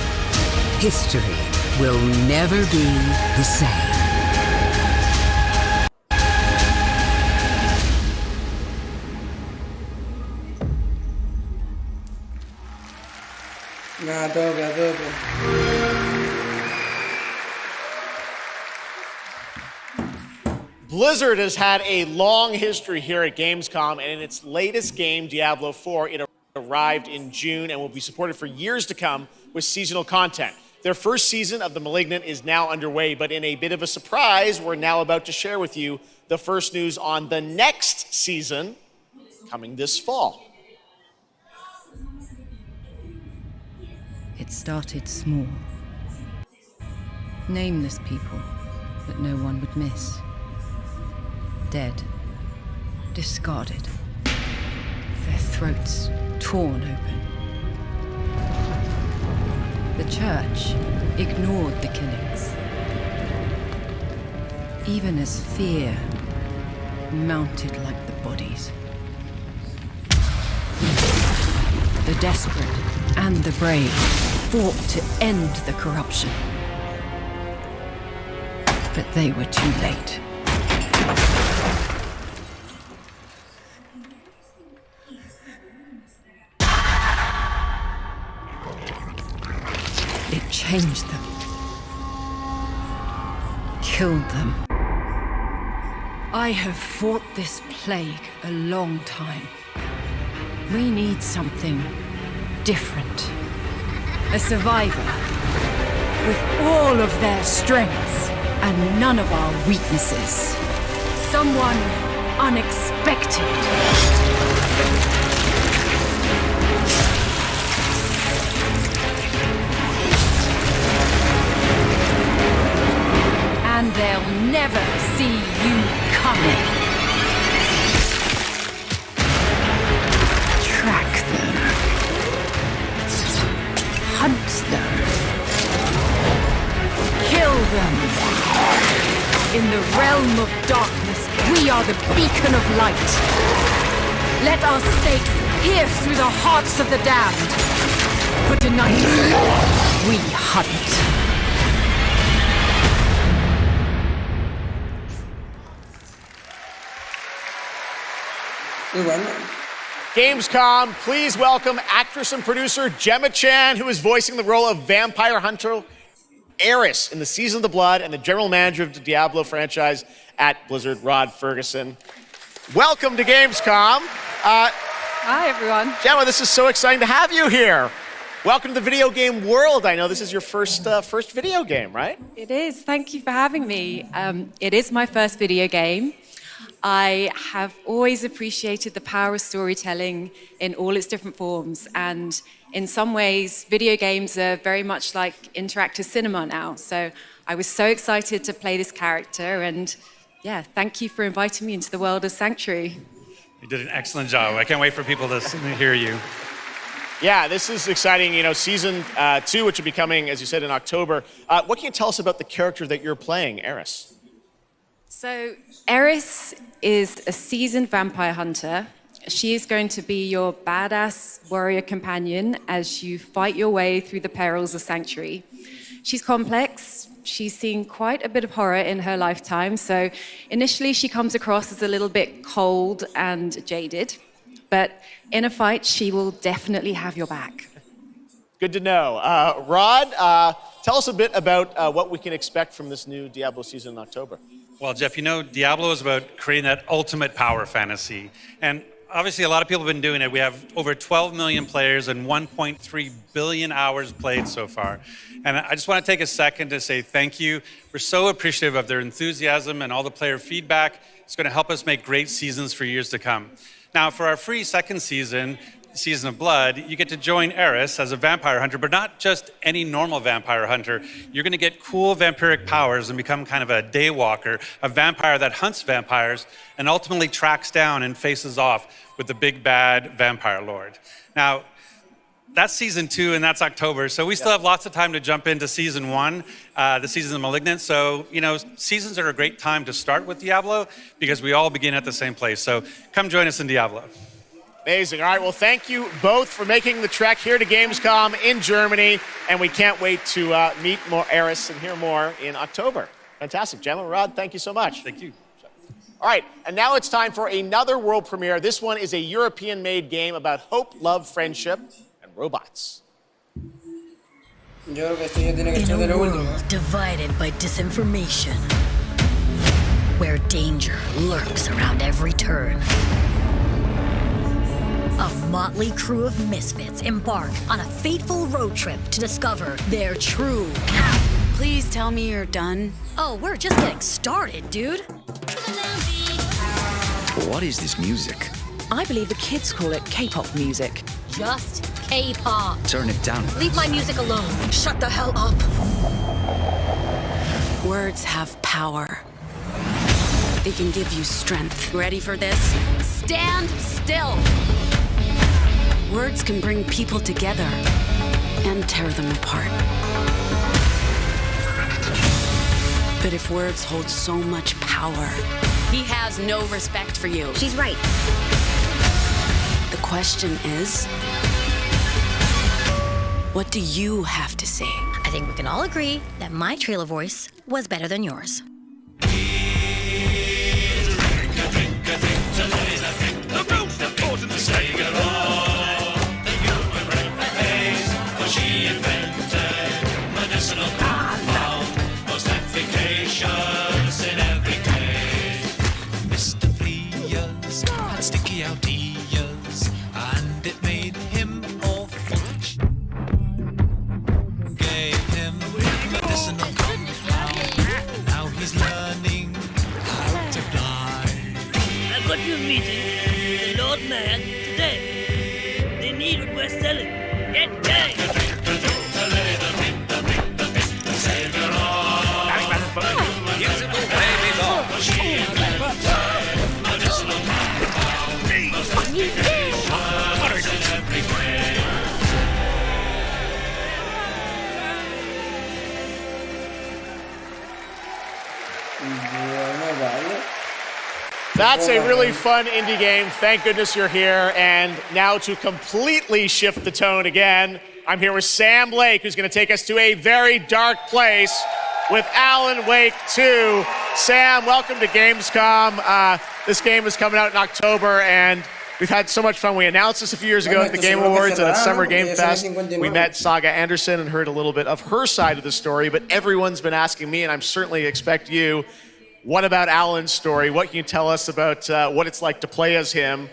History will never be the same. Nah, a tope. Blizzard has had a long history here at Gamescom, and in its latest game, Diablo 4, it arrived in June and will be supported for years to come with seasonal content. Their first season of The Malignant is now underway, but in a bit of a surprise, we're now about to share with you the first news on the next season coming this fall. It started small. Nameless people that no one would miss. Dead. Discarded. Their throats torn open. The church ignored the killings. Even as fear mounted like the bodies. The desperate and the brave fought to end the corruption. But they were too late. It changed them. Killed them. I have fought this plague a long time. We need something different. A survivor with all of their strengths and none of our weaknesses. Someone unexpected. And they'll never see you coming. Track them. Hunt them. Kill them. In the realm of darkness, we are the beacon of light. Let our stakes pierce through the hearts of the damned. But tonight, we hunt. Y bueno. Gamescom, please welcome actress and producer Gemma Chan, who is voicing the role of vampire hunter Eris in the Season of the Blood, and the general manager of the Diablo franchise at Blizzard, Rod Ferguson. Welcome to Gamescom. Hi, everyone. Gemma, this is so exciting to have you here. Welcome to the video game world. I know this is your first video game, right? It is. Thank you for having me. It is my first video game. I have always appreciated the power of storytelling in all its different forms. And in some ways, video games are very much like interactive cinema now. So I was so excited to play this character. And yeah, thank you for inviting me into the world of Sanctuary. You did an excellent job. I can't wait for people to hear you. Yeah, this is exciting. You know, season 2, which will be coming, as you said, in October. What can you tell us about the character that you're playing, Eris? So Eris is a seasoned vampire hunter. She is going to be your badass warrior companion as you fight your way through the perils of Sanctuary. She's complex. She's seen quite a bit of horror in her lifetime. So initially she comes across as a little bit cold and jaded. But in a fight, she will definitely have your back. Good to know. Rod, tell us a bit about what we can expect from this new Diablo season in October. Well, Jeff, you know, Diablo is about creating that ultimate power fantasy. And obviously, a lot of people have been doing it. We have over 12 million players and 1.3 billion hours played so far. And I just want to take a second to say thank you. We're so appreciative of their enthusiasm and all the player feedback. It's going to help us make great seasons for years to come. Now, for our free second season, Season of Blood, you get to join Eris as a vampire hunter, but not just any normal vampire hunter. You're going to get cool vampiric powers and become kind of a daywalker, a vampire that hunts vampires and ultimately tracks down and faces off with the big bad vampire lord. Now, that's Season 2 and that's October, so we still have lots of time to jump into Season 1, the Season of Malignant. So, you know, seasons are a great time to start with Diablo because we all begin at the same place. So come join us in Diablo. Amazing. All right, well, thank you both for making the trek here to Gamescom in Germany, and we can't wait to meet more Eris and hear more in October. Fantastic. Gemma, Rod, thank you so much. Thank you. All right, and now it's time for another world premiere. This one is a European-made game about hope, love, friendship, and robots. Yo creo que esto ya tiene que In ser a de lo último. world divided by disinformation, where danger lurks around every turn, a motley crew of misfits embark on a fateful road trip to discover their true power. Please tell me you're done. Oh, we're just getting started, dude. What is this music? I believe the kids call it K-pop music. Just K-pop. Turn it down. Leave my music alone. Shut the hell up. Words have power. They can give you strength. Ready for this? Stand still. Words can bring people together and tear them apart. But if words hold so much power, he has no respect for you. She's right. The question is, what do you have to say? I think we can all agree that my trailer voice was better than yours. She invented medicinal compound, most efficacious in every case. Mr. Flea's had sticky out ears, and it made him awful. Gave him medicinal compound, now he's learning how to fly. I've got you a meeting with the Lord Mayor today. They need what we're selling. Get going! That's a really fun indie game. Thank goodness you're here. And now to completely shift the tone again, I'm here with Sam Lake, who's going to take us to a very dark place with Alan Wake 2. Sam, welcome to Gamescom. This game is coming out in October, and We've had so much fun. We announced this a few years ago at the Game Awards and at Summer Game Fest. We met Saga Anderson and heard a little bit of her side of the story, but everyone's been asking me, and I'm certainly expect you, what about Alan's story? What can you tell us about what it's like to play as him?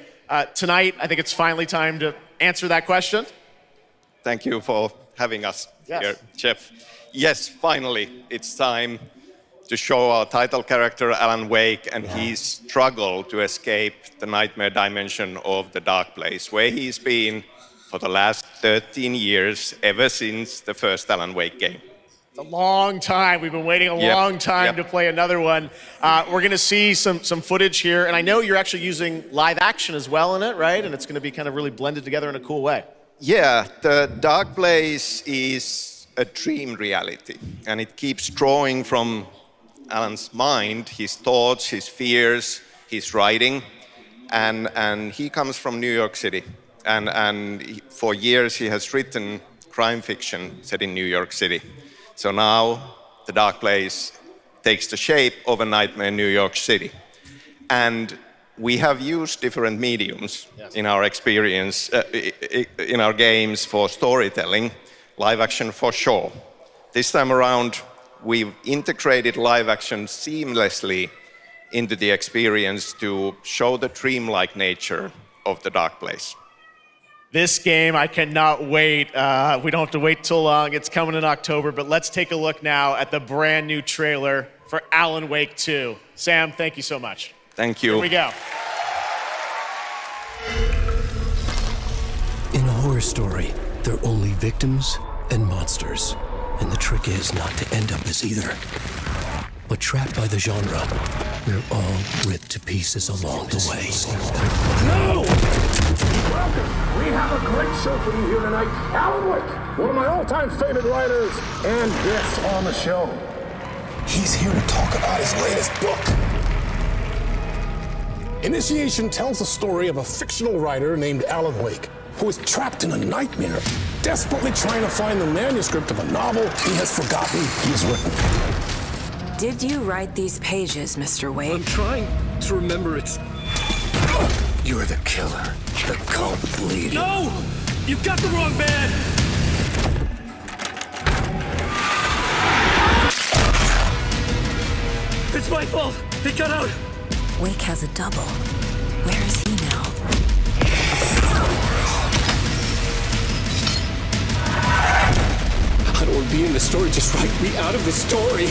Tonight, I think it's finally time to answer that question. Thank you for having us here, Jeff. Yes, finally, it's time to show our title character, Alan Wake, and his struggle to escape the nightmare dimension of the dark place, where he's been for the last 13 years, ever since the first Alan Wake game. It's a long time. We've been waiting a long time to play another one. We're going to see some footage here, and I know you're actually using live action as well in it, right? And it's going to be kind of really blended together in a cool way. Yeah, the dark place is a dream reality, and it keeps drawing from Alan's mind, his thoughts, his fears, his writing, and he comes from New York City, and for years he has written crime fiction set in New York City. So now the dark place takes the shape of a nightmare in New York City, and we have used different mediums in our experience, in our games for storytelling, live action for sure. This time around, we've integrated live action seamlessly into the experience to show the dreamlike nature of the dark place. This game, I cannot wait. We don't have to wait too long. It's coming in October, but let's take a look now at the brand new trailer for Alan Wake 2. Sam, thank you so much. Thank you. Here we go. In a horror story, there are only victims and monsters. And the trick is not to end up as either. But trapped by the genre, we're all ripped to pieces along the way. No! Welcome! We have a great show for you here tonight. Alan Wake, one of my all-time favorite writers, and guests on the show. He's here to talk about his latest book. Initiation tells the story of a fictional writer named Alan Wake, who is trapped in a nightmare, desperately trying to find the manuscript of a novel he has forgotten he has written. Did you write these pages, Mr. Wake? I'm trying to remember it. You're the killer, the cult leader. No! You've got the wrong man! It's my fault! It got out! Wake has a double. Where is he now? I don't want to be in the story, just write me out of the story.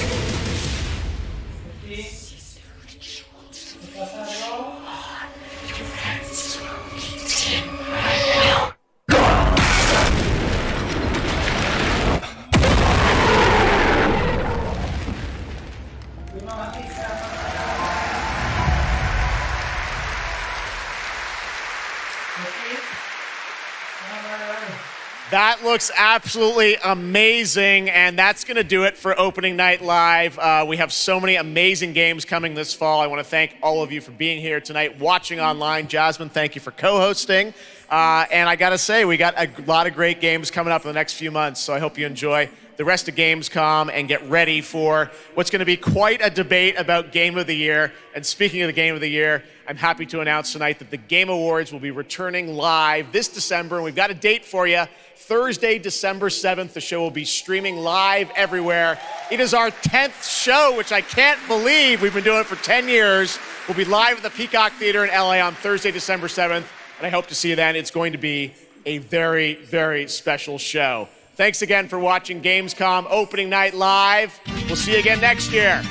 That looks absolutely amazing, and that's going to do it for Opening Night Live. We have so many amazing games coming this fall. I want to thank all of you for being here tonight, watching online. Jasmine, thank you for co-hosting. And I got to say, we got a lot of great games coming up in the next few months, so I hope you enjoy the rest of Gamescom and get ready for what's going to be quite a debate about Game of the Year. And speaking of the Game of the Year, I'm happy to announce tonight that the Game Awards will be returning live this December, and we've got a date for you. Thursday, December 7th, the show will be streaming live everywhere. It is our 10th show, which I can't believe. We've been doing it for 10 years. We'll be live at the Peacock Theater in LA on Thursday, December 7th, and I hope to see you then. It's going to be a very, very special show. Thanks again for watching Gamescom Opening Night Live. We'll see you again next year.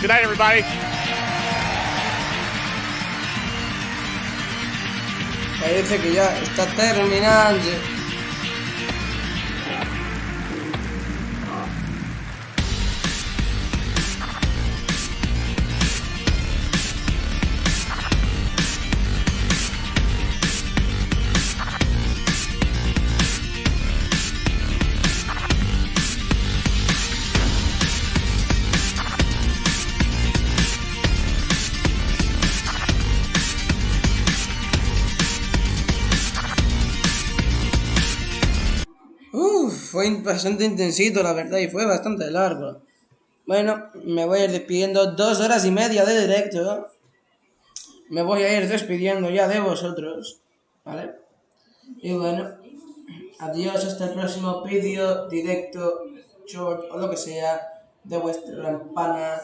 Good night, everybody. Parece que ya está terminando. Fue bastante intensito, la verdad, y fue bastante largo. Bueno, me voy a ir despidiendo 2 horas y media de directo. me voy a ir despidiendo ya de vosotros, ¿vale? Y bueno, adiós hasta el próximo vídeo, directo, short o lo que sea de vuestra pana.